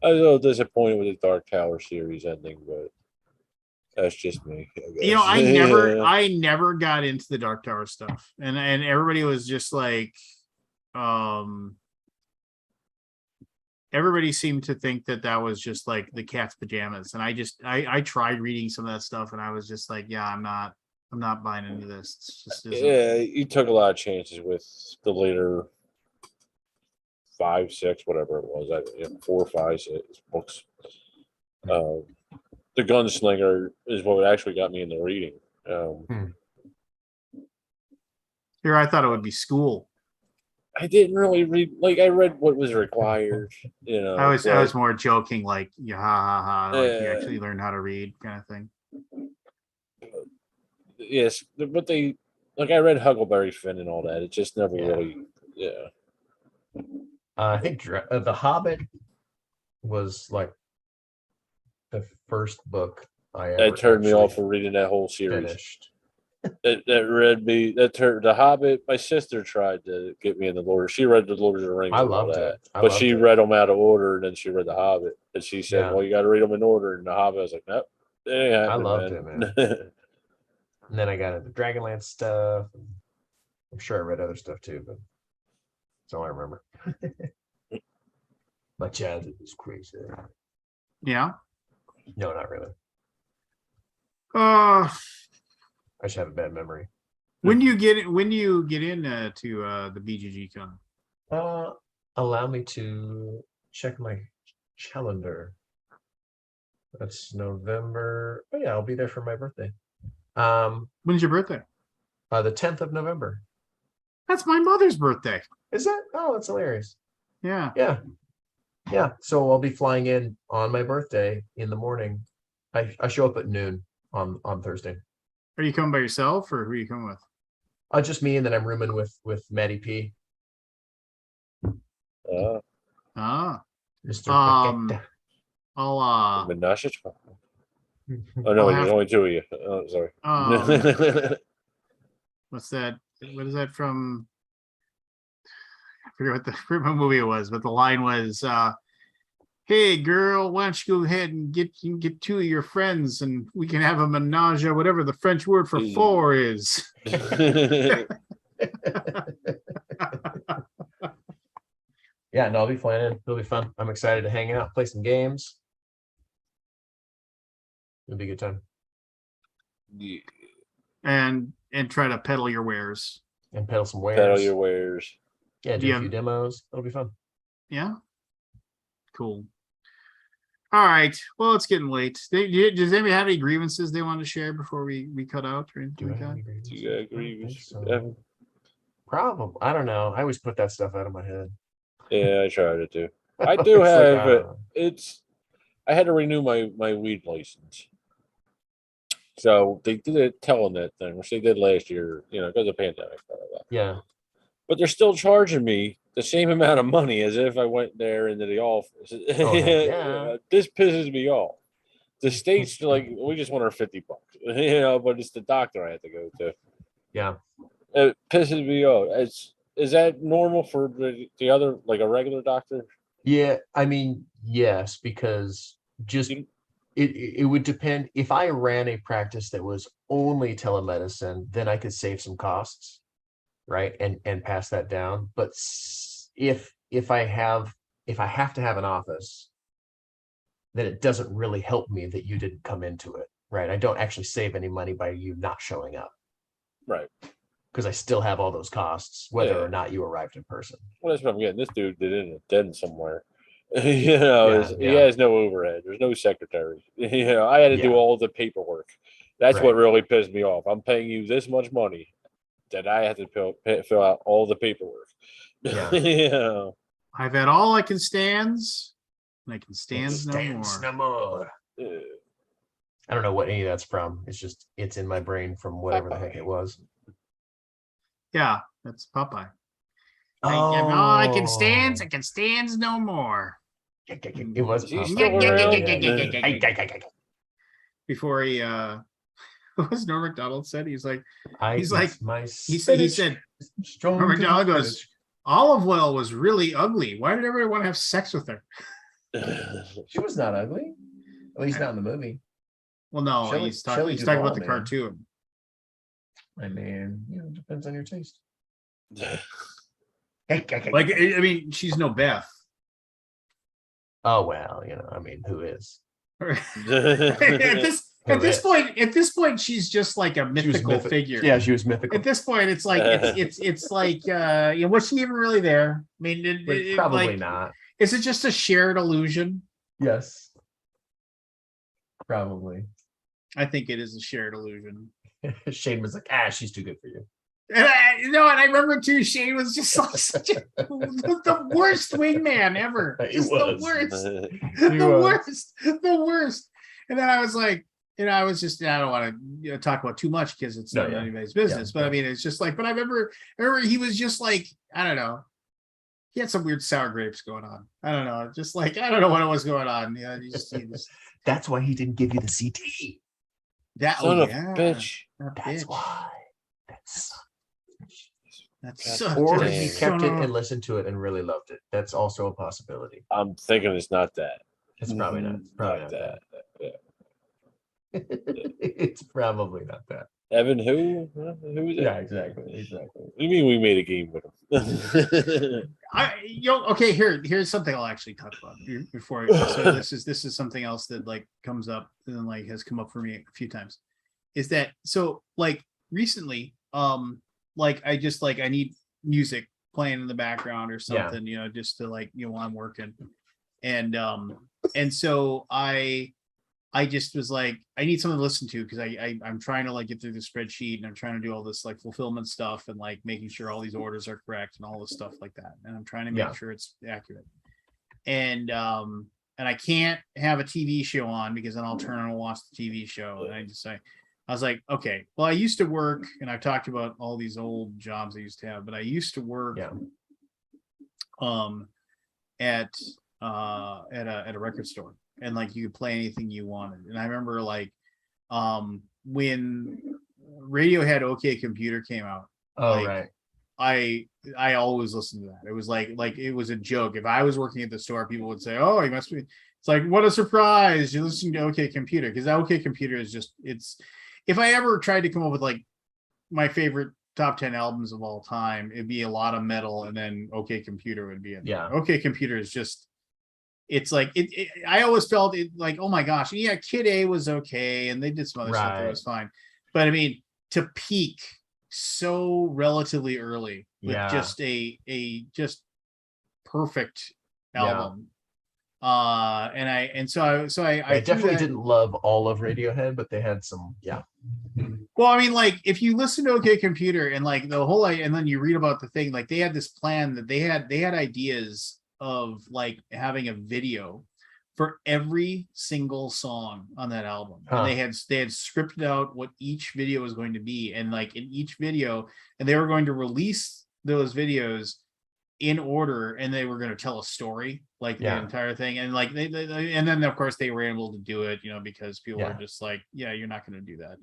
I was a little disappointed with the Dark Tower series ending, but that's just me. I guess. I never got into the Dark Tower stuff, and everybody was just like, everybody seemed to think that was just like the cat's pajamas, and I tried reading some of that stuff, and I was just like, yeah, I'm not buying into this. It's just you took a lot of chances with the later 5, 6, whatever it was, 4, 5, 6 books. The Gunslinger is what actually got me into reading. Here, I thought it would be School. I didn't really read, like, I read what was required, I was more joking, like, yeah, ha ha ha, like you actually learn how to read, kind of thing. Yes, but I read Huckleberry Finn and all that. It just never really, I think The Hobbit was like the first book I ever that turned me off for reading that whole series. finished. The Hobbit. My sister tried to get me in the Lord. She read the Lord of the Rings. I and all loved that, it. but she read them out of order, and then she read the Hobbit, and she said, Yeah. "Well, you got to read them in order." And the Hobbit, I was like, "Nope." I loved it, man. And then I got into Dragonlance stuff. I'm sure I read other stuff too, but that's all I remember. My childhood was crazy. Yeah. No, not really. Uh, I just have a bad memory. when do you get in to the BGG Con? Allow me to check my calendar. That's November. Oh yeah, I'll be there for my birthday. When's your birthday? The 10th of November. That's my mother's birthday. Is that? Oh, that's hilarious. Yeah. Yeah. So I'll be flying in on my birthday in the morning. I show up at noon on Thursday. Are you coming by yourself, or who are you coming with? Just me, and then I'm rooming with Maddie P. Uh, Mr. Paqueta. I'll Menashe. Oh no, there's only 2 of you. Oh, sorry. What's that? What is that from? I forget what movie it was, but the line was, "Hey girl, why don't you go ahead and get 2 of your friends, and we can have a menage, or whatever the French word for 4 is." Yeah, no, I'll be flying in. It'll be fun. I'm excited to hang out, play some games. It'll be a good time. Yeah. And try to peddle your wares. And peddle some wares. Peddle your wares. Yeah, do a few demos. It'll be fun. Yeah. Cool. All right. Well, it's getting late. Does anybody have any grievances they want to share before we cut out or anything like that? Do you agree? So. Problem. I don't know. I always put that stuff out of my head. Yeah, I tried it too. I do have I had to renew my weed license. So they did a Telenet thing, which they did last year, because of the pandemic. Blah, blah, blah. Yeah. But they're still charging me the same amount of money as if I went there into the office. Oh, yeah. This pisses me off. The state's like, we just want our $50, but it's the doctor I have to go to. Yeah. It pisses me off. Is that normal for the other, like a regular doctor? Yeah, I mean, yes, because just it would depend. If I ran a practice that was only telemedicine, then I could save some costs, right? And pass that down. But if I have to have an office, then it doesn't really help me that you didn't come into it, right? I don't actually save any money by you not showing up. Right. Because I still have all those costs, whether or not you arrived in person. Well, that's what I'm getting. This dude did it in a den somewhere. He has no overhead. There's no secretary. I had to do all the paperwork. That's what really pissed me off. I'm paying you this much money that I have to fill out all the paperwork. Yeah. I've had all I can stands, and I can stands no more. No more. I don't know what any of that's from. It's just it's in my brain from whatever the heck it was. Yeah, that's Popeye. Oh, I can stand no more. It was Is he Popeye. still around? Before he what was Norm Macdonald said? He's like he said Norm Macdonald goes, Olive Oil was really ugly. Why did everyone want to have sex with her? She was not ugly. At least not in the movie. Well, no, Shelley- he's Shelley talking about Duvall, the man. cartoon. I mean, it depends on your taste. Like, I mean, she's no Beth. Oh well, I mean, who is? At this point, she's just like a mythical figure. Yeah, she was mythical. At this point, it's like it's like was she even really there? I mean, Probably like, not. Is it just a shared illusion? Yes. Probably. I think it is a shared illusion. Shane was like, she's too good for you. And I remember too, Shane was just like such the worst wingman ever. Just the worst. And then I was like, I don't want to talk about too much because it's not anybody's business. But I mean, it's just like, but I remember he was just like, I don't know. He had some weird sour grapes going on. I don't know. Just like, I don't know what was going on. Yeah, That's why he didn't give you the CT. That Son of a bitch. That's why. That's or he kept it and listened to it and really loved it. That's also a possibility. I'm thinking it's not that. It's probably not. Probably not that. It's probably not that. Evan, who? Who is it? Yeah, exactly. What do you mean we made a game with him? Okay. Here's something I'll actually talk about before. So this is something else that like comes up and like has come up for me a few times. Is that so? Like recently, like I just like I need music playing in the background or something, just to like while I'm working, and so I just was like, I need something to listen to because I'm trying to like get through the spreadsheet and I'm trying to do all this like fulfillment stuff and like making sure all these orders are correct and all this stuff like that. And I'm trying to make sure it's accurate. And I can't have a TV show on because then I'll turn on and watch the TV show. And I was like, okay, well, I used to work, and I've talked about all these old jobs I used to have, but I used to work at a record store. And like you could play anything you wanted. And I remember like when Radiohead OK Computer came out. I always listened to that. It was like it was a joke. If I was working at the store, people would say, "Oh, you must be." It's like, what a surprise! You're listening to OK Computer, because OK Computer is just if I ever tried to come up with like my favorite top 10 albums of all time, it'd be a lot of metal, and then OK Computer would be it. Yeah. OK Computer is just. It's like I always felt it like, oh my gosh, yeah, Kid A was okay, and they did some other stuff that was fine, but I mean, to peak so relatively early with just a just perfect album, and so I definitely didn't love all of Radiohead, but they had some Well, I mean, like if you listen to OK Computer and like the whole, and then you read about the thing, like they had this plan that they had ideas of like having a video for every single song on that album. And they had scripted out what each video was going to be, and like in each video, and they were going to release those videos in order, and they were going to tell a story, like the entire thing. And like they and then of course they were able to do it, because people were just like, you're not going to do that,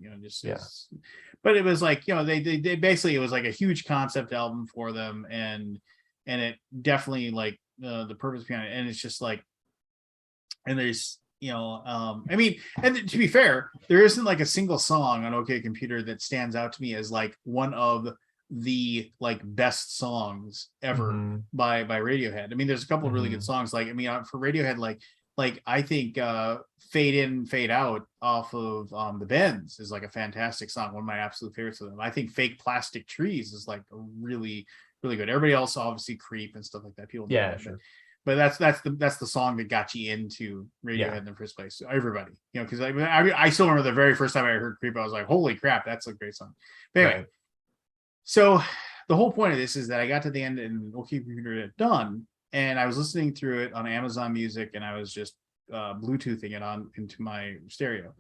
but it was like, they basically, it was like a huge concept album for them, and it definitely like the purpose behind it. And it's just like, and there's I mean, and to be fair, there isn't like a single song on OK Computer that stands out to me as like one of the like best songs ever by Radiohead. I mean, there's a couple of really good songs, like I mean, for Radiohead, like I think Fade In Fade Out off of the Bends is like a fantastic song, one of my absolute favorites of them. I think Fake Plastic Trees is like a really good. Everybody else obviously Creep and stuff like that. People know that, sure. But that's the song that got you into Radiohead in the first place. So everybody, because I still remember the very first time I heard Creep, I was like, holy crap, that's a great song. But anyway, so the whole point of this is that I got to the end and OK Computer had done, and I was listening through it on Amazon Music, and I was just Bluetoothing it on into my stereo.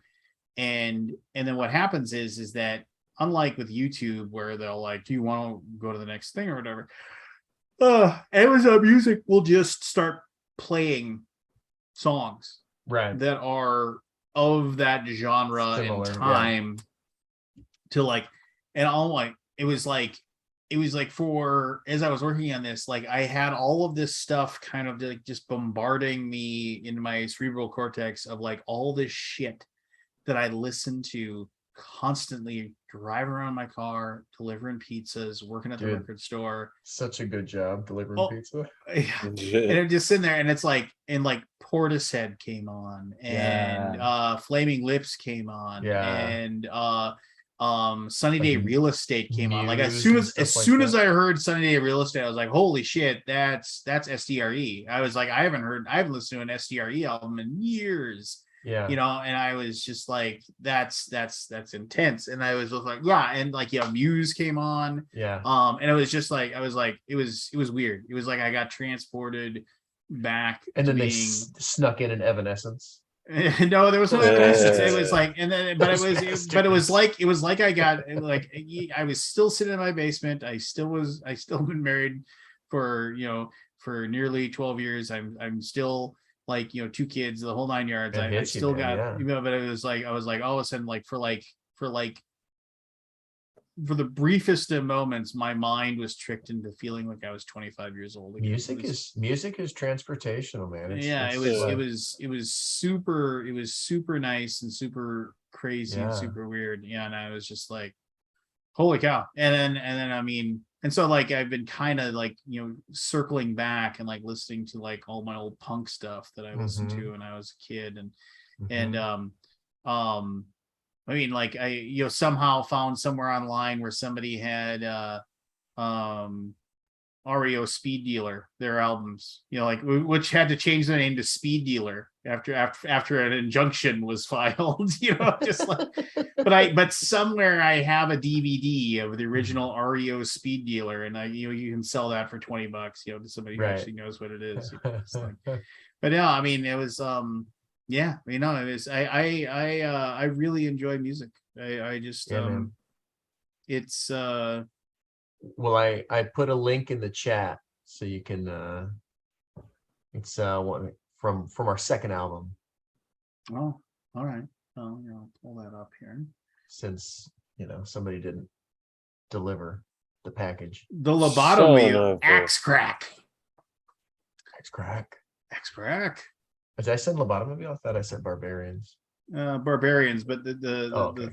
and then what happens is that unlike with YouTube where they'll like, do you want to go to the next thing or whatever, Amazon Music will just start playing songs Right. that are of that genre Similar, and yeah. time to like, and I'm like, it was like for, as I was working on this, like I had all of this stuff kind of like just bombarding me in my cerebral cortex of like all this shit that I listened to constantly driving around my car, delivering pizzas, working at the Dude. record store. Such a good job delivering Oh, pizza. Yeah. And I'm just sitting there and it's like, and like Portishead came on and Flaming Lips came on and Sunny Day Real Estate came on. Like as soon as I heard Sunny Day Real Estate, I was like, holy shit, that's SDRE. I was like, I haven't listened to an SDRE album in years. Yeah. You know, and I was just like, that's intense. And I was just like, yeah, and like Muse came on. Yeah. And it was just like, I was like, it was weird. It was like I got transported back. And then to they being... snuck in an Evanescence. No, there was no Evanescence. It was like, and then, but it was like I got like, I was still sitting in my basement. I still been married for for nearly 12 years. I'm still like 2 kids, the whole 9 yards. I still got but it was like I was like all of a sudden like for the briefest of moments, my mind was tricked into feeling like I was 25 years old again. Music is transportational, man. It was super nice and super crazy and super weird. Yeah, and I was just like, holy cow. And then I mean, and so like I've been kind of like circling back and like listening to like all my old punk stuff that I listened to when I was a kid, and I mean, like I somehow found somewhere online where somebody had REO Speed Dealer, their albums, like which had to change the name to Speed Dealer after an injunction was filed, just like, but somewhere I have a DVD of the original REO Speed Dealer, and you can sell that for $20, to somebody who actually knows what it is. But yeah, I mean, it was it was I really enjoy music. I just it's well, I put a link in the chat so you can it's one from our second album. Oh, all right. I'll pull that up here. Since somebody didn't deliver the package. The lobotomy axe crack. Did I said lobotomy? I thought I said barbarians. Barbarians, but the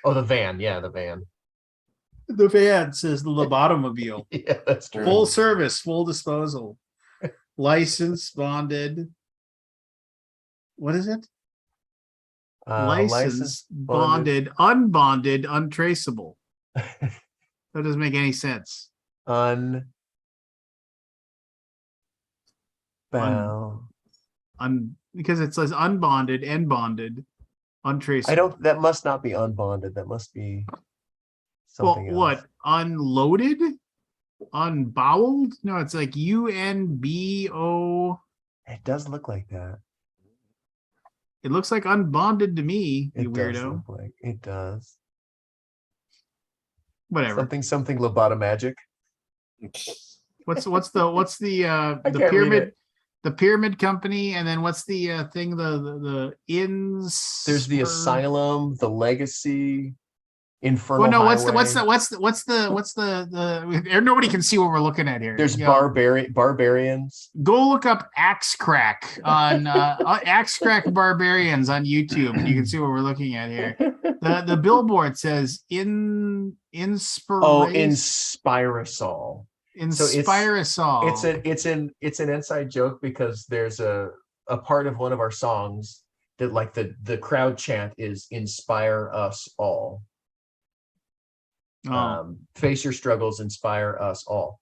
van, the van. The van says the lobotomobile. Yeah, that's true. Full service, full disposal, licensed, bonded. What is it? Licensed, bonded, unbonded, untraceable. That doesn't make any sense. Because it says unbonded and bonded, untraceable. That must not be unbonded. That must be something else. What? Unloaded? Unboweled? No, it's like UNBO. It does look like that. It looks like unbonded to me, you weirdo. It does. Whatever. Something lobotomagic. What's the pyramid? The pyramid company, and then what's the thing? The inns. There's the asylum, the legacy, infernal. Well, no, highway. what's the? Nobody can see what we're looking at here. There's barbarians. Go look up Axe Crack on Axe Crack Barbarians on YouTube, and you can see what we're looking at here. The billboard says Inspirasol. Oh, Inspirasol. Inspirasol. So it's an inside joke because there's a part of one of our songs that like the crowd chant is inspire us all. Face your struggles, inspire us all.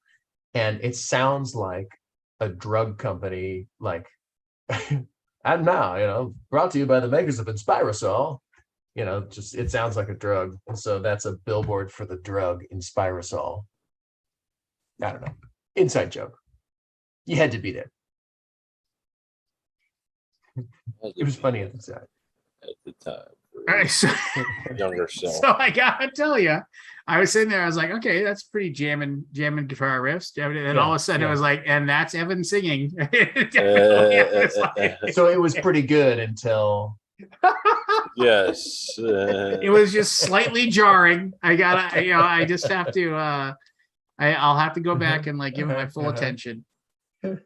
And it sounds like a drug company, like and now, brought to you by the makers of Inspirasol. Just it sounds like a drug. And so that's a billboard for the drug Inspirasol. I don't know. Inside joke. You had to be there. It was funny at the time. All right, so, younger self. so I gotta tell you, I was sitting there. I was like, okay, that's pretty jamming guitar riffs. And all of a sudden, it was like, and that's Evan singing. So it was pretty good until. Yes. It was just slightly jarring. I gotta, I just have to. I'll have to go back and like give it my full attention. But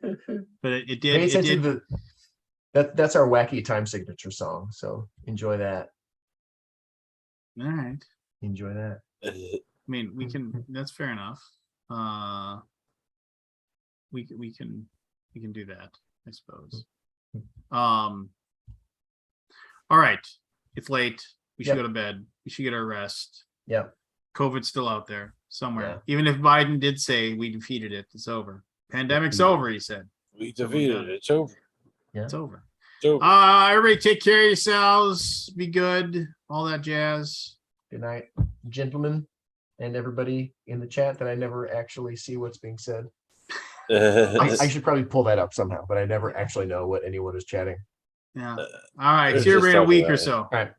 it did. It did. That's our wacky time signature song. So enjoy that. All right. Enjoy that. I mean, we can. That's fair enough. We can do that, I suppose. All right. It's late. We should go to bed. We should get our rest. Yeah. COVID's still out there somewhere. Yeah. Even if Biden did say we defeated it, it's over. Pandemic's over, he said. We defeated it. It's over. Yeah. It's over. So Everybody take care of yourselves. Be good. All that jazz. Good night, gentlemen, and everybody in the chat that I never actually see what's being said. I should probably pull that up somehow, but I never actually know what anyone is chatting. Yeah. All right. Let's See you just in a talk week about or it. so. All right.